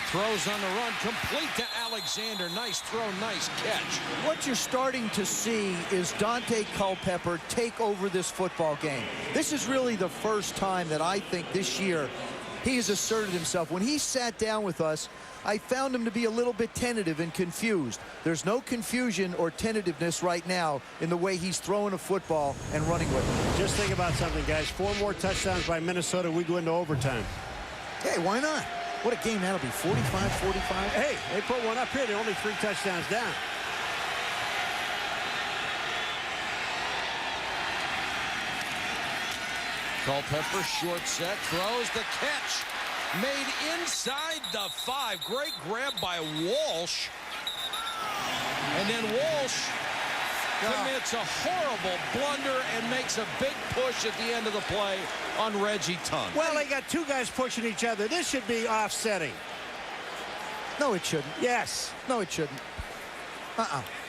Throws on the run, complete to Alexander. Nice throw, nice catch. What you're starting to see is Dante Culpepper take over this football game. This is really the first time that I think this year He has asserted himself. When he sat down with us, I found him to be a little bit tentative and confused. There's no confusion or tentativeness right now in the way he's throwing a football and running with it. Just think about something, guys. 4 more touchdowns by Minnesota, we go into overtime. Hey, why not? What a game that'll be, 45-45? Hey, they put one up here. They're only 3 touchdowns down. Culpepper, short set, throws the catch. Made inside the 5. Great grab by Walsh. And then Walsh commits a horrible blunder and makes a big push at the end of the play on Reggie Tongue. Well, they got 2 guys pushing each other. This should be offsetting. No, it shouldn't. Yes. No, it shouldn't.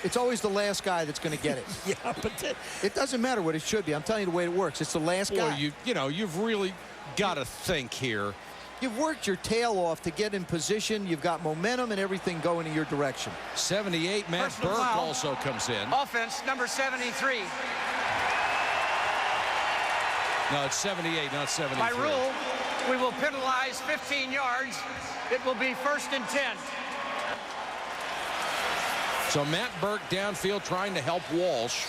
It's always the last guy that's going to get it. Yeah, but it doesn't matter what it should be. I'm telling you the way it works. It's the last guy. You know, you've really got to think here. You've worked your tail off to get in position. You've got momentum and everything going in your direction. 78, Matt Personal Burke foul. also comes in. Offense, number 73. No, it's 78, not 73. By rule, we will penalize 15 yards. It will be 1st and 10. So Matt Burke downfield trying to help Walsh.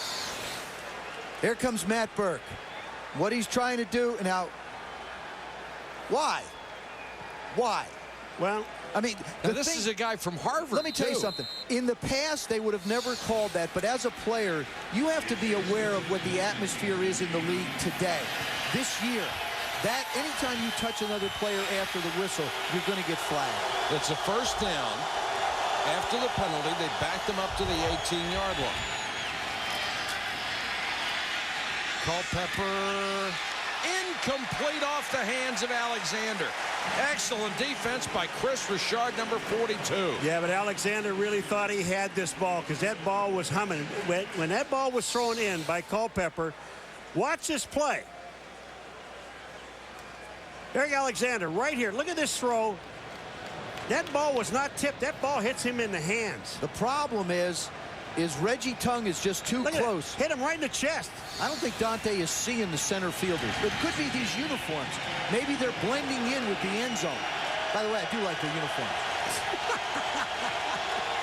Here comes Matt Burke. What he's trying to do now. Why? Why? Well, I mean, this is a guy from Harvard. Let me tell you something. In the past, they would have never called that. But as a player, you have to be aware of what the atmosphere is in the league today. This year, that anytime you touch another player after the whistle, you're going to get flagged. It's a 1st down. After the penalty, they backed them up to the 18-yard line. Culpepper incomplete off the hands of Alexander. Excellent defense by Chris Richard, number 42. Yeah, but Alexander really thought he had this ball because that ball was humming. When that ball was thrown in by Culpepper, watch this play. Eric Alexander right here. Look at this throw. That ball was not tipped. That ball hits him in the hands. The problem is Reggie Tongue is just too close. Hit him right in the chest. I don't think Dante is seeing the center fielders. It could be these uniforms. Maybe they're blending in with the end zone. By the way, I do like the uniforms.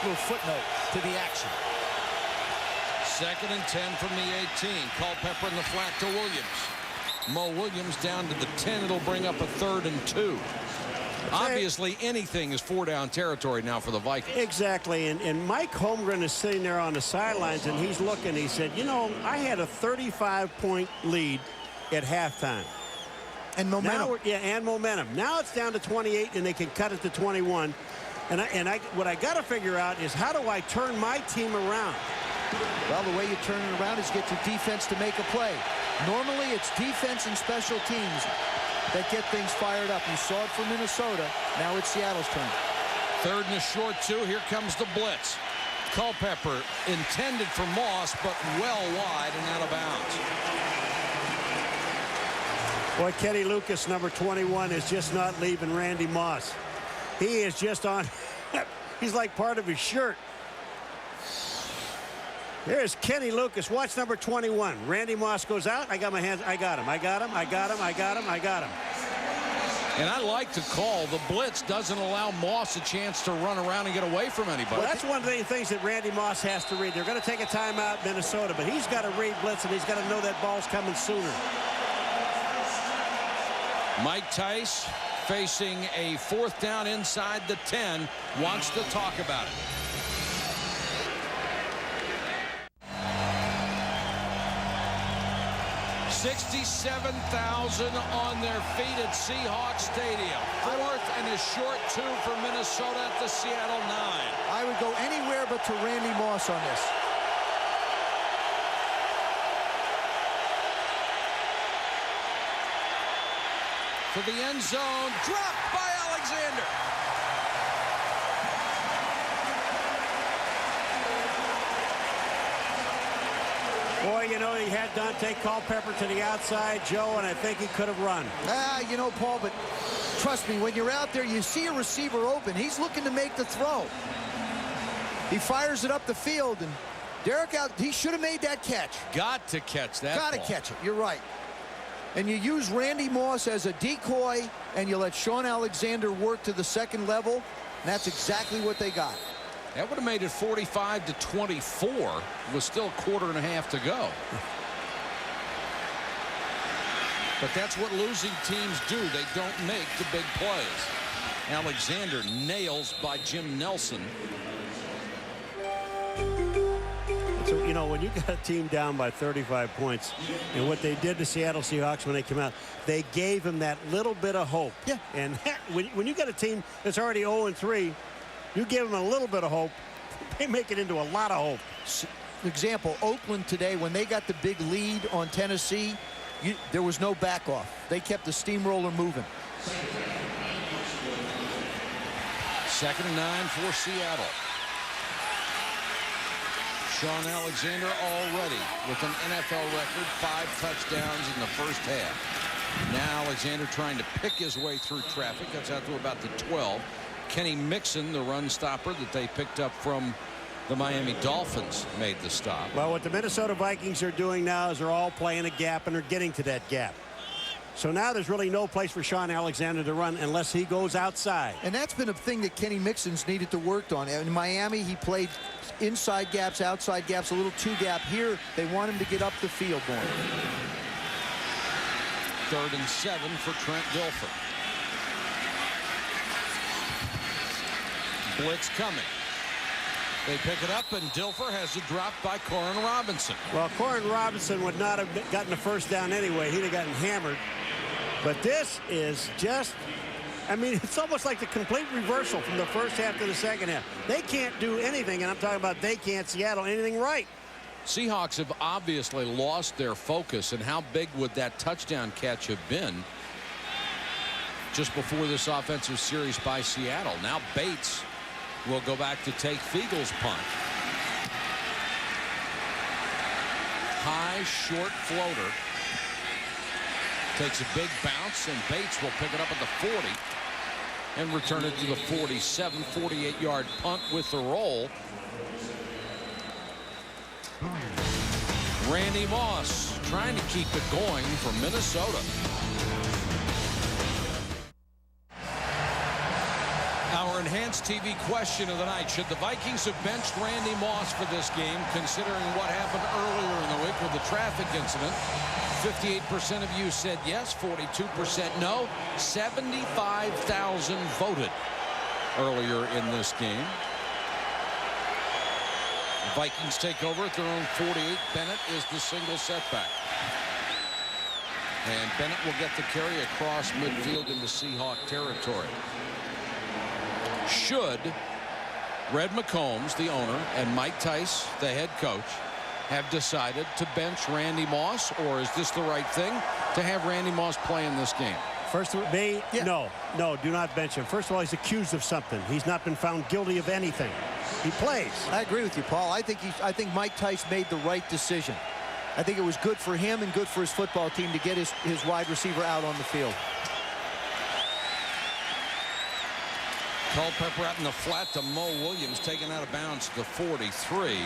Little footnote to the action. 2nd and 10 from the 18. Culpepper in the flat to Williams. Mo Williams down to the 10. It'll bring up a 3rd and 2. Obviously, anything is 4-down territory now for the Vikings. Exactly, and Mike Holmgren is sitting there on the sidelines, and he's looking. He said, you know, I had a 35-point lead at halftime. And momentum. Now, and momentum. Now it's down to 28, and they can cut it to 21. And what I got to figure out is how do I turn my team around? Well, the way you turn it around is get your defense to make a play. Normally, it's defense and special teams that get things fired up. You saw it from Minnesota. Now it's Seattle's turn. 3rd and a short 2. Here comes the blitz. Culpepper intended for Moss, but well wide and out of bounds. Boy, Kenny Lucas, number 21, is just not leaving Randy Moss. He is just on. He's like part of his shirt. There's Kenny Lucas. Watch number 21. Randy Moss goes out. I got my hands. I got him. I got him. I got him. I got him. I got him. And I like the call. The blitz doesn't allow Moss a chance to run around and get away from anybody. Well, that's one of the things that Randy Moss has to read. They're going to take a timeout, Minnesota, but he's got to read blitz, and he's got to know that ball's coming sooner. Mike Tice facing a 4th down inside the 10. Wants to talk about it. 67,000 on their feet at Seahawks Stadium. 4th and a short 2 for Minnesota at the Seattle 9. I would go anywhere but to Randy Moss on this. For the end zone, dropped by Alexander. Boy, you know, he had Dante Culpepper to the outside, Joe, and I think he could have run. You know, Paul, but trust me, when you're out there, you see a receiver open. He's looking to make the throw. He fires it up the field, and Derek out. He should have made that catch. Got to catch that Got to ball. catch it. You're right. and you use Randy Moss as a decoy, and you let Sean Alexander work to the second level, and that's exactly what they got. That would have made it 45-24 with still a quarter and a half to go. But that's what losing teams do. They don't make the big plays. Alexander nails by Jim Nelson. So, you know, when you got a team down by 35 points, and what they did to Seattle Seahawks when they came out, they gave them that little bit of hope. Yeah. And when you got a team that's already 0-3, you give them a little bit of hope, they make it into a lot of hope. Example, Oakland today, when they got the big lead on Tennessee, there was no back off. They kept the steamroller moving. 2nd and 9 for Seattle. Sean Alexander already with an NFL record, 5 touchdowns in the first half. Now Alexander trying to pick his way through traffic. That's out to about the 12. Kenny Mixon, the run stopper that they picked up from the Miami Dolphins, made the stop. Well, what the Minnesota Vikings are doing now is they're all playing a gap, and they're getting to that gap. So now there's really no place for Sean Alexander to run unless he goes outside. And that's been a thing that Kenny Mixon's needed to work on. In Miami, he played inside gaps, outside gaps, a little two-gap. Here, they want him to get up the field more. 3rd and 7 for Trent Dilfer. Blitz coming. They pick it up, and Dilfer has it dropped by Corin Robinson. Well, Corin Robinson would not have gotten the first down anyway. He'd have gotten hammered. But this is just, I mean, it's almost like the complete reversal from the first half to the second half. They can't do anything, and I'm talking about they can't, Seattle, anything right. Seahawks have obviously lost their focus, and how big would that touchdown catch have been just before this offensive series by Seattle? Now Bates will go back to take Fiegel's punt. High, short floater. Takes a big bounce, and Bates will pick it up at the 40 and return it to the 47, 48-yard punt with the roll. Randy Moss trying to keep it going for Minnesota. Our enhanced TV question of the night: should the Vikings have benched Randy Moss for this game, considering what happened earlier in the week with the traffic incident? 58% of you said yes, 42% no. 75,000 voted earlier in this game. Vikings take over at their own 48. Bennett is the single setback. And Bennett will get the carry across midfield into Seahawk territory. Should Red McCombs, the owner, and Mike Tice, the head coach, have decided to bench Randy Moss, or is this the right thing to have Randy Moss play in this game? First of all, no, do not bench him. First of all, he's accused of something. He's not been found guilty of anything. He plays. I agree with you, Paul. I think Mike Tice made the right decision. I think it was good for him and good for his football team to get his wide receiver out on the field. Culpepper out in the flat to Mo Williams, taken out of bounds to the 43.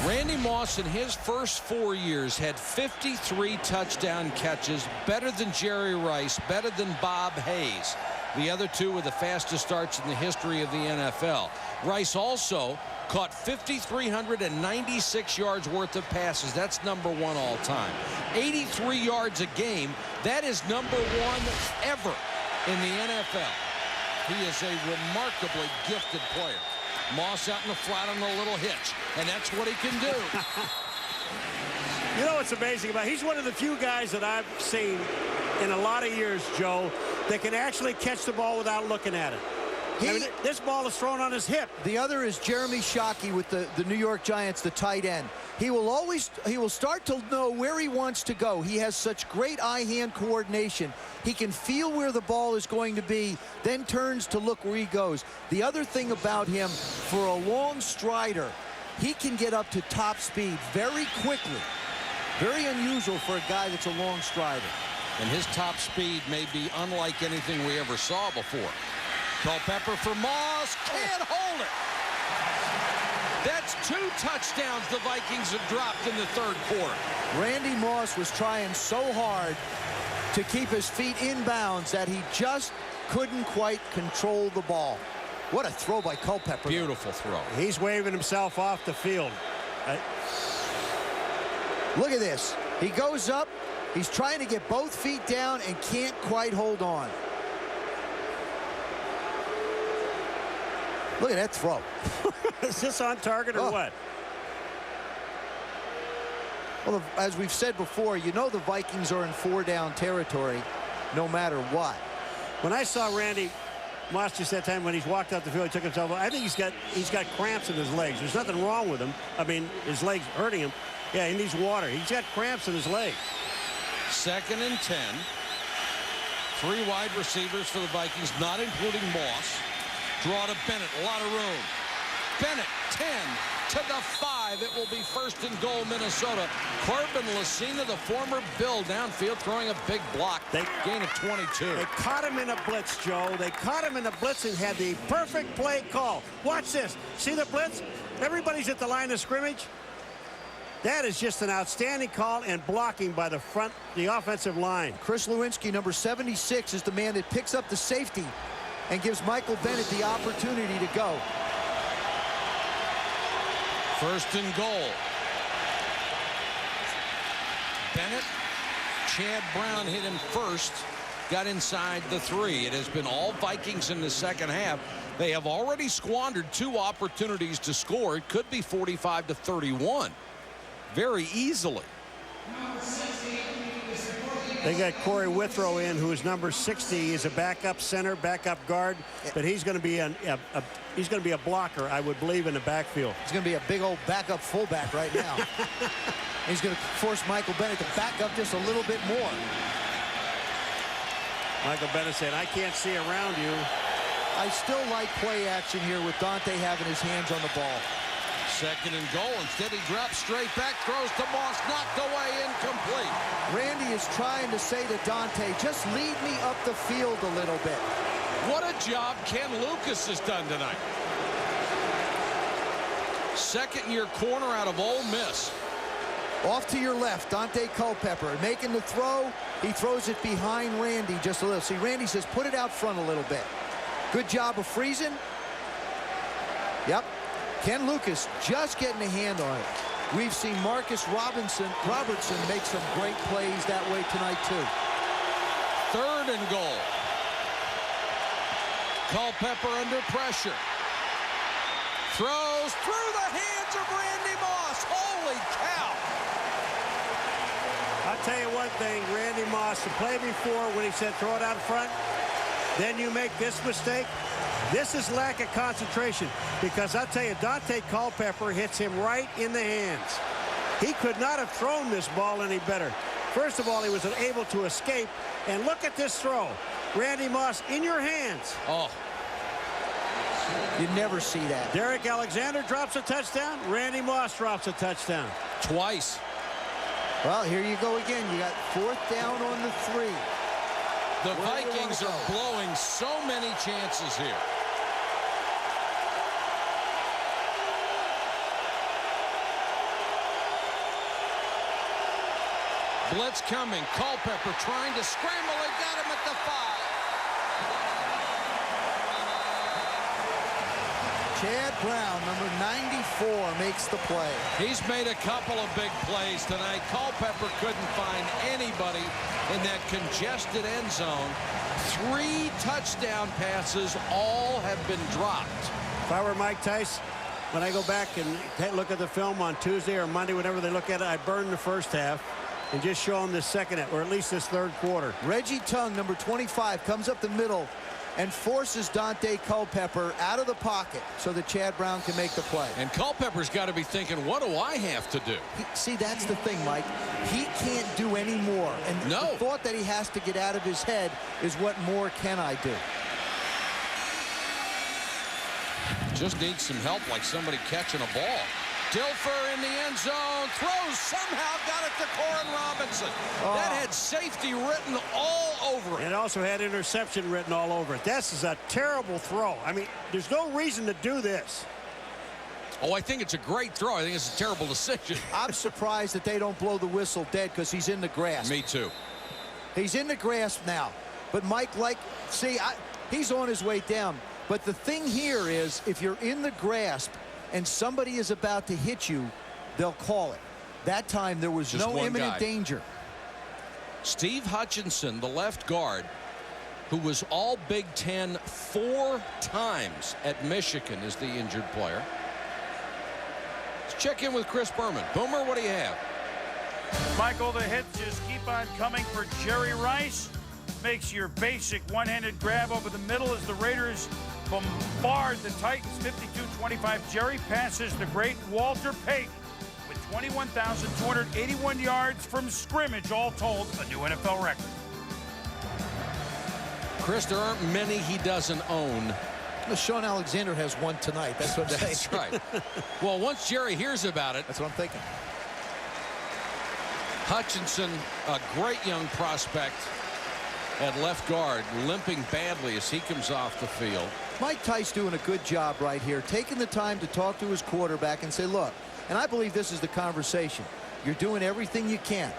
Randy Moss in his first 4 years had 53 touchdown catches, better than Jerry Rice, better than Bob Hayes. The other two were the fastest starts in the history of the NFL. Rice also caught 5,396 yards worth of passes. That's number one all time. 83 yards a game. That is number one ever in the NFL. He is a remarkably gifted player. Moss out in the flat on a little hitch, and that's what he can do. You know what's amazing about he's one of the few guys that I've seen in a lot of years, Joe, that can actually catch the ball without looking at it. I mean, this ball is thrown on his hip. The other is Jeremy Shockey with the New York Giants, the tight end. He will start to know where he wants to go. He has such great eye-hand coordination. He can feel where the ball is going to be, then turns to look where he goes. The other thing about him, for a long strider, he can get up to top speed very quickly. Very unusual for a guy that's a long strider. And his top speed may be unlike anything we ever saw before. Culpepper for Moss, can't hold it. That's 2 touchdowns the Vikings have dropped in the third quarter. Randy Moss was trying so hard to keep his feet in bounds that he just couldn't quite control the ball. What a throw by Culpepper. Beautiful throw. He's waving himself off the field. Look at this. He goes up. He's trying to get both feet down and can't quite hold on. Look at that throw. Is this on target or what? Well, as we've said before, you know the Vikings are in 4-down territory no matter what. When I saw Randy Moss just that time when he's walked out the field, he took himself off. I think he's got cramps in his legs. There's nothing wrong with him. I mean, his legs hurting him. Yeah, he needs water. He's got cramps in his legs. 2nd and 10. 3 wide receivers for the Vikings, not including Moss. Draw to Bennett, a lot of room. Bennett, 10 to the 5. It will be 1st and goal, Minnesota. Corbin Lucina, the former Bill, downfield throwing a big block. Gain of 22. They caught him in a blitz, Joe. They caught him in a blitz and had the perfect play call. Watch this. See the blitz? Everybody's at the line of scrimmage. That is just an outstanding call and blocking by the offensive line. Chris Lewinsky, number 76, is the man that picks up the safety and gives Michael Bennett the opportunity to go. 1st and goal. Bennett, Chad Brown hit him first, got inside the 3. It has been all Vikings in the second half. They have already squandered 2 opportunities to score. It could be 45-31 very easily. They got Corey Withrow in, who is number 60. He's a backup center, backup guard, but he's going to be a blocker, I would believe, in the backfield. He's going to be a big old backup fullback right now. He's going to force Michael Bennett to back up just a little bit more. Michael Bennett said, "I can't see around you." I still like play action here with Dante having his hands on the ball. 2nd and goal. Instead, he drops straight back, throws to Moss, knocked away, incomplete. Randy is trying to say to Dante, just lead me up the field a little bit. What a job Ken Lucas has done tonight. 2nd-year corner out of Ole Miss. Off to your left, Dante Culpepper making the throw. He throws it behind Randy just a little. See, Randy says, put it out front a little bit. Good job of freezing. Yep. Ken Lucas just getting a hand on it. We've seen Marcus Robertson make some great plays that way tonight, too. 3rd and goal. Culpepper under pressure. Throws through the hands of Randy Moss. Holy cow. I'll tell you one thing, Randy Moss, the play before when he said throw it out front, then you make this mistake. This is lack of concentration, because I'll tell you, Dante Culpepper hits him right in the hands. He could not have thrown this ball any better. First of all, he was able to escape, and look at this throw. Randy Moss in your hands. Oh. You never see that. Derek Alexander drops a touchdown. Randy Moss drops a touchdown. Twice. Well, here you go again. You got 4th down on the 3. The Vikings are blowing so many chances here. Blitz coming. Culpepper trying to scramble. They got him at the 5. Chad Brown, number 94, makes the play. He's made a couple of big plays tonight. Culpepper couldn't find anybody in that congested end zone. 3 touchdown passes, all have been dropped. If I were Mike Tice, when I go back and look at the film on Tuesday or Monday, whenever they look at it, I burn the first half and just show them the second half, or at least this third quarter. Reggie Tongue, number 25, comes up the middle and forces Dante Culpepper out of the pocket so that Chad Brown can make the play. And Culpepper's got to be thinking, what do I have to do? See, that's the thing, Mike. He can't do any more. And the thought that he has to get out of his head is what more can I do? Just needs some help, like somebody catching a ball. Dilfer in the end zone, throws, somehow got it to Corin Robinson. That had safety written all over it. It also had interception written all over it. This is a terrible throw. I mean, there's no reason to do this. Oh, I think it's a great throw. I think it's a terrible decision. I'm surprised that they don't blow the whistle dead because he's in the grasp. Me too. He's in the grasp now. But Mike, he's on his way down. But the thing here is, if you're in the grasp and somebody is about to hit you, they'll call it. That time there was Just no imminent danger. Steve Hutchinson, the left guard, who was all Big Ten 4 times at Michigan, is the injured player. Let's check in with Chris Berman. Boomer, what do you have? Michael, the hits just keep on coming for Jerry Rice. Makes your basic one-handed grab over the middle as the Raiders bombard the Titans 52-25. Jerry passes the great Walter Payton with 21,281 yards from scrimmage, all told, a new NFL record. Chris, there aren't many he doesn't own. Well, Sean Alexander has one tonight. That's what I'm saying. That's right. Well, once Jerry hears about it. That's what I'm thinking. Hutchinson, a great young prospect at left guard, limping badly as he comes off the field. Mike Tice doing a good job right here, taking the time to talk to his quarterback and say, look, and I believe this is the conversation. You're doing everything you can.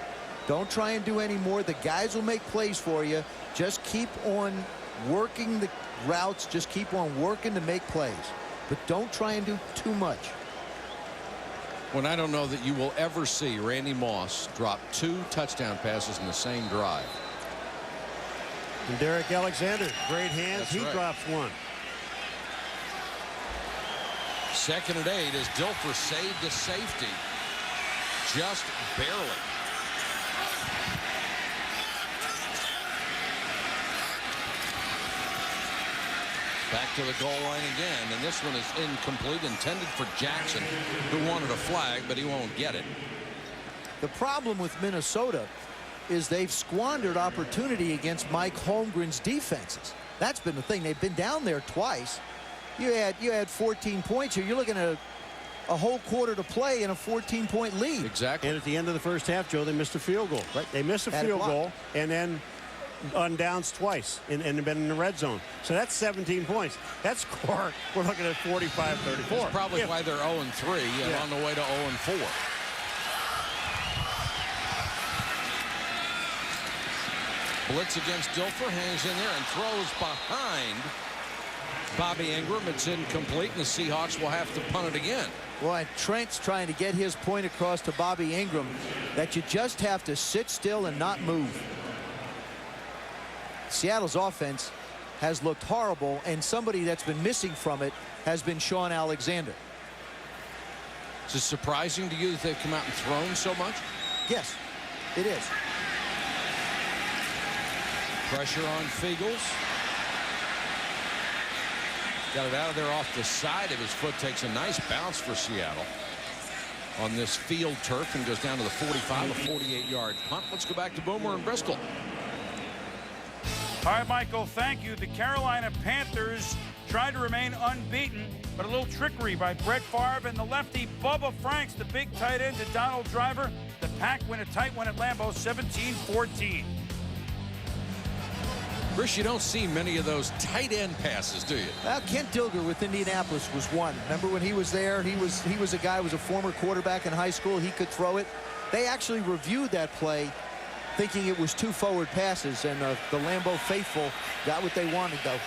Don't try and do any more. The guys will make plays for you. Just keep on working the routes. Just keep on working to make plays. But don't try and do too much. When I don't know that you will ever see Randy Moss drop 2 touchdown passes in the same drive. And Derek Alexander, great hands. That's he right. drops one. 2nd and 8 as Dilfer saved a safety. Just barely. Back to the goal line again, and this one is incomplete, intended for Jackson, who wanted a flag, but he won't get it. The problem with Minnesota is they've squandered opportunity against Mike Holmgren's defenses. That's been the thing. They've been down there twice. You had 14 points here. You're looking at a whole quarter to play in a 14-point lead. Exactly. And at the end of the first half, Joe, they missed a field goal. Right. They missed a field goal, and then on downs twice and been in the red zone. So that's 17 points. That score, we're looking at 45-34. That's probably why they're 0-3 and on the way to 0-4. Blitz against Dilfer, hangs in there and throws behind Bobby Ingram. It's incomplete, and the Seahawks will have to punt it again. Well, and Trent's trying to get his point across to Bobby Ingram that you just have to sit still and not move. Seattle's offense has looked horrible, and somebody that's been missing from it has been Sean Alexander. Is it surprising to you that they've come out and thrown so much? Yes, it is. Pressure on Fiegels. Got it out of there off the side of his foot. Takes a nice bounce for Seattle on this field turf and goes down to the 45, a 48-yard punt. Let's go back to Boomer and Bristol. All right, Michael, thank you. The Carolina Panthers tried to remain unbeaten, but a little trickery by Brett Favre and the lefty Bubba Franks, the big tight end to Donald Driver. The Pack win a tight one at Lambeau, 17-14. Chris, you don't see many of those tight end passes, do you? Well, Kent Dilger with Indianapolis was one. Remember when he was there? He was a guy who was a former quarterback in high school. He could throw it. They actually reviewed that play, thinking it was 2 forward passes, and the Lambeau faithful got what they wanted, though.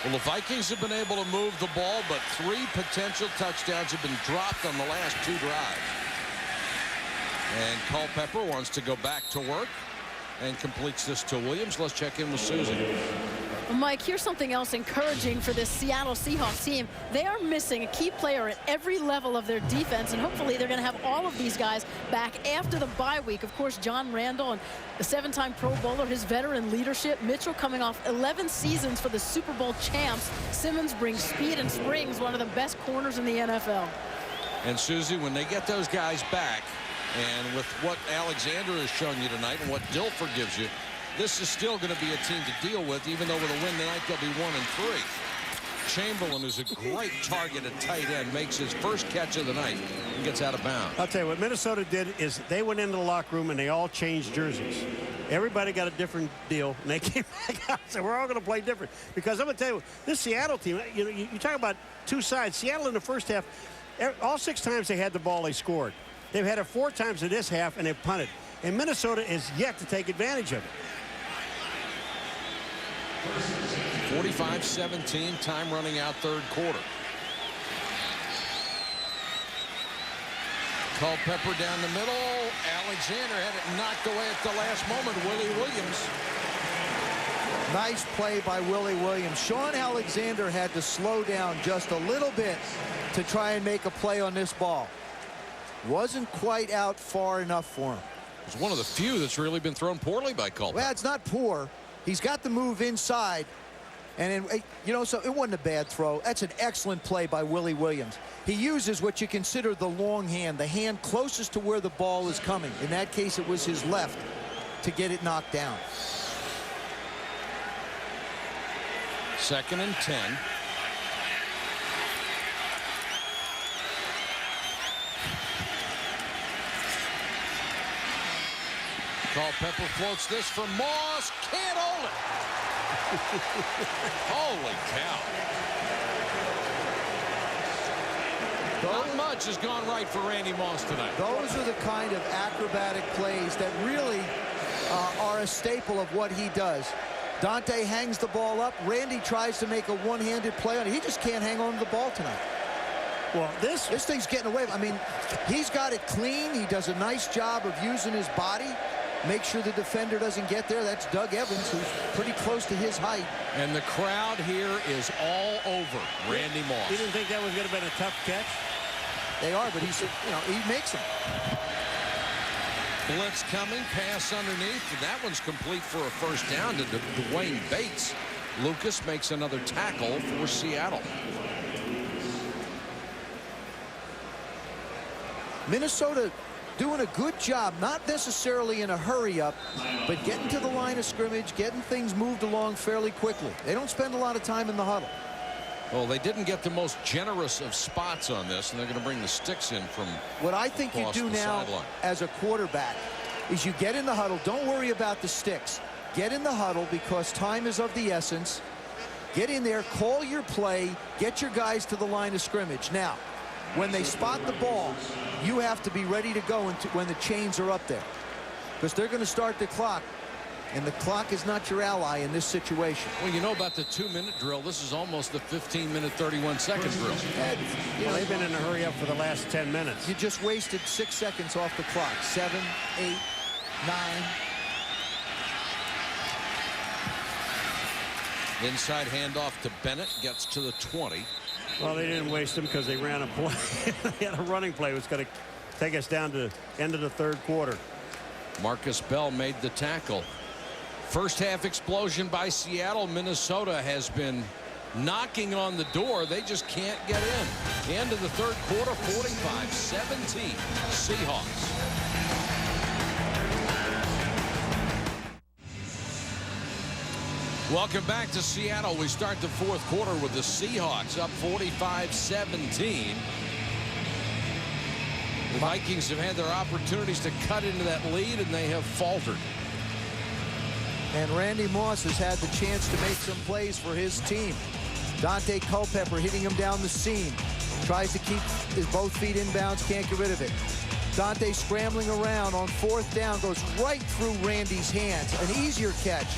Well, the Vikings have been able to move the ball, but 3 potential touchdowns have been dropped on the last 2 drives. And Culpepper wants to go back to work and completes this to Williams. Let's check in with Susie. Well, Mike, here's something else encouraging for this Seattle Seahawks team. They are missing a key player at every level of their defense, and hopefully they're going to have all of these guys back after the bye week. Of course, John Randall, and the 7-time Pro Bowler, his veteran leadership. Mitchell coming off 11 seasons for the Super Bowl champs. Simmons brings speed and springs, one of the best corners in the NFL. And Susie, when they get those guys back, and with what Alexander has shown you tonight and what Dilfer gives you, this is still going to be a team to deal with, even though with a win tonight they'll be 1-3. Chamberlain, who's a great target at tight end, makes his first catch of the night and gets out of bounds. I'll tell you what Minnesota did is they went into the locker room and they all changed jerseys. Everybody got a different deal, and they came back out and said, we're all going to play different. Because I'm going to tell you, this Seattle team, you talk about 2 sides. Seattle in the first half, All 6 times they had the ball, they scored. They've had it 4 times in this half, and they've punted. And Minnesota is yet to take advantage of it. 45-17, time running out third quarter. Culpepper down the middle. Alexander had it knocked away at the last moment. Willie Williams. Nice play by Willie Williams. Sean Alexander had to slow down just a little bit to try and make a play on this ball. Wasn't quite out far enough for him. It's one of the few that's really been thrown poorly by Culpepper. Well, it's not poor. He's got the move inside. And, you know, so it wasn't a bad throw. That's an excellent play by Willie Williams. He uses what you consider the long hand, the hand closest to where the ball is coming. In that case, it was his left to get it knocked down. 2nd and 10. Culpepper floats this for Moss. Can't hold it. Holy cow. Not much has gone right for Randy Moss tonight. Those are the kind of acrobatic plays that really are a staple of what he does. Dante hangs the ball up. Randy tries to make a one-handed play on it. He just can't hang on to the ball tonight. Well, this thing's getting away. I mean, he's got it clean. He does a nice job of using his body. Make sure the defender doesn't get there. That's Doug Evans, who's pretty close to his height. And the crowd here is all over Randy Moss. You didn't think that was going to be a tough catch? They are, but he's, you know, he makes them. Blitz coming, pass underneath, and that one's complete for a first down to Dwayne Bates. Lucas makes another tackle for Seattle. Minnesota doing a good job, not necessarily in a hurry up, but getting to the line of scrimmage, getting things moved along fairly quickly. They don't spend a lot of time in the huddle. Well, they didn't get the most generous of spots on this, and they're going to bring the sticks in from what I think you do now as a quarterback is you get in the huddle. Don't worry about the sticks. Get in the huddle because time is of the essence. Get in there, call your play, get your guys to the line of scrimmage. Now, when they spot the ball, you have to be ready to go when the chains are up there because they're going to start the clock. And the clock is not your ally in this situation. Well, you know about the 2-minute drill. This is almost the 15-minute, 31-second drill. You know, they've been in a hurry up for the last 10 minutes. You just wasted 6 seconds off the clock. 7, 8, 9. Inside handoff to Bennett. Gets to the 20. Well, they didn't waste them because they ran a play. They had a running play. It was going to take us down to the end of the third quarter. Marcus Bell made the tackle. First half explosion by Seattle. Minnesota has been knocking on the door. They just can't get in. The end of the third quarter, 45-17 Seahawks. Welcome back to Seattle. We start the fourth quarter with the Seahawks up 45-17. The Vikings have had their opportunities to cut into that lead, and they have faltered. And Randy Moss has had the chance to make some plays for his team. Dante Culpepper hitting him down the seam. Tries to keep his both feet inbounds, can't get rid of it. Dante scrambling around on 4th down, goes right through Randy's hands. An easier catch.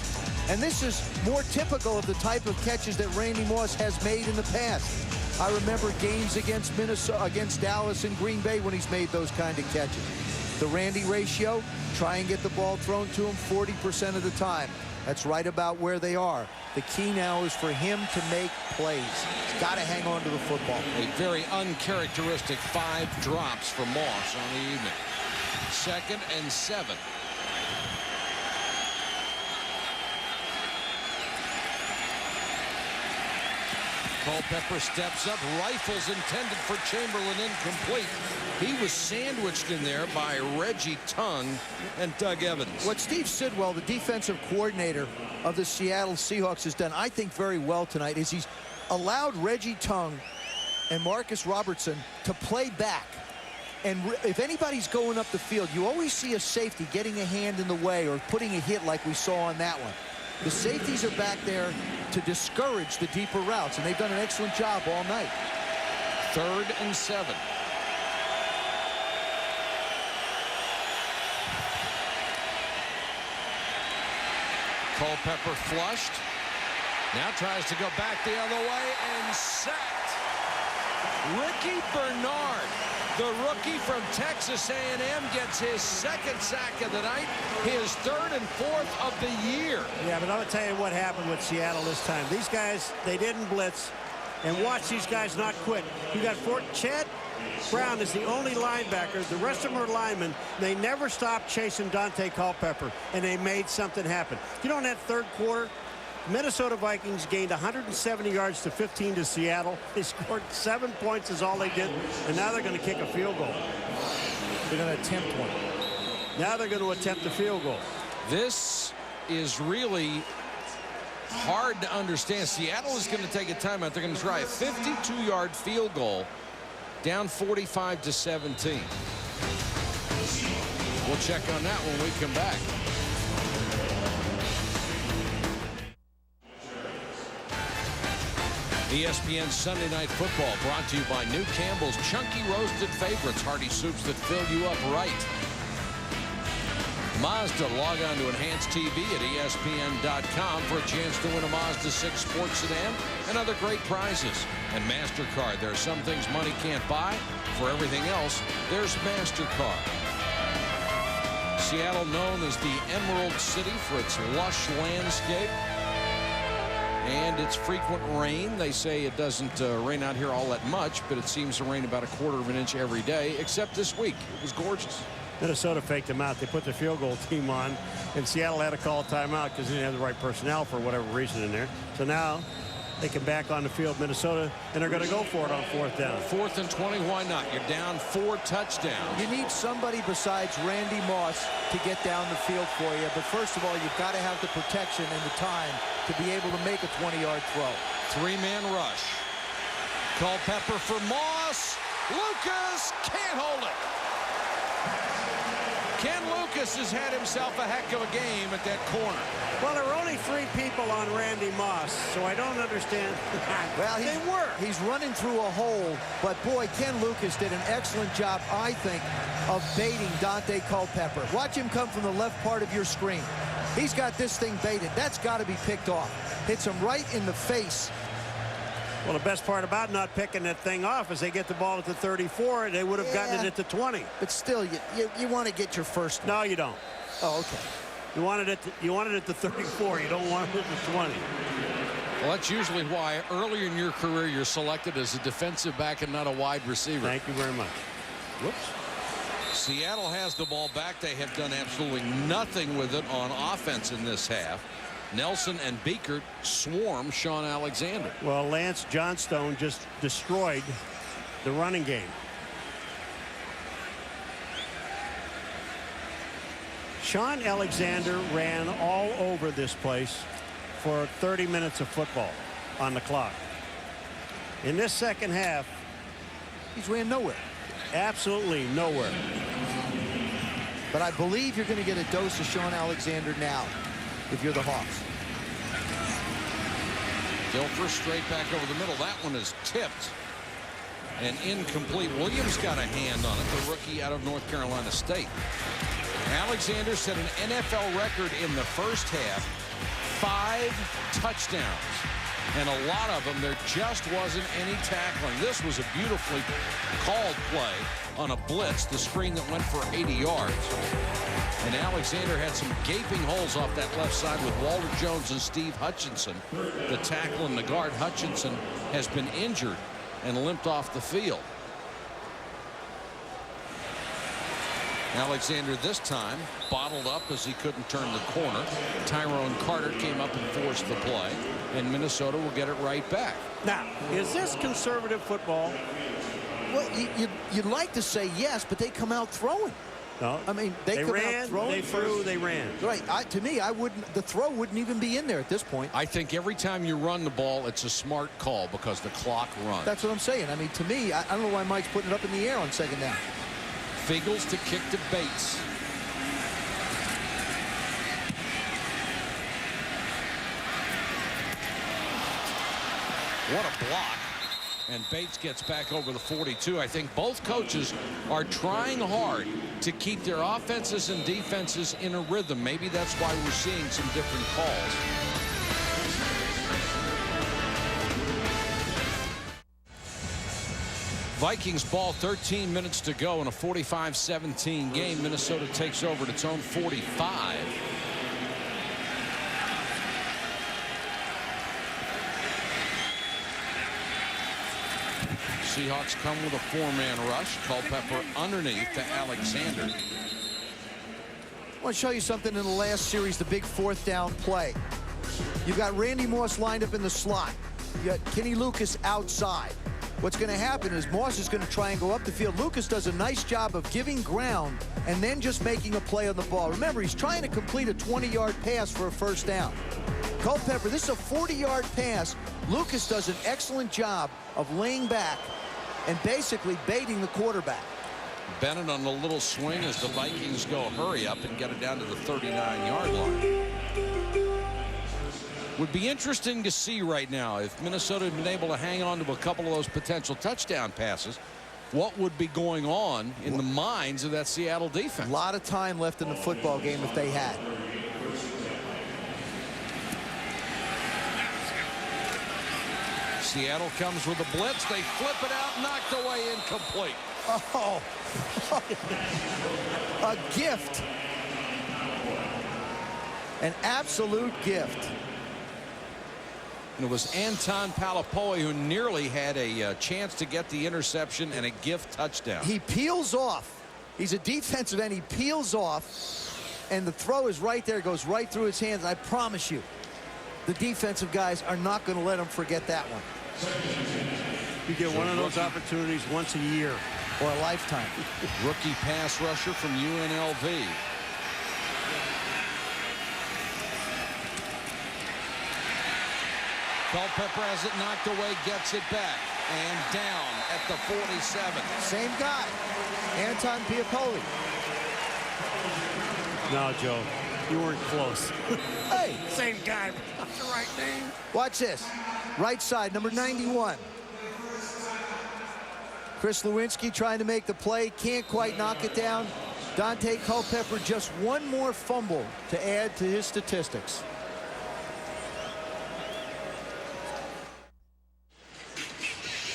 And this is more typical of the type of catches that Randy Moss has made in the past. I remember games against Minnesota, against Dallas and Green Bay when he's made those kind of catches. The Randy ratio, try and get the ball thrown to him 40% of the time. That's right about where they are. The key now is for him to make plays. He's got to hang on to the football. A very uncharacteristic 5 drops for Moss on the evening. 2nd and 7. Culpepper steps up, rifles intended for Chamberlain, incomplete. He was sandwiched in there by Reggie Tongue and Doug Evans. What Steve Sidwell, the defensive coordinator of the Seattle Seahawks, has done, I think, very well tonight is he's allowed Reggie Tongue and Marcus Robertson to play back. And if anybody's going up the field, you always see a safety getting a hand in the way or putting a hit like we saw on that one. The safeties are back there to discourage the deeper routes, and they've done an excellent job all night. 3rd and 7. Culpepper flushed. Now tries to go back the other way and sacked. Ricky Bernard, the rookie from Texas A&M, gets his 2nd sack of the night, his 3rd and 4th of the year. Yeah, but I'm going to tell you what happened with Seattle this time. These guys, they didn't blitz. And watch these guys not quit. You got Chad Brown is the only linebacker. The rest of them are linemen. They never stopped chasing Dante Culpepper, and they made something happen. You know, in that 3rd quarter, Minnesota Vikings gained 170 yards to 15 to Seattle. They scored 7 points is all they did, and now they're going to kick a field goal. They're going to attempt one. Now they're going to attempt a field goal. This is really hard to understand. Seattle is going to take a timeout. They're going to try a 52-yard field goal, down 45-17. We'll check on that when we come back. ESPN Sunday Night Football brought to you by New Campbell's Chunky Roasted Favorites, hearty soups that fill you up right. Mazda, log on to Enhanced TV at ESPN.com for a chance to win a Mazda 6 sports sedan and other great prizes. And MasterCard, there are some things money can't buy. For everything else, there's MasterCard. Seattle, known as the Emerald City for its lush landscape and its frequent rain. They say it doesn't rain out here all that much, but it seems to rain about 1/4 of an inch every day, except this week. It was gorgeous. Minnesota faked them out. They put the field goal team on, and Seattle had to call a timeout because they didn't have the right personnel for whatever reason in there. So now they come back on the field, Minnesota, and they're going to go for it on 4th down. 4th and 20, why not? You're down 4 touchdowns. You need somebody besides Randy Moss to get down the field for you. But first of all, you've got to have the protection and the time to be able to make a 20-yard throw. 3-man rush. Culpepper for Moss. Lucas can't hold it. Ken Lucas has had himself a heck of a game at that corner. Well, there were only 3 people on Randy Moss, so I don't understand. Well, they were. He's running through a hole, but boy, Ken Lucas did an excellent job, I think, of baiting Dante Culpepper. Watch him come from the left part of your screen. He's got this thing baited. That's got to be picked off. Hits him right in the face. Well, the best part about not picking that thing off is they get the ball at the 34, and they would have gotten it at the 20. But still, you want to get your first. No, you don't. Oh, okay. You want it at the 34. You don't want it at the 20. Well, that's usually why earlier in your career you're selected as a defensive back and not a wide receiver. Thank you very much. Whoops. Seattle has the ball back. They have done absolutely nothing with it on offense in this half. Nelson and Beekert swarm Sean Alexander. Well, Lance Johnstone just destroyed the running game. Sean Alexander ran all over this place for 30 minutes of football on the clock. In this 2nd half, he's ran nowhere. Absolutely nowhere. But I believe you're going to get a dose of Sean Alexander now if you're the Hawks. Dilfer straight back over the middle. That one is tipped and incomplete. Williams got a hand on it, the rookie out of North Carolina State. Alexander set an NFL record in the first half, 5 touchdowns. And a lot of them, there just wasn't any tackling. This was a beautifully called play on a blitz, the screen that went for 80 yards. And Alexander had some gaping holes off that left side with Walter Jones and Steve Hutchinson. The tackle and the guard. Hutchinson has been injured and limped off the field. Alexander this time bottled up as he couldn't turn the corner. Tyrone Carter came up and forced the play, and Minnesota will get it right back. Now, is this conservative football? Well, you'd like to say yes, but they come out throwing. No, I mean they come ran, out throwing. they threw, they ran. Right. To me, I wouldn't. The throw wouldn't even be in there at this point. I think every time you run the ball, it's a smart call because the clock runs. That's what I'm saying. I mean, to me, I don't know why Mike's putting it up in the air on 2nd down. Figels to kick to Bates. What a block. And Bates gets back over the 42. I think both coaches are trying hard to keep their offenses and defenses in a rhythm. Maybe that's why we're seeing some different calls. Vikings ball, 13 minutes to go in a 45-17 game. Minnesota takes over at its own 45. Seahawks come with a 4-man rush. Culpepper underneath to Alexander. I want to show you something in the last series, the big 4th down play. You've got Randy Moss lined up in the slot. You got Kenny Lucas outside. What's going to happen is Moss is going to try and go up the field. Lucas does a nice job of giving ground and then just making a play on the ball. Remember, he's trying to complete a 20-yard pass for a 1st down. Culpepper, this is a 40-yard pass. Lucas does an excellent job of laying back and basically baiting the quarterback. Bennett on a little swing as the Vikings go hurry up and get it down to the 39-yard line. Would be interesting to see right now if Minnesota had been able to hang on to a couple of those potential touchdown passes. What would be going on in the minds of that Seattle defense? A lot of time left in the football game if they had. Seattle comes with a blitz. They flip it out, knocked away, incomplete. Oh, a gift. An absolute gift. And it was Anton Palapoi who nearly had a chance to get the interception and a gift touchdown. He peels off. He's a defensive end. He peels off, and the throw is right there. It goes right through his hands. I promise you, the defensive guys are not going to let him forget that one. You get one of those opportunities once a year. Or a lifetime. Rookie pass rusher from UNLV. Culpepper has it knocked away, gets it back, and down at the 47. Same guy, Anton Piapoli. No, Joe, you weren't close. Hey, same guy, but not the right name. Watch this. Right side, number 91. Chris Lewinsky trying to make the play, can't quite knock it down. Dante Culpepper just one more fumble to add to his statistics.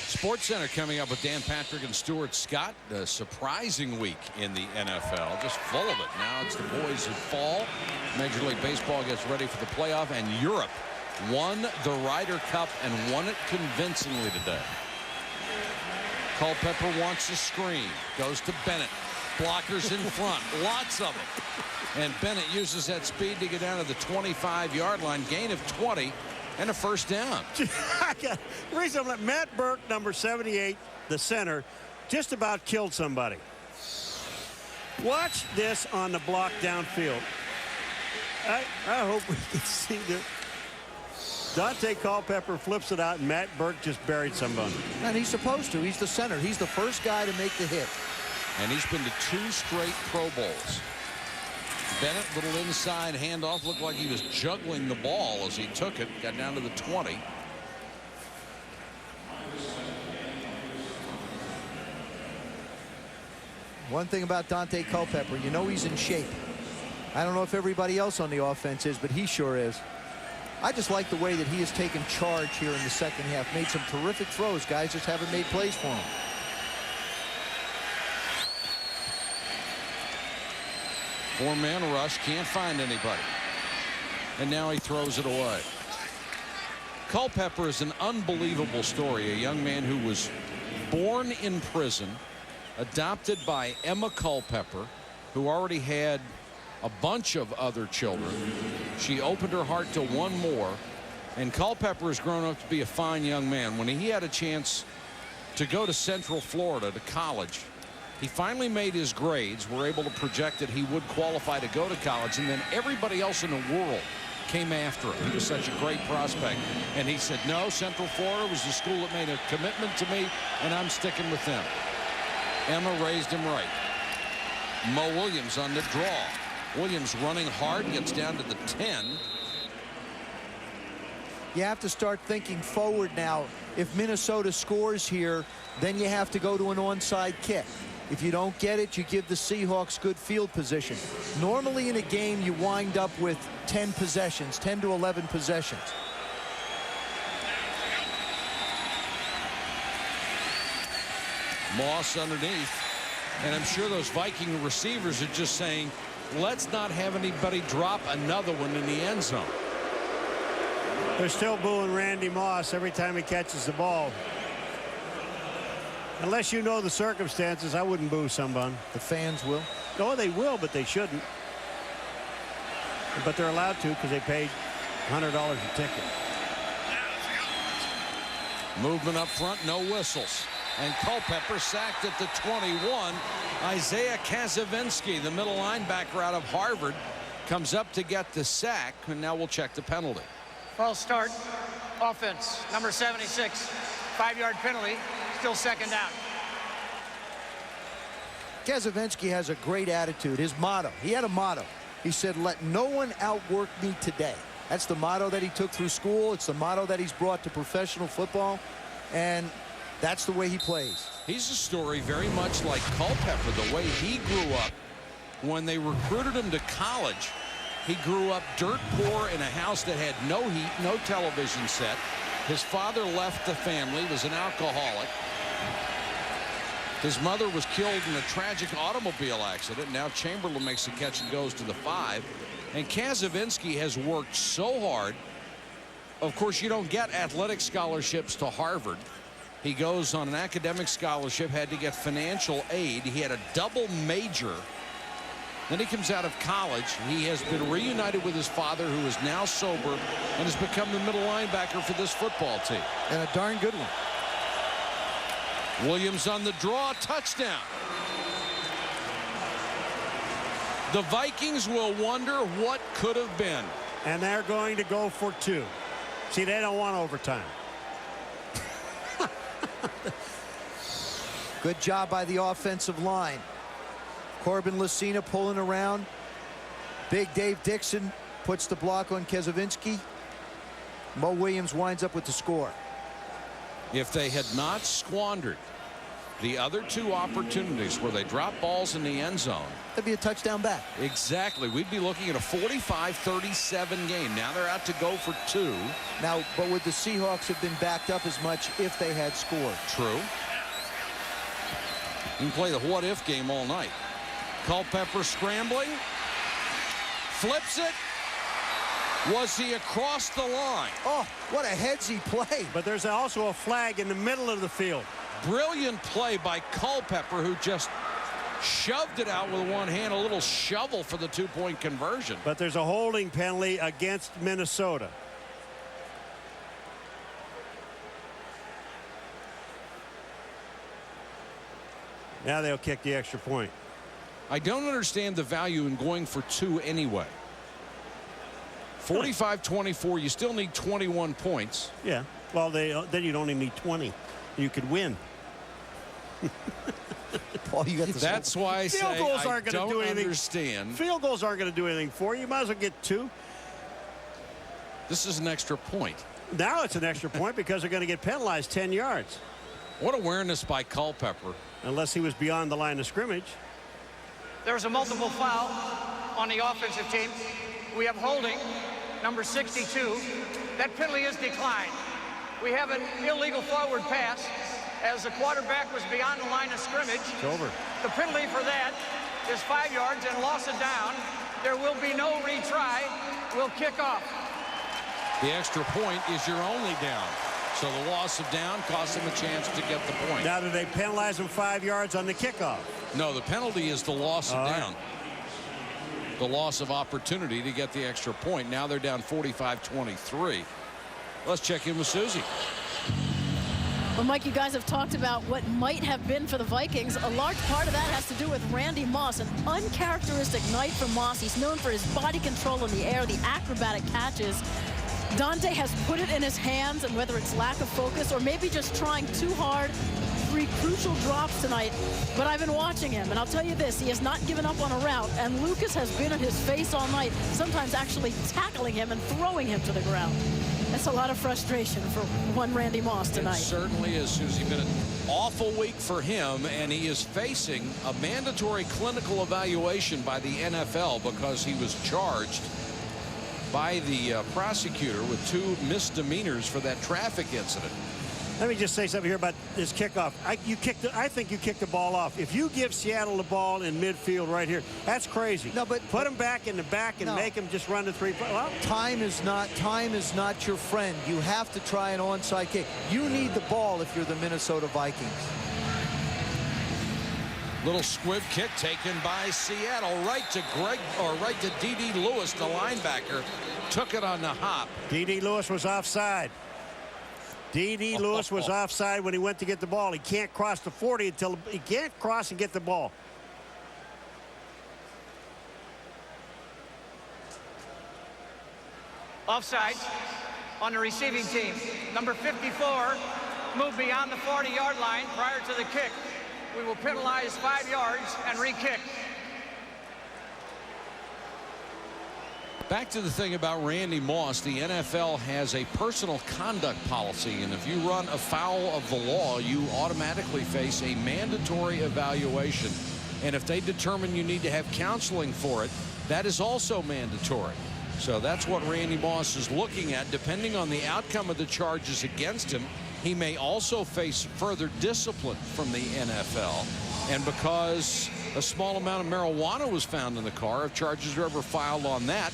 Sports Center coming up with Dan Patrick and Stuart Scott. A surprising week in the NFL, just full of it. Now it's the boys who fall. Major League Baseball gets ready for the playoff, and Europe won the Ryder Cup and won it convincingly today. Culpepper wants a screen, goes to Bennett. Blockers in front, lots of them. And Bennett uses that speed to get down to the 25-yard line, gain of 20. And a 1st down. The reason I'm like Matt Burke, number 78, the center, just about killed somebody. Watch this on the block downfield. I hope we can see that. Dante Culpepper flips it out, and Matt Burke just buried somebody. And he's supposed to. He's the center. He's the first guy to make the hit. And he's been to 2 straight Pro Bowls. Bennett, little inside handoff, looked like he was juggling the ball as he took it, got down to the 20. One thing about Dante Culpepper, you know he's in shape. I don't know if everybody else on the offense is, but he sure is. I just like the way that he has taken charge here in the second half. Made some terrific throws. Guys just haven't made plays for him. Four-man rush, can't find anybody. And now he throws it away. Culpepper is an unbelievable story. A young man who was born in prison, adopted by Emma Culpepper, who already had a bunch of other children. She opened her heart to one more, and Culpepper has grown up to be a fine young man. When he had a chance to go to Central Florida to college, he finally made his grades, were able to project that he would qualify to go to college, and then everybody else in the world came after him. He was such a great prospect, and he said, no, Central Florida was the school that made a commitment to me, and I'm sticking with them. Emma raised him right. Mo Williams on the draw. Williams running hard, gets down to the 10. You have to start thinking forward now. If Minnesota scores here, then you have to go to an onside kick. If you don't get it, you give the Seahawks good field position. Normally in a game, you wind up with 10 possessions, 10 to 11 possessions. Moss underneath. And I'm sure those Viking receivers are just saying, let's not have anybody drop another one in the end zone. They're still booing Randy Moss every time he catches the ball. Unless you know the circumstances, I wouldn't boo someone. The fans will. No, they will, but they shouldn't. But they're allowed to because they paid $100 a ticket. Movement up front, no whistles. And Culpepper sacked at the 21. Isaiah Kaczynski, the middle linebacker out of Harvard, comes up to get the sack, and now we'll check the penalty. False start. Offense, number 76. 5-yard penalty. Still second down. Kaczynski has a great attitude. His motto, he had a motto. He said, let no one outwork me today. That's the motto that he took through school. It's the motto that he's brought to professional football. And that's the way he plays. He's a story very much like Culpepper, the way he grew up when they recruited him to college. He grew up dirt poor in a house that had no heat, no television set. His father left the family, was an alcoholic. His mother was killed in a tragic automobile accident. Now Chamberlain makes the catch and goes to the 5. And Kaczynski has worked so hard. Of course, you don't get athletic scholarships to Harvard. He goes on an academic scholarship, had to get financial aid. He had a double major. Then he comes out of college. He has been reunited with his father, who is now sober, and has become the middle linebacker for this football team. And a darn good one. Williams on the draw, touchdown. The Vikings will wonder what could have been. And they're going to go for 2. See, they don't want overtime. Good job by the offensive line. Corbin Lucina pulling around. Big Dave Dixon puts the block on Kaczynski. Mo Williams winds up with the score. If they had not squandered the other 2 opportunities where they drop balls in the end zone, that'd be a touchdown back. Exactly. We'd be looking at a 45-37 game. Now they're out to go for 2. Now, but would the Seahawks have been backed up as much if they had scored? True. You can play the what-if game all night. Culpepper scrambling. Flips it. Was he across the line? Oh, what a headsy play. But there's also a flag in the middle of the field. Brilliant play by Culpepper, who just shoved it out with one hand, a little shovel for the 2-point conversion. But there's a holding penalty against Minnesota. Now they'll kick the extra point. I don't understand the value in going for 2 anyway. 45-24, you still need 21 points. Yeah, well, then you'd only need 20. You could win. Paul, you got the That's why I say field goals I aren't going to do anything. Understand. Field goals aren't going to do anything for you. You might as well get 2. This is an extra point. Now it's an extra point because they're going to get penalized 10 yards. What awareness by Culpepper. Unless he was beyond the line of scrimmage. There's a multiple foul on the offensive team. We have holding, number 62. That penalty is declined. We have an illegal forward pass as the quarterback was beyond the line of scrimmage. It's over. The penalty for that is 5 yards and loss of down. There will be no retry. We'll kick off. The extra point is your only down. So the loss of down costs him a chance to get the point. Now, do they penalize him 5 yards on the kickoff? No, the penalty is the loss of down. The loss of opportunity to get the extra point. Now they're down 45-23. Let's check in with Susie. Well, Mike, you guys have talked about what might have been for the Vikings. A large part of that has to do with Randy Moss. An uncharacteristic night for Moss. He's known for his body control in the air, the acrobatic catches. Dante has put it in his hands, and whether it's lack of focus or maybe just trying too hard, 3 crucial drops tonight. But I've been watching him, and I'll tell you this, he has not given up on a route, and Lucas has been in his face all night, sometimes actually tackling him and throwing him to the ground. That's a lot of frustration for one Randy Moss tonight. It certainly is, Susie. Been an awful week for him, and he is facing a mandatory clinical evaluation by the NFL because he was charged by the prosecutor with 2 misdemeanors for that traffic incident. Let me just say something here about this kickoff. I think you kicked the ball off. If you give Seattle the ball in midfield right here, that's crazy. No, but put them back in the back and make them just run the 3. Well, time is not your friend. You have to try an onside kick. You need the ball if you're the Minnesota Vikings. Little squib kick taken by Seattle right to D.D. Lewis, the linebacker, took it on the hop. D.D. Lewis was offside. D.D. Lewis was offside when he went to get the ball. He can't cross the 40 until he can't cross and get the ball. Offside on the receiving team. Number 54 moved beyond the 40-yard line prior to the kick. We will penalize 5 yards and re-kick. Back to the thing about Randy Moss, the NFL has a personal conduct policy, and if you run afoul of the law, you automatically face a mandatory evaluation. And if they determine you need to have counseling for it, that is also mandatory. So that's what Randy Moss is looking at. Depending on the outcome of the charges against him, he may also face further discipline from the NFL. And because a small amount of marijuana was found in the car, if charges are ever filed on that,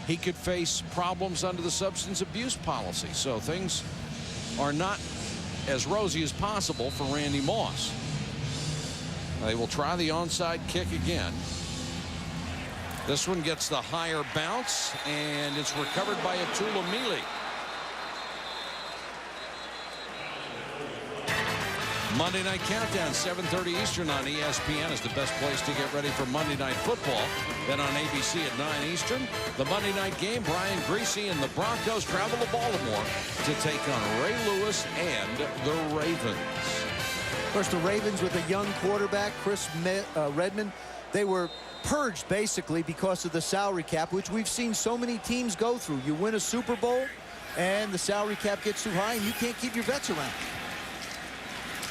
he could face problems under the substance abuse policy. So things are not as rosy as possible for Randy Moss. They will try the onside kick again. This one gets the higher bounce, and it's recovered by Atulamili. Monday Night Countdown, 7:30 Eastern on ESPN is the best place to get ready for Monday Night Football. Then on ABC at 9 Eastern, the Monday night game, Brian Griese and the Broncos travel to Baltimore to take on Ray Lewis and the Ravens. Of course, the Ravens with a young quarterback, Chris Redmond, they were purged basically because of the salary cap, which we've seen so many teams go through. You win a Super Bowl, and the salary cap gets too high, and you can't keep your vets around.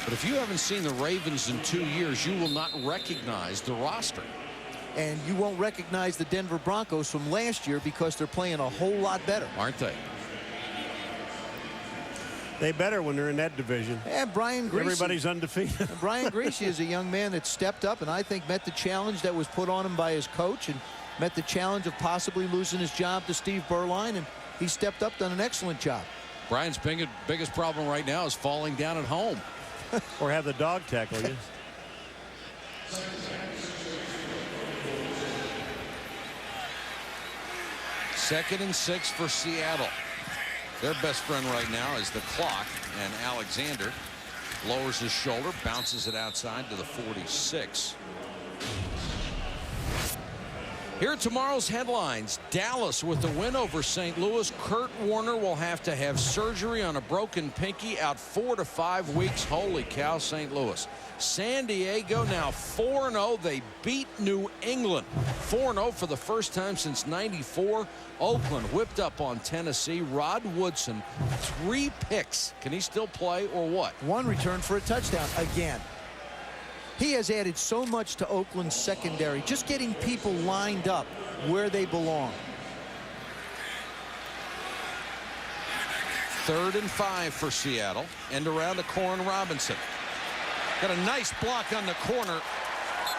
But if you haven't seen the Ravens in 2 years, you will not recognize the roster. And you won't recognize the Denver Broncos from last year because they're playing a whole lot better. Aren't they? They better when they're in that division. And Brian Griese. Everybody's undefeated. Brian Griese is a young man that stepped up and I think met the challenge that was put on him by his coach and met the challenge of possibly losing his job to Steve Berline, and he stepped up, done an excellent job. Brian's biggest problem right now is falling down at home. Or have the dog tackle you. Second and 6 for Seattle. Their best friend right now is the clock, and Alexander lowers his shoulder, bounces it outside to the 46. Here are tomorrow's headlines. Dallas with the win over St. Louis. Kurt Warner will have to have surgery on a broken pinky, out 4 to 5 weeks. Holy cow, St. Louis. San Diego now 4-0. They beat New England 4-0 for the first time since '94. Oakland whipped up on Tennessee. Rod Woodson, 3 picks. Can he still play or what? 1 return for a touchdown again. He has added so much to Oakland's secondary, just getting people lined up where they belong. 3rd and 5 for Seattle. End around to Corn Robinson. Got a nice block on the corner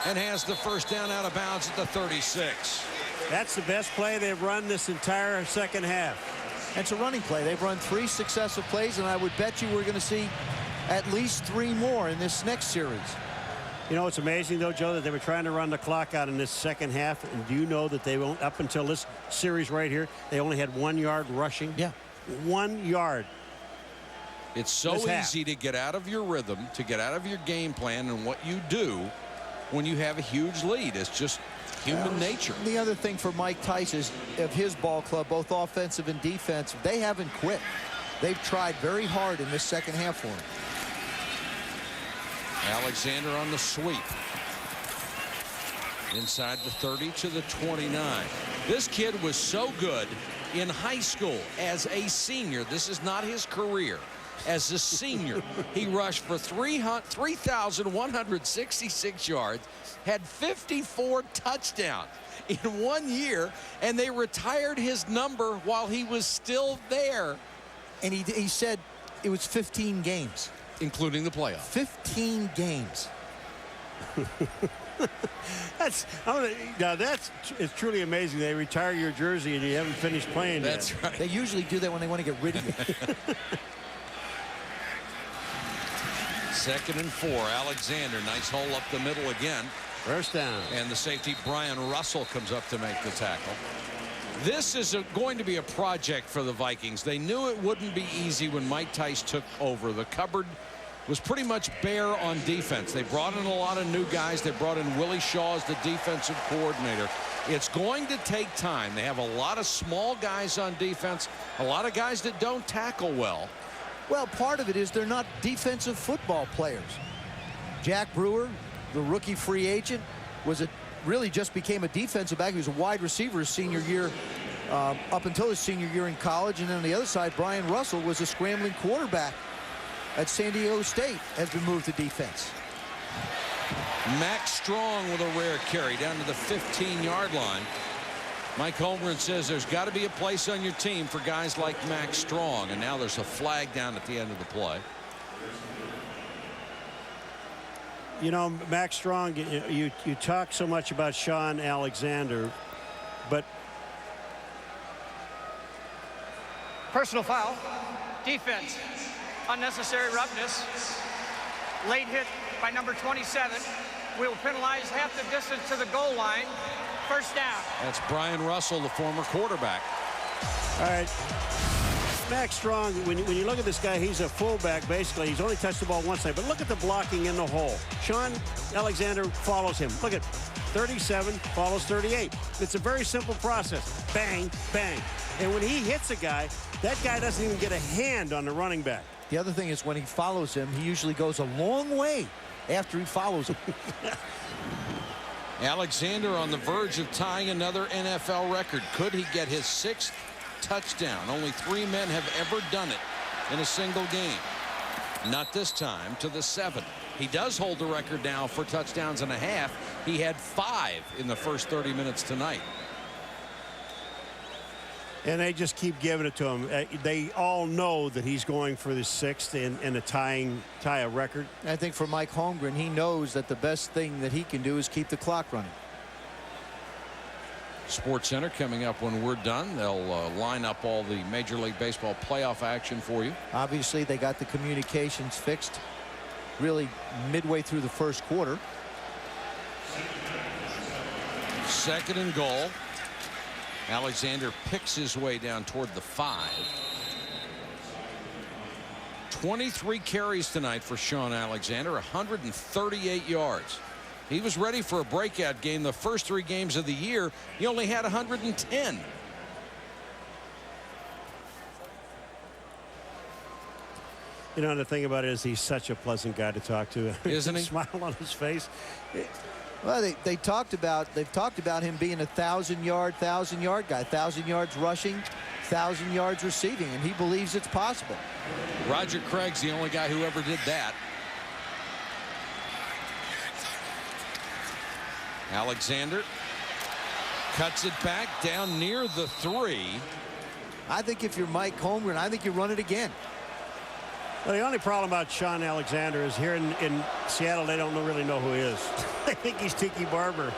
and has the first down out of bounds at the 36. That's the best play they've run this entire second half. It's a running play. They've run 3 successive plays, and I would bet you we're going to see at least 3 more in this next series. You know, it's amazing, though, Joe, that they were trying to run the clock out in this second half. And do you know that they won't, up until this series right here, they only had 1 yard rushing? Yeah. 1 yard. It's so easy to get out of your rhythm, to get out of your game plan and what you do when you have a huge lead. It's just human nature. The other thing for Mike Tice is of his ball club, both offensive and defensive, they haven't quit. They've tried very hard in this second half for him. Alexander on the sweep. Inside the 30 to the 29. This kid was so good In high school, as a senior, this is not his career. As a senior, he rushed for 3,166 yards, had 54 touchdowns in 1 year, and they retired his number while he was still there. And he said it was 15 games. Including the playoff. 15 games. It's truly amazing. They retire your jersey and you haven't finished playing yet. That's right. They usually do that when they want to get rid of you. 2nd and 4. Alexander, nice hole up the middle again. First down. And the safety, Brian Russell, comes up to make the tackle. This is going to be a project for the Vikings. They knew it wouldn't be easy when Mike Tice took over. The cupboard was pretty much bare on defense. They brought in a lot of new guys. They brought in Willie Shaw as the defensive coordinator. It's going to take time. They have a lot of small guys on defense, a lot of guys that don't tackle well. Well, part of it is they're not defensive football players. Jack Brewer, the rookie free agent, really just became a defensive back. He was a wide receiver his senior year, up until his senior year in college. And then on the other side, Brian Russell was a scrambling quarterback at San Diego State, has been moved to defense. Max Strong with a rare carry down to the 15-yard line. Mike Holmgren says there's got to be a place on your team for guys like Max Strong. And now there's a flag down at the end of the play. You know, Max Strong, you talk so much about Sean Alexander, but Personal foul. Defense. Unnecessary roughness. Late hit by number 27. We'll penalize half the distance to the goal line. First down. That's Brian Russell, the former quarterback. All right. Max Strong, when you look at this guy, he's a fullback, basically. He's only touched the ball once time, but look at the blocking in the hole. Sean Alexander follows him. Look at 37 follows 38. It's a very simple process. Bang, bang. And when he hits a guy, that guy doesn't even get a hand on the running back. The other thing is when he follows him, he usually goes a long way after he follows him. Alexander on the verge of tying another NFL record. Could he get his 6th touchdown? Only 3 men have ever done it in a single game. Not this time, to the 7th. He does hold the record now for touchdowns and a half. He had 5 in the first 30 minutes tonight. And they just keep giving it to him. They all know that he's going for the 6th and tie a record. I think for Mike Holmgren, he knows that the best thing that he can do is keep the clock running. Sports Center coming up when we're done. They'll line up all the Major League Baseball playoff action for you. Obviously, they got the communications fixed really midway through the first quarter. 2nd and goal. Alexander picks his way down toward the 5. 23 carries tonight for Sean Alexander, 138 yards. He was ready for a breakout game. The first 3 games of the year, he only had 110. You know, the thing about it is he's such a pleasant guy to talk to. Isn't he? Smile on his face. Well, they've talked about him being a 1,000-yard guy, 1,000 yards rushing, 1,000 yards receiving, and he believes it's possible. Roger Craig's the only guy who ever did that. Alexander cuts it back down near the 3. I think if you're Mike Holmgren, I think you run it again. Well, the only problem about Sean Alexander is here in Seattle, they don't really know who he is. They think he's Tiki Barber.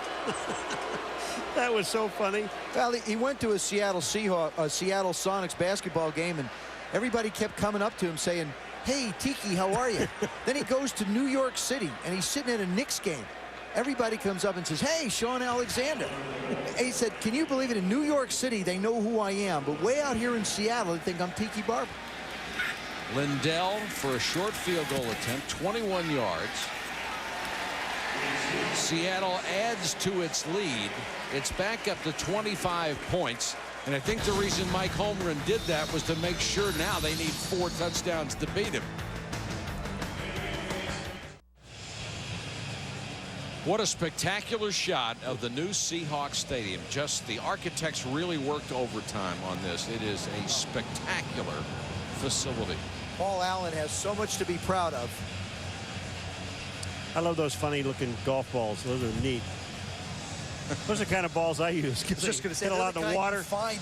That was so funny. Well, he went to a Seattle Sonics basketball game, and everybody kept coming up to him saying, "Hey, Tiki, how are you?" Then he goes to New York City, and he's sitting at a Knicks game. Everybody comes up and says, "Hey, Sean Alexander." And he said, "Can you believe it? In New York City, they know who I am, but way out here in Seattle, they think I'm Tiki Barber." Lindell for a short field goal attempt, 21 yards. Seattle adds to its lead. It's back up to 25 points. And I think the reason Mike Holmgren did that was to make sure now they need 4 touchdowns to beat him. What a spectacular shot of the new Seahawks Stadium. Just the architects really worked overtime on this. It is a spectacular facility. Paul Allen has so much to be proud of. I love those funny looking golf balls. Those are neat. Those are the kind of balls I use. I was just going to say, get a lot in the water. Oh, I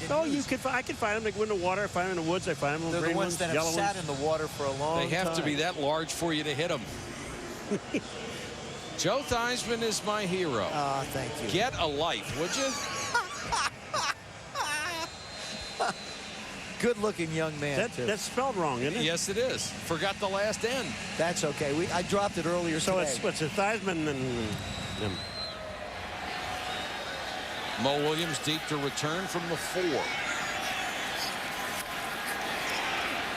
can find them. They go in the water. I find them in the woods. I find them. They're the ones that have sat ones. in the water for a long time. They have to be that large for you to hit them. Joe Theismann is my hero. Thank you. Get a life, would you? Good-looking young man. That's spelled wrong, isn't it? Yes, it is. Forgot the last N. That's okay. I dropped it earlier so today. it's a Theismann and Mo Williams deep to return from the 4.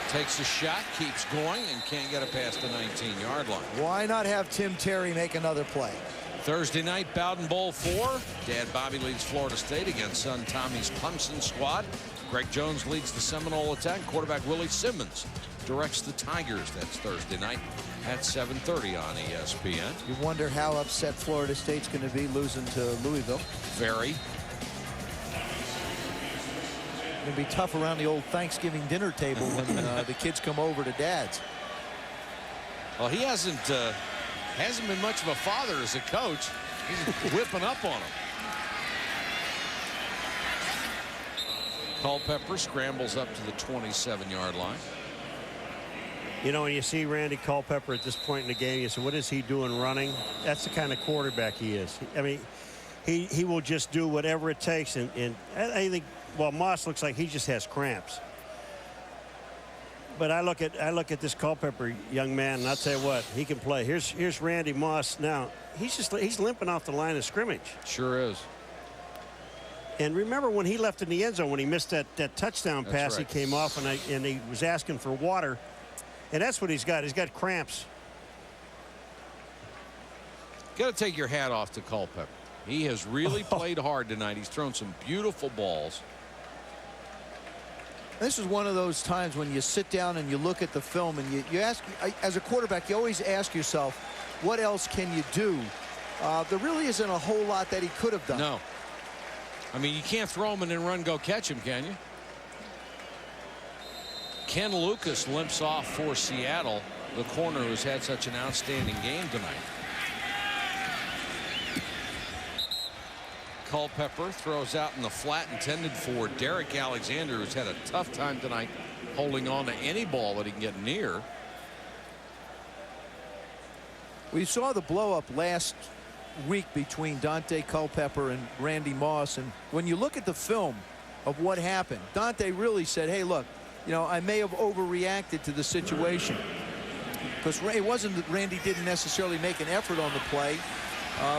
Takes a shot, keeps going, and can't get it past the 19-yard line. Why not have Tim Terry make another play? Thursday night, Bowden Bowl 4. Dad Bobby leads Florida State against son Tommy's Clemson squad. Greg Jones leads the Seminole attack. Quarterback Willie Simmons directs the Tigers. That's Thursday night at 7:30 on ESPN. You wonder how upset Florida State's going to be losing to Louisville. Very. Going to be tough around the old Thanksgiving dinner table when the kids come over to Dad's. Well, he hasn't been much of a father as a coach. He's whipping up on him. Culpepper scrambles up to the 27-yard line. You know, when you see Randy Culpepper at this point in the game, you say, what is he doing running? That's the kind of quarterback he is. I mean, he will just do whatever it takes. And I think, well, Moss looks like he just has cramps. But I look at this Culpepper young man, and I'll tell you what, he can play. Here's Randy Moss now. He's limping off the line of scrimmage. Sure is. And remember when he left in the end zone, when he missed that touchdown pass, right. He came off and he was asking for water. And that's what he's got. He's got cramps. Got to take your hat off to Culpepper. He has really played hard tonight. He's thrown some beautiful balls. This is one of those times when you sit down and you look at the film and you ask, as a quarterback, you always ask yourself, what else can you do? There really isn't a whole lot that he could have done. No. I mean, you can't throw him and then run, go catch him, can you? Ken Lucas limps off for Seattle, the corner who's had such an outstanding game tonight. Culpepper throws out in the flat intended for Derek Alexander, who's had a tough time tonight holding on to any ball that he can get near. We saw the blow up last week between Dante Culpepper and Randy Moss, and when you look at the film of what happened, Dante really said, hey, look, you know, I may have overreacted to the situation, because it wasn't that Randy didn't necessarily make an effort on the play.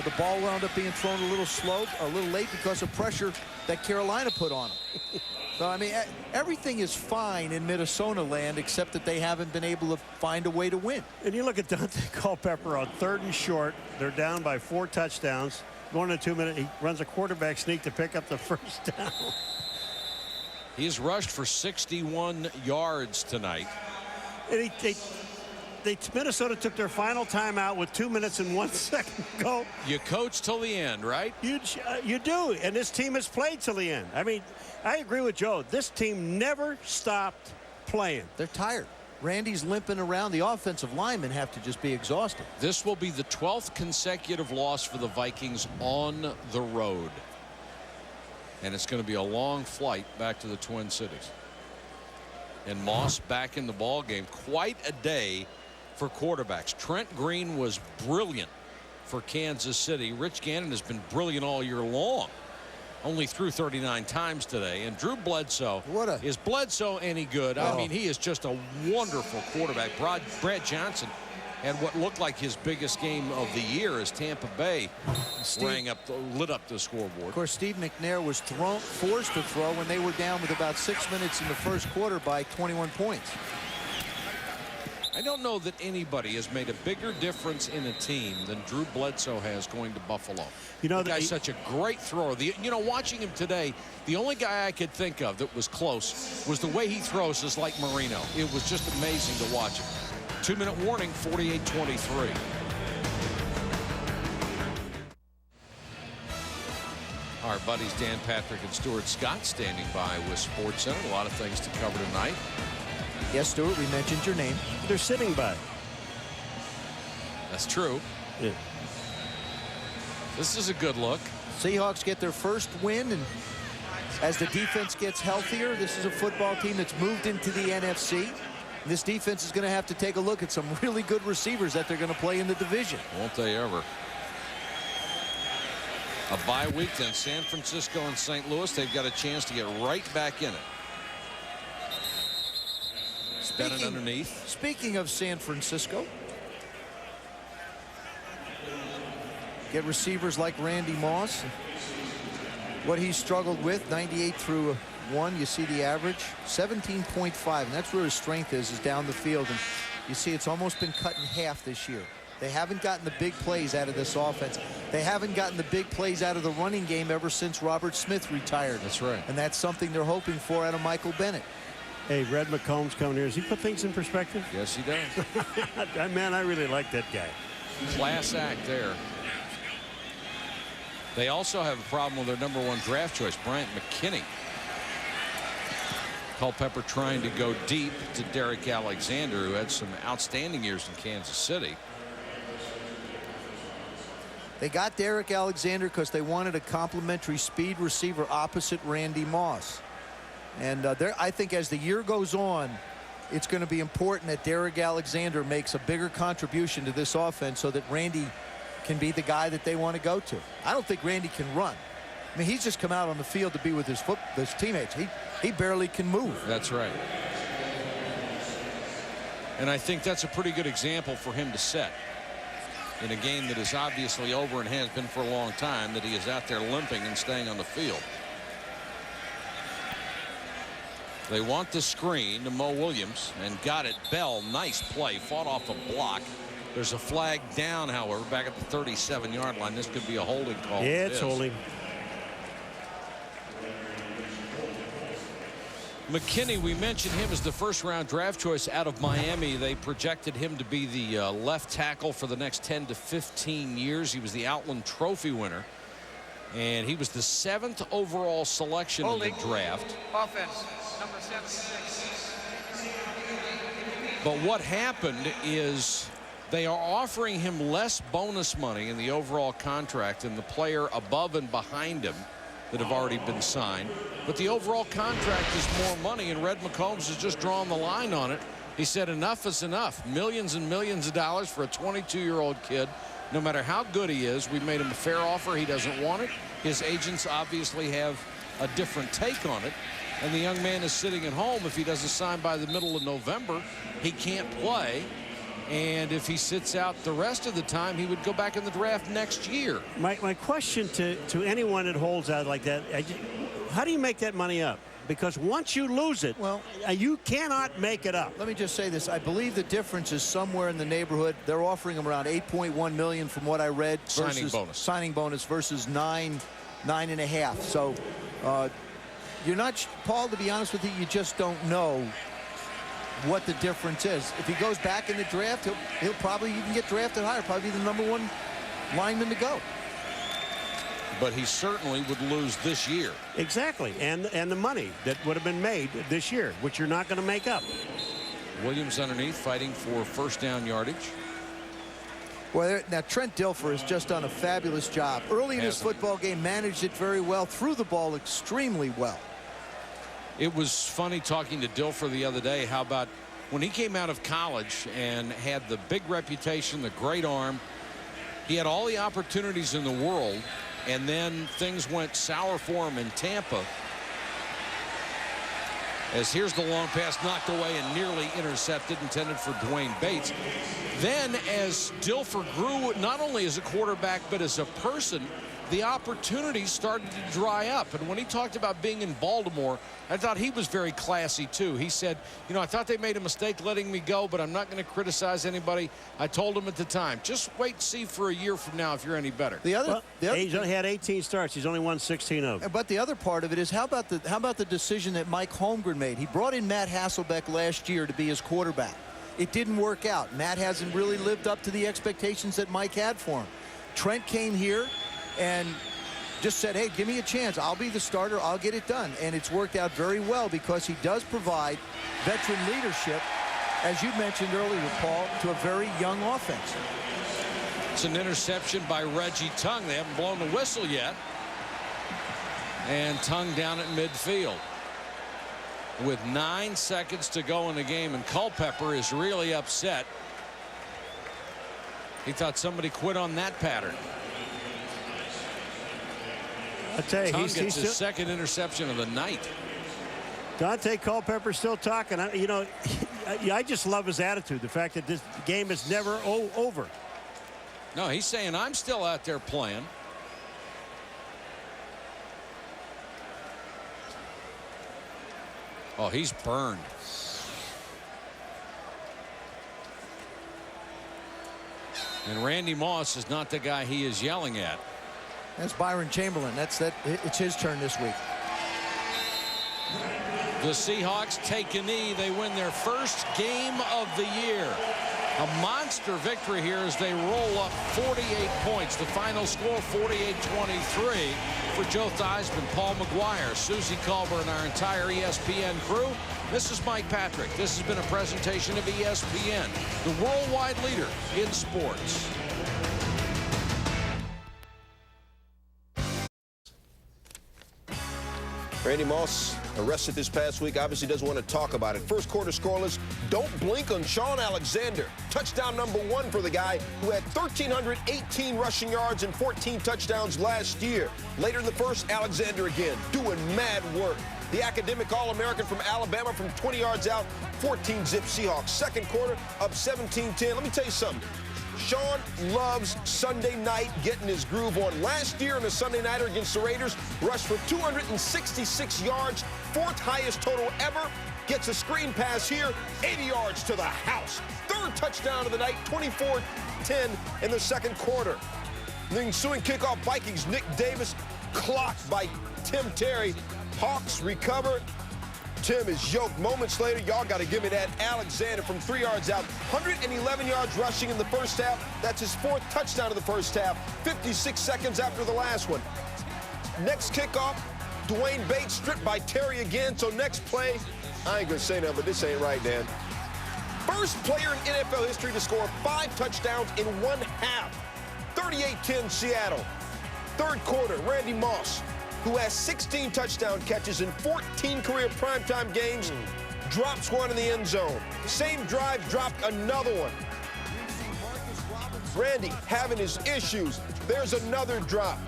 The ball wound up being thrown a little slow, a little late, because of pressure that Carolina put on him. So, I mean, everything is fine in Minnesota land, except that they haven't been able to find a way to win. And you look at Dante Culpepper on 3rd and short. They're down by 4 touchdowns. Going in 2 minutes, he runs a quarterback sneak to pick up the first down. He's rushed for 61 yards tonight. And Minnesota took their final timeout with 2 minutes and 1 second to go. You coach till the end, right? You do, and this team has played till the end. I mean, I agree with Joe. This team never stopped playing. They're tired. Randy's limping around. The offensive linemen have to just be exhausted. This will be the 12th consecutive loss for the Vikings on the road. And it's going to be a long flight back to the Twin Cities. And Moss back in the ball game. Quite a day for quarterbacks. Trent Green was brilliant for Kansas City. Rich Gannon has been brilliant all year long. Only threw 39 times today. And Drew Bledsoe. Is Bledsoe any good? I mean, he is just a wonderful quarterback. Brad Johnson had what looked like his biggest game of the year as Tampa Bay lit up the scoreboard. Of course, Steve McNair was forced to throw when they were down with about 6 minutes in the first quarter by 21 points. I don't know that anybody has made a bigger difference in a team than Drew Bledsoe has going to Buffalo. You know, the guy's such a great thrower. You know, watching him today, the only guy I could think of that was close was the way he throws is like Marino. It was just amazing to watch him. 2-minute warning, 48-23. buddies Dan Patrick and Stuart Scott standing by with SportsCenter. A lot of things to cover tonight. Yes, Stuart, we mentioned your name. They're sitting by. That's true. Yeah. This is a good look. Seahawks get their first win, and as the defense gets healthier, this is a football team that's moved into the NFC. This defense is going to have to take a look at some really good receivers that they're going to play in the division. Won't they ever? A bye week, then San Francisco and St. Louis. They've got a chance to get right back in it. Bennett underneath. Speaking of San Francisco, get receivers like Randy Moss. What he struggled with, 98 through 1. You see the average, 17.5, and that's where his strength is down the field. And you see it's almost been cut in half this year. They haven't gotten the big plays out of this offense. They haven't gotten the big plays out of the running game ever since Robert Smith retired. That's right. And that's something they're hoping for out of Michael Bennett. Hey, Red McCombs coming here. Does he put things in perspective? Yes, he does. Man, I really like that guy. Class act there. They also have a problem with their #1 draft choice, Bryant McKinney. Culpepper trying to go deep to Derek Alexander, who had some outstanding years in Kansas City. They got Derek Alexander because they wanted a complimentary speed receiver opposite Randy Moss. And I think as the year goes on, it's going to be important that Derek Alexander makes a bigger contribution to this offense so that Randy can be the guy that they want to go to. I don't think Randy can run. I mean, he's just come out on the field to be with his teammates. He barely can move. That's right. And I think that's a pretty good example for him to set in a game that is obviously over and has been for a long time, that he is out there limping and staying on the field. They want the screen to Mo Williams and got it. Bell, nice play, fought off a block. There's a flag down, however, back at the 37-yard line. This could be a holding call. Yeah, it's holding. McKinney, we mentioned him as the first-round draft choice out of Miami. They projected him to be the left tackle for the next 10 to 15 years. He was the Outland Trophy winner, and he was the 7th overall selection in the draft. Offense, number 76. But what happened is they are offering him less bonus money in the overall contract than the player above and behind him that have already been signed. But the overall contract is more money, and Red McCombs has just drawn the line on it. He said enough is enough. Millions and millions of dollars for a 22-year-old kid. No matter how good he is, we made him a fair offer. He doesn't want it. His agents obviously have a different take on it. And the young man is sitting at home. If he doesn't sign by the middle of November, he can't play. And if he sits out the rest of the time, he would go back in the draft next year. My question to anyone that holds out like that, how do you make that money up? Because once you lose it, well, you cannot make it up. Let me just say this. I believe the difference is somewhere in the neighborhood. They're offering him around $8.1 million from what I read. Signing bonus versus 9.5. So you're not, Paul, to be honest with you, you just don't know what the difference is. If he goes back in the draft, he'll probably even get drafted higher, probably be the #1 lineman to go. But he certainly would lose this year. Exactly, and the money that would have been made this year, which you're not going to make up. Williams underneath, fighting for first down yardage. Well, now Trent Dilfer has just done a fabulous job. Early in his football game, managed it very well, threw the ball extremely well. It was funny talking to Dilfer the other day. How about when he came out of college and had the big reputation, the great arm, he had all the opportunities in the world, and then things went sour for him in Tampa. As here's the long pass knocked away and nearly intercepted, intended for Dwayne Bates. Then as Dilfer grew, not only as a quarterback, but as a person, the opportunities started to dry up. And when he talked about being in Baltimore, I thought he was very classy too. He said, you know, I thought they made a mistake letting me go, but I'm not going to criticize anybody. I told him at the time, just wait and see for a year from now if you're any better. He's only had 18 starts. He's only won 16 of them. But the other part of it is, how about the decision that Mike Holmgren made? He brought in Matt Hasselbeck last year to be his quarterback. It didn't work out. Matt hasn't really lived up to the expectations that Mike had for him. Trent came here, and just said, hey, give me a chance. I'll be the starter. I'll get it done. And it's worked out very well because he does provide veteran leadership, as you mentioned earlier, Paul, to a very young offense. It's an interception by Reggie Tongue. They haven't blown the whistle yet. And Tongue down at midfield with 9 seconds to go in the game, and Culpepper is really upset. He thought somebody quit on that pattern. I tell you, Tongue he's gets his still, second interception of the night. Dante Culpepper's still talking. You know, I just love his attitude. The fact that this game is never over. No, he's saying I'm still out there playing. Oh, he's burned. And Randy Moss is not the guy he is yelling at. That's Byron Chamberlain. It's his turn this week. The Seahawks take a knee. They win their first game of the year. A monster victory here as they roll up 48 points. The final score 48-23 for Joe Theismann, Paul McGuire, Susie Culber, and our entire ESPN crew. This is Mike Patrick. This has been a presentation of ESPN, the worldwide leader in sports. Randy Moss arrested this past week. Obviously doesn't want to talk about it. First quarter scoreless. Don't blink on Sean Alexander. Touchdown #1 for the guy who had 1,318 rushing yards and 14 touchdowns last year. Later in the first, Alexander again doing mad work. The academic All-American from Alabama from 20 yards out, 14-zip Seahawks. Second quarter, up 17-10. Let me tell you something. Sean loves Sunday night, getting his groove on. Last year in the Sunday Nighter against the Raiders, rushed for 266 yards, 4th highest total ever. Gets a screen pass here, 80 yards to the house. 3rd touchdown of the night, 24-10 in the second quarter. The ensuing kickoff, Vikings, Nick Davis clocked by Tim Terry. Hawks recover. Tim is yoked. Moments later, y'all got to give me that. Alexander from 3 yards out, 111 yards rushing in the first half. That's his 4th touchdown of the first half, 56 seconds after the last one. Next kickoff, Dwayne Bates stripped by Terry again. So next play, I ain't going to say nothing, but this ain't right, Dan. First player in NFL history to score 5 touchdowns in 1 half. 38-10 Seattle. Third quarter, Randy Moss, who has 16 touchdown catches in 14 career primetime games, drops one in the end zone. Same drive, dropped another one. Randy having his issues. There's another drop.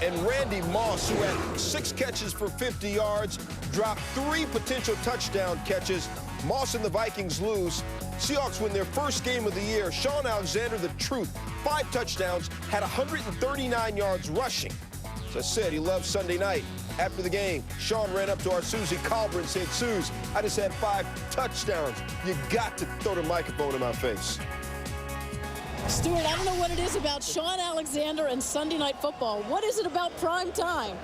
And Randy Moss, who had 6 catches for 50 yards, dropped 3 potential touchdown catches. Moss and the Vikings lose. Seahawks win their first game of the year. Sean Alexander, the truth, 5 touchdowns, had 139 yards rushing. As I said, he loves Sunday night. After the game, Sean ran up to our Susie Culber and said, Suze, I just had 5 touchdowns. You got to throw the microphone in my face. Stuart, I don't know what it is about Sean Alexander and Sunday Night Football. What is it about prime time?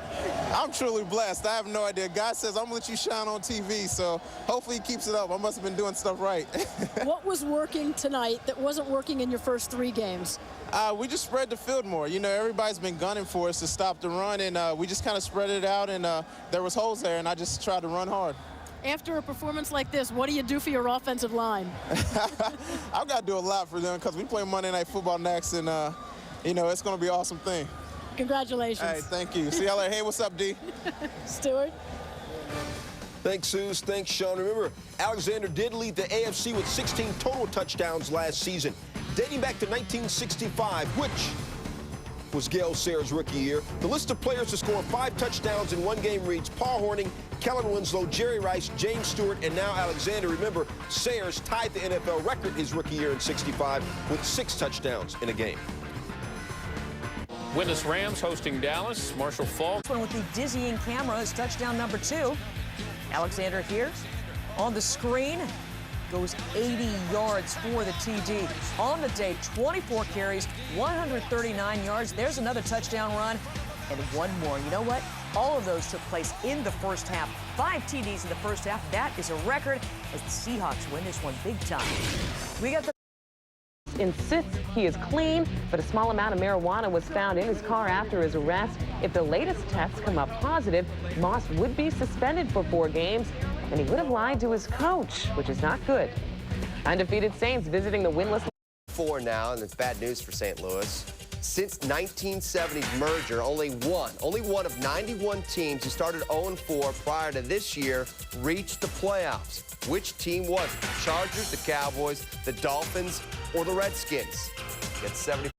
I'm truly blessed. I have no idea. God says, I'm going to let you shine on TV, so hopefully he keeps it up. I must have been doing stuff right. What was working tonight that wasn't working in your first 3 games? We just spread the field more. You know, everybody's been gunning for us to stop the run, and we just kind of spread it out, and there was holes there, and I just tried to run hard. After a performance like this, what do you do for your offensive line? I've got to do a lot for them because we play Monday Night Football next, and, you know, it's going to be an awesome thing. Congratulations. Hey, thank you. See y'all later. Hey, what's up, D? Stuart? Thanks, Suze. Thanks, Sean. Remember, Alexander did lead the AFC with 16 total touchdowns last season, dating back to 1965, which was Gale Sayers' rookie year. The list of players to score 5 touchdowns in 1 game reads Paul Hornung, Kellen Winslow, Jerry Rice, James Stewart, and now Alexander. Remember, Sayers tied the NFL record his rookie year in '65 with 6 touchdowns in a game. Winless Rams hosting Dallas. Marshall Faulk. With the dizzying camera is touchdown #2. Alexander here on the screen. Goes 80 yards for the TD. On the day, 24 carries, 139 yards. There's another touchdown run, and 1 more. You know what? All of those took place in the first half. 5 TDs in the first half. That is a record as the Seahawks win this one big time. We got the insists he is clean, but a small amount of marijuana was found in his car after his arrest. If the latest tests come up positive, Moss would be suspended for 4 games, and he would have lied to his coach, which is not good. Undefeated Saints visiting the winless 4 now, and it's bad news for St. Louis. Since 1970's merger, only one of 91 teams who started 0-4 prior to this year reached the playoffs. Which team was it? The Chargers, the Cowboys, the Dolphins, or the Redskins? Get 75